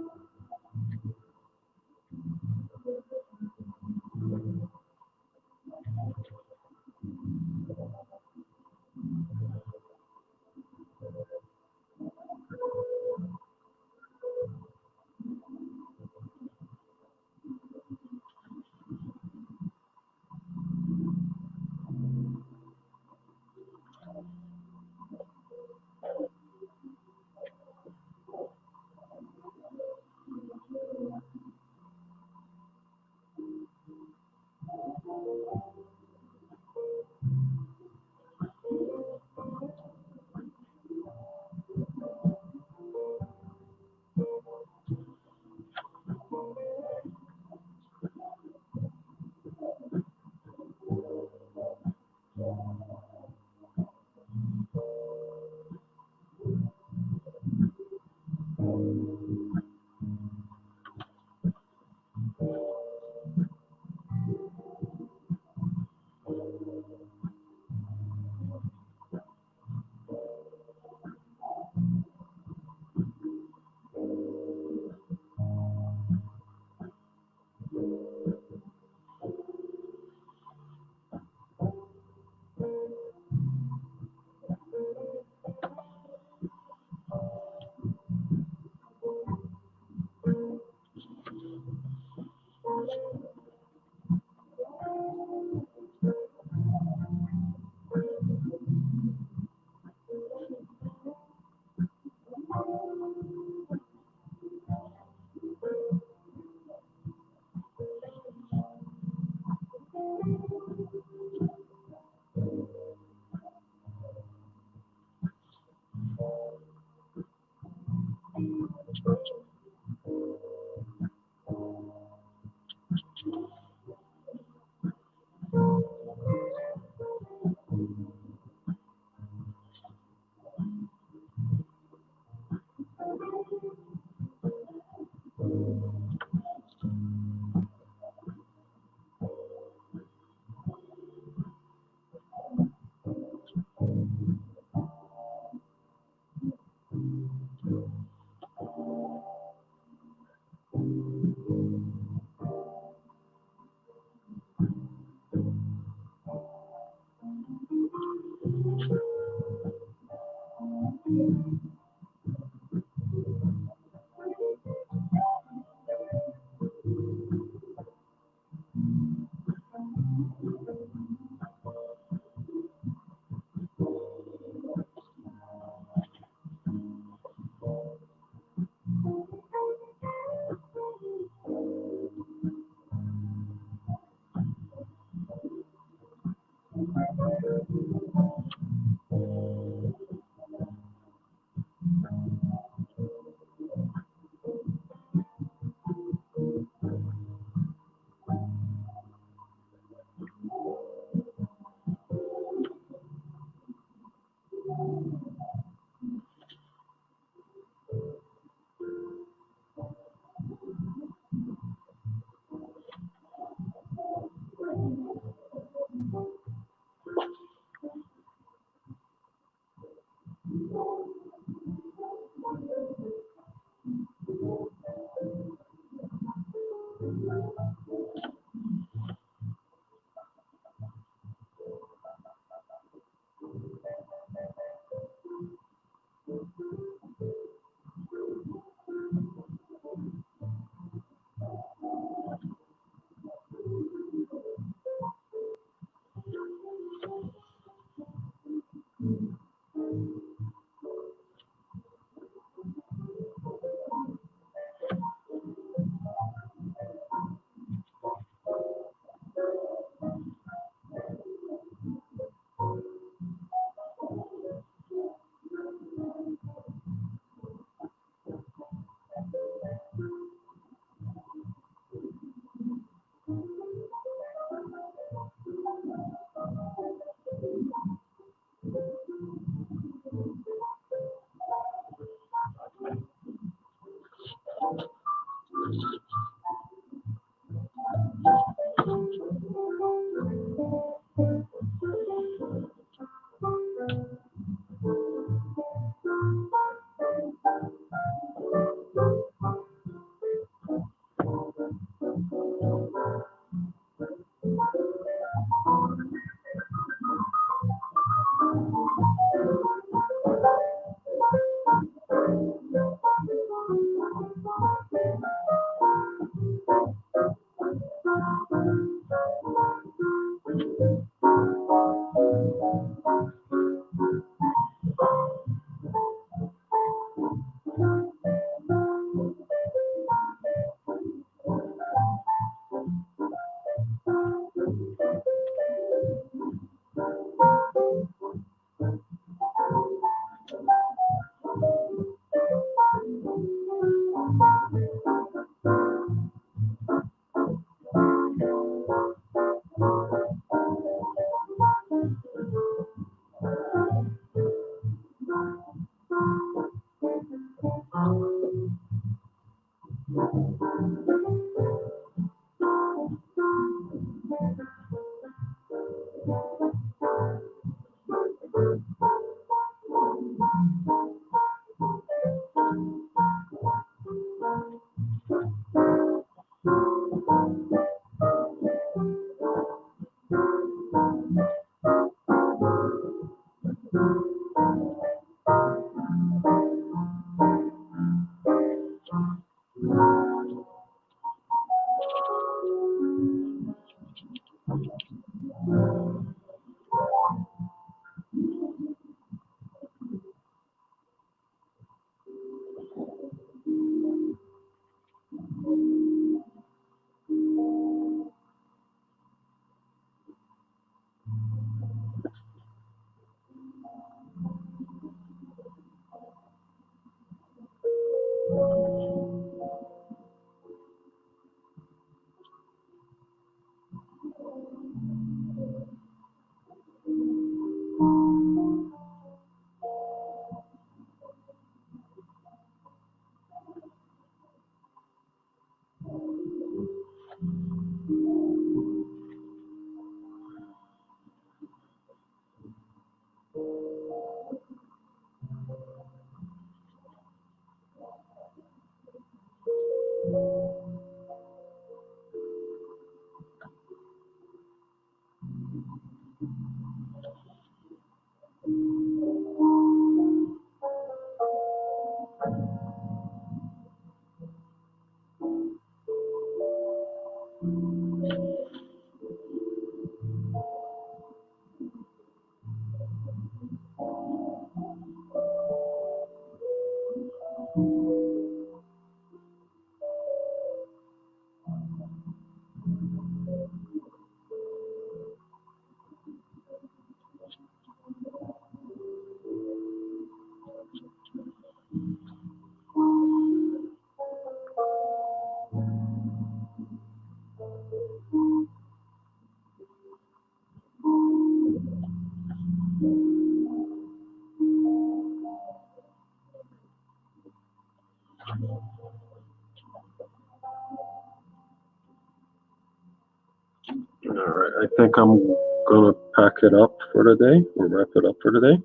All right, I think I'm gonna pack it up for the day, or wrap it up for the day.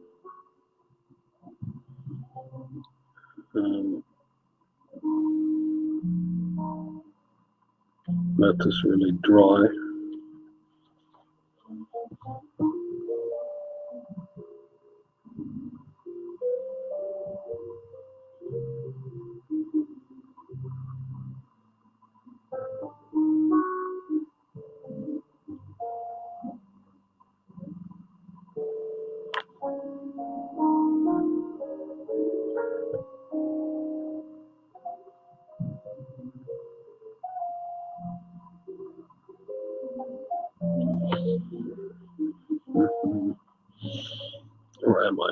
Let this really dry. Where am I?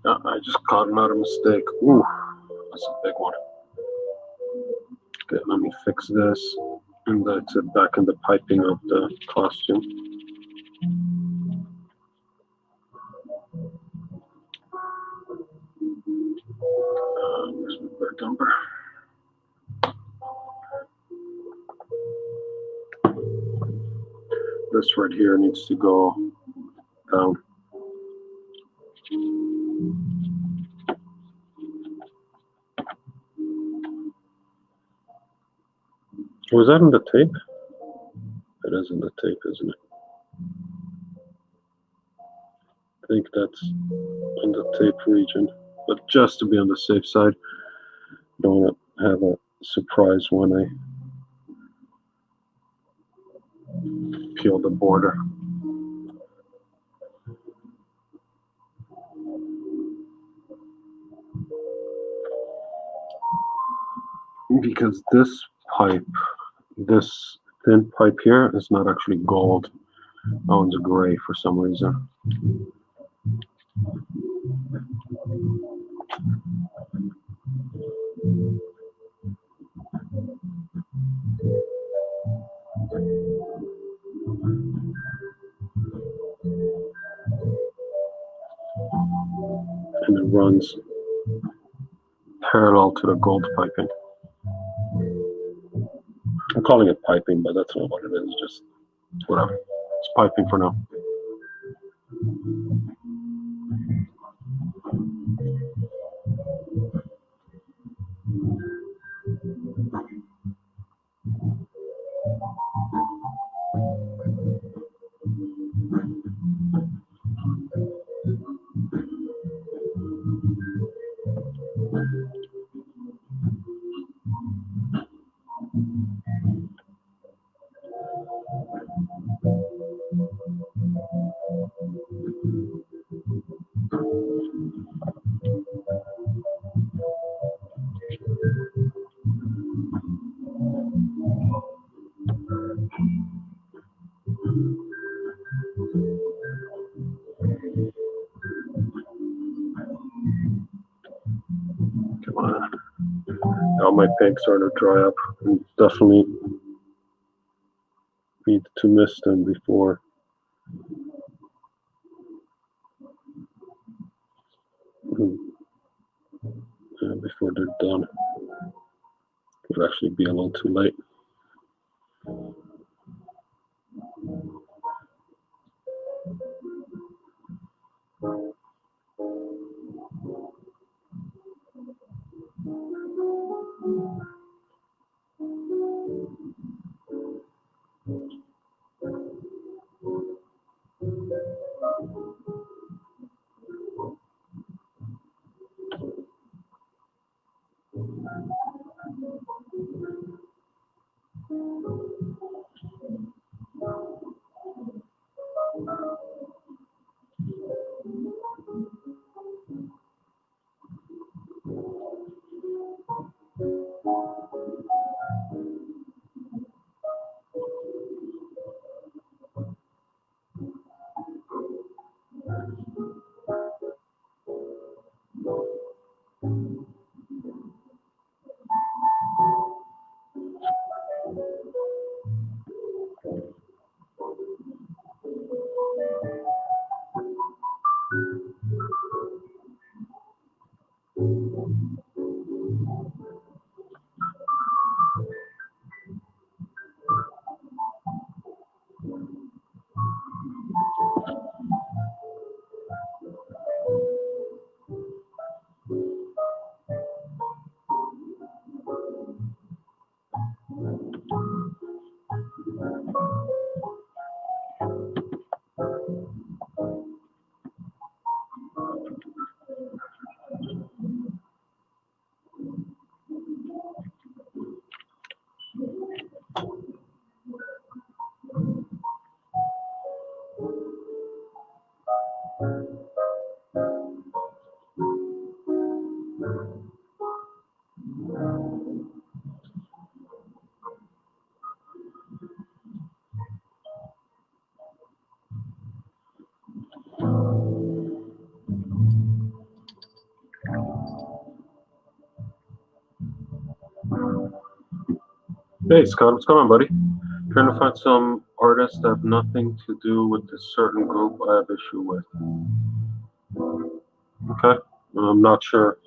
I just caught another mistake. Ooh, that's a big one. Okay, let me fix this. And that's it back in the piping of the costume. Where's my bird number? This right here needs to go down. Was that in the tape? It is in the tape, isn't it? I think that's in the tape region. But just to be on the safe side, don't want to have a surprise when I peel the border. Because this pipe, this thin pipe here is not actually gold. That one's gray for some reason. And it runs parallel to the gold piping. I'm calling it piping, but that's not what it is, just whatever. It's piping for now. Now my paint's starting to dry up. And definitely need to mist them before. Before they're done. It would actually be a little too late. Hey Scott, what's going on, buddy? Trying to find some artists that have nothing to do with this certain group I have issue with. Okay, I'm not sure.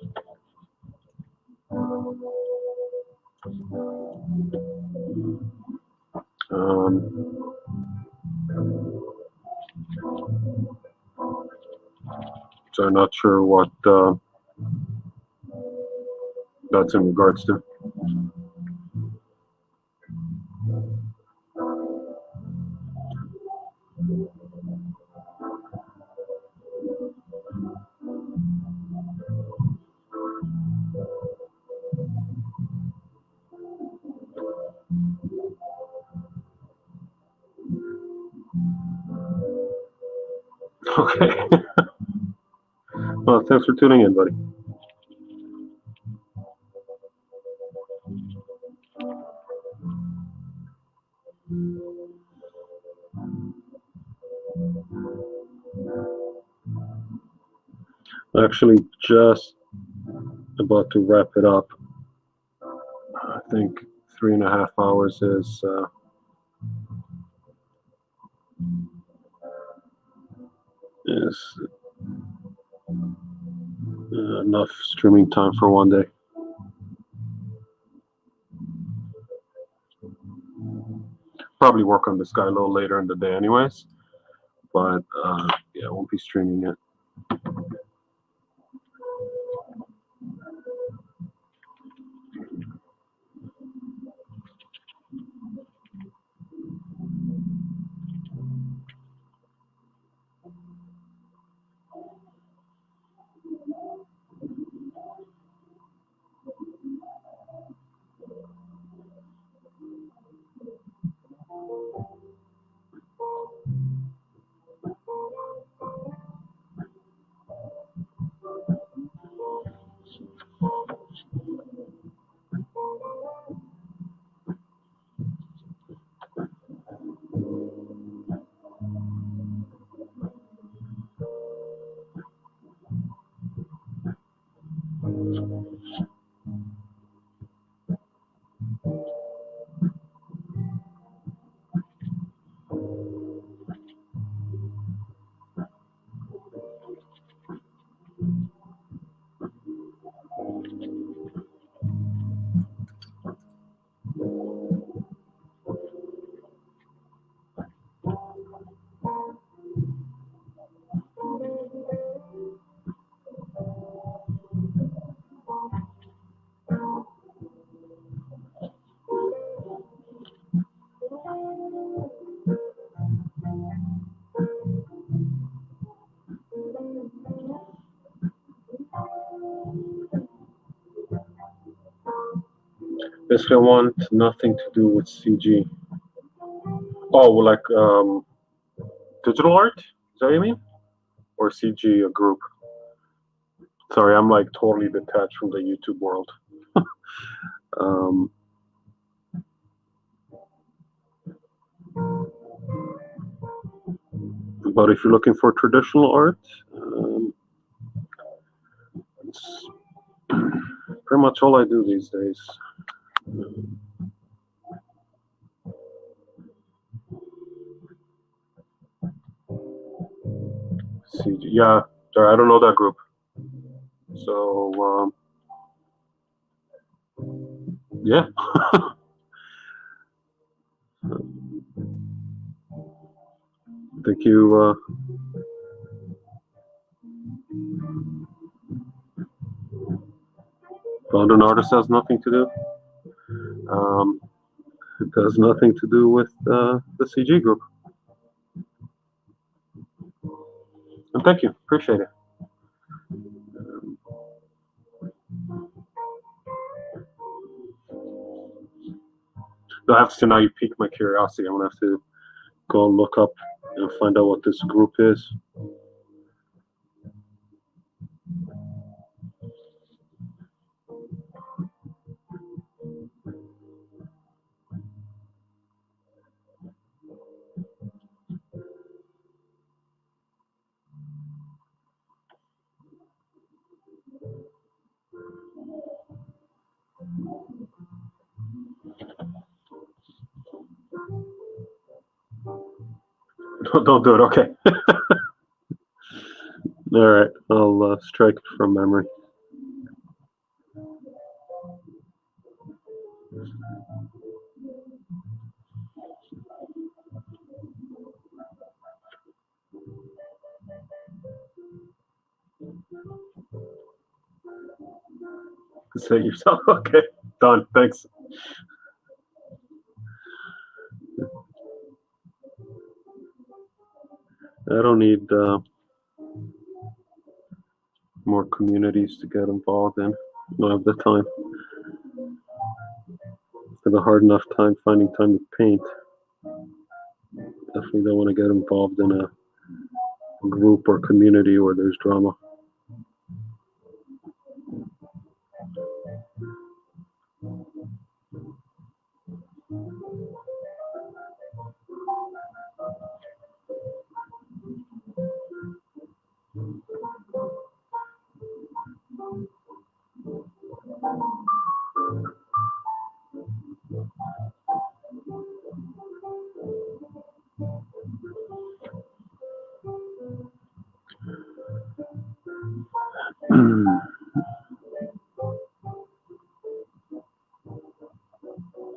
So I'm not sure what that's in regards to. Okay. Well, thanks for tuning in, buddy. Actually, just about to wrap it up. I think 3.5 hours is enough streaming time for one day. Probably work on this guy a little later in the day, anyways. But yeah, I won't be streaming it. Basically, I want nothing to do with CG. Oh, well, like digital art? Is that what you mean? Or CG, a group? Sorry, I'm like totally detached from the YouTube world. Um, but if you're looking for traditional art, it's pretty much all I do these days. CG, yeah, sorry, I don't know that group. So, yeah. Think you found an artist has nothing to do? It has nothing to do with the CG group. And thank you, appreciate it. I have to now. You pique my curiosity. I'm gonna have to go and look up and find out what this group is. Don't do it. Okay. All right. I'll strike it from memory. Say it yourself. Okay. Done. Thanks. I don't need more communities to get involved in. I don't have the time. I have a hard enough time finding time to paint. Definitely don't want to get involved in a group or community where there's drama.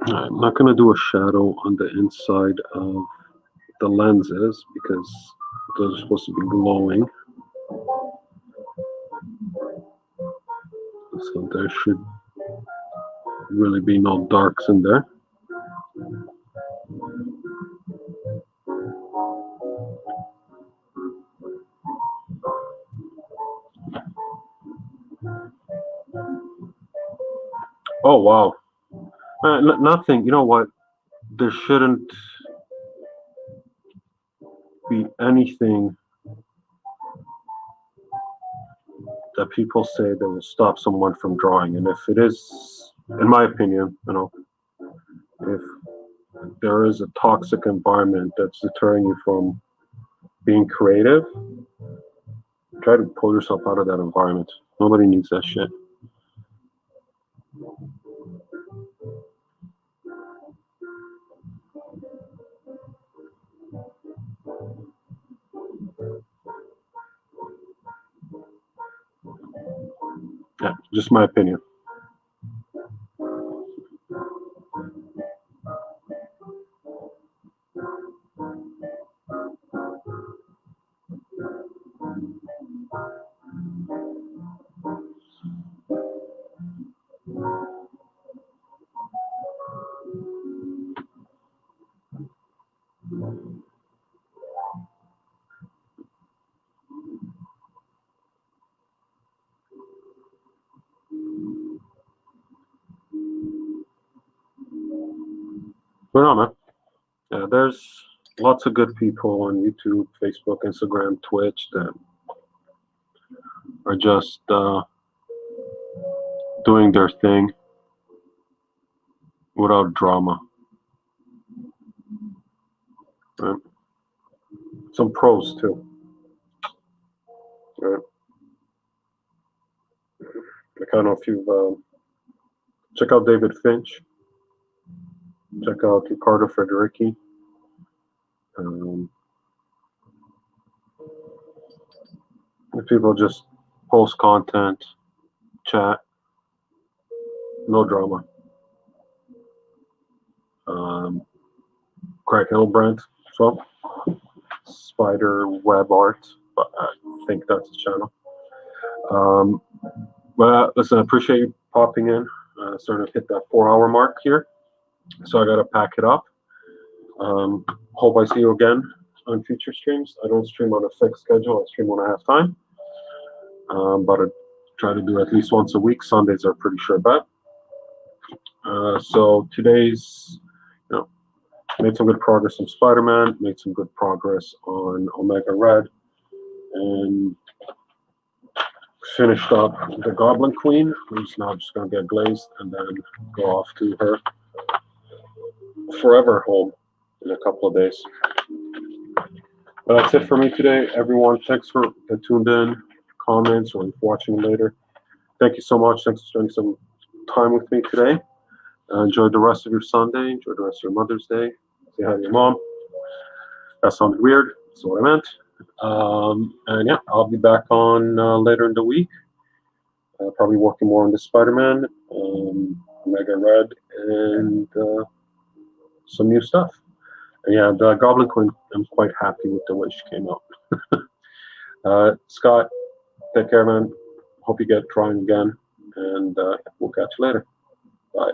I'm not going to do a shadow on the inside of the lenses because those are supposed to be glowing. So there should really be no darks in there. Oh, wow. Nothing. You know what? There shouldn't be anything that people say that will stop someone from drawing. And if it is, in my opinion, if there is a toxic environment that's deterring you from being creative, try to pull yourself out of that environment. Nobody needs that shit. Yeah, just my opinion. But no, man. Yeah, there's lots of good people on YouTube, Facebook, Instagram, Twitch that are just doing their thing without drama. Right? Some pros too. Right? I don't know if you've check out David Finch, check out Ricardo Federici. Um, People just post content, chat, no drama. Craig Hillbrand as well. Spider Web Art, but I think that's his channel. But listen, I appreciate you popping in. Starting to hit that 4 hour mark here, so I gotta pack it up. Hope I see you again on future streams. I don't stream on a fixed schedule. I stream when I have time, but I try to do at least once a week. Sundays are pretty sure bet. So today's, you know, made some good progress on Spider-Man, made some good progress on Omega Red, and finished up the Goblin Queen, who's now just going to get glazed and then go off to her forever home in a couple of days. But that's it for me today, everyone. Thanks for tuned in, comments, or watching later. Thank you so much. Thanks for spending some time with me today. Enjoy the rest of your Sunday. Enjoy the rest of your Mother's Day. Say hi to your mom. That sounded weird. That's what I meant. And yeah, I'll be back on later in the week. Probably working more on the Spider-Man, Omega Red, and some new stuff. And yeah, the Goblin Queen, I'm quite happy with the way she came out. Scott, take care, man. Hope you get trying again, and we'll catch you later. Bye.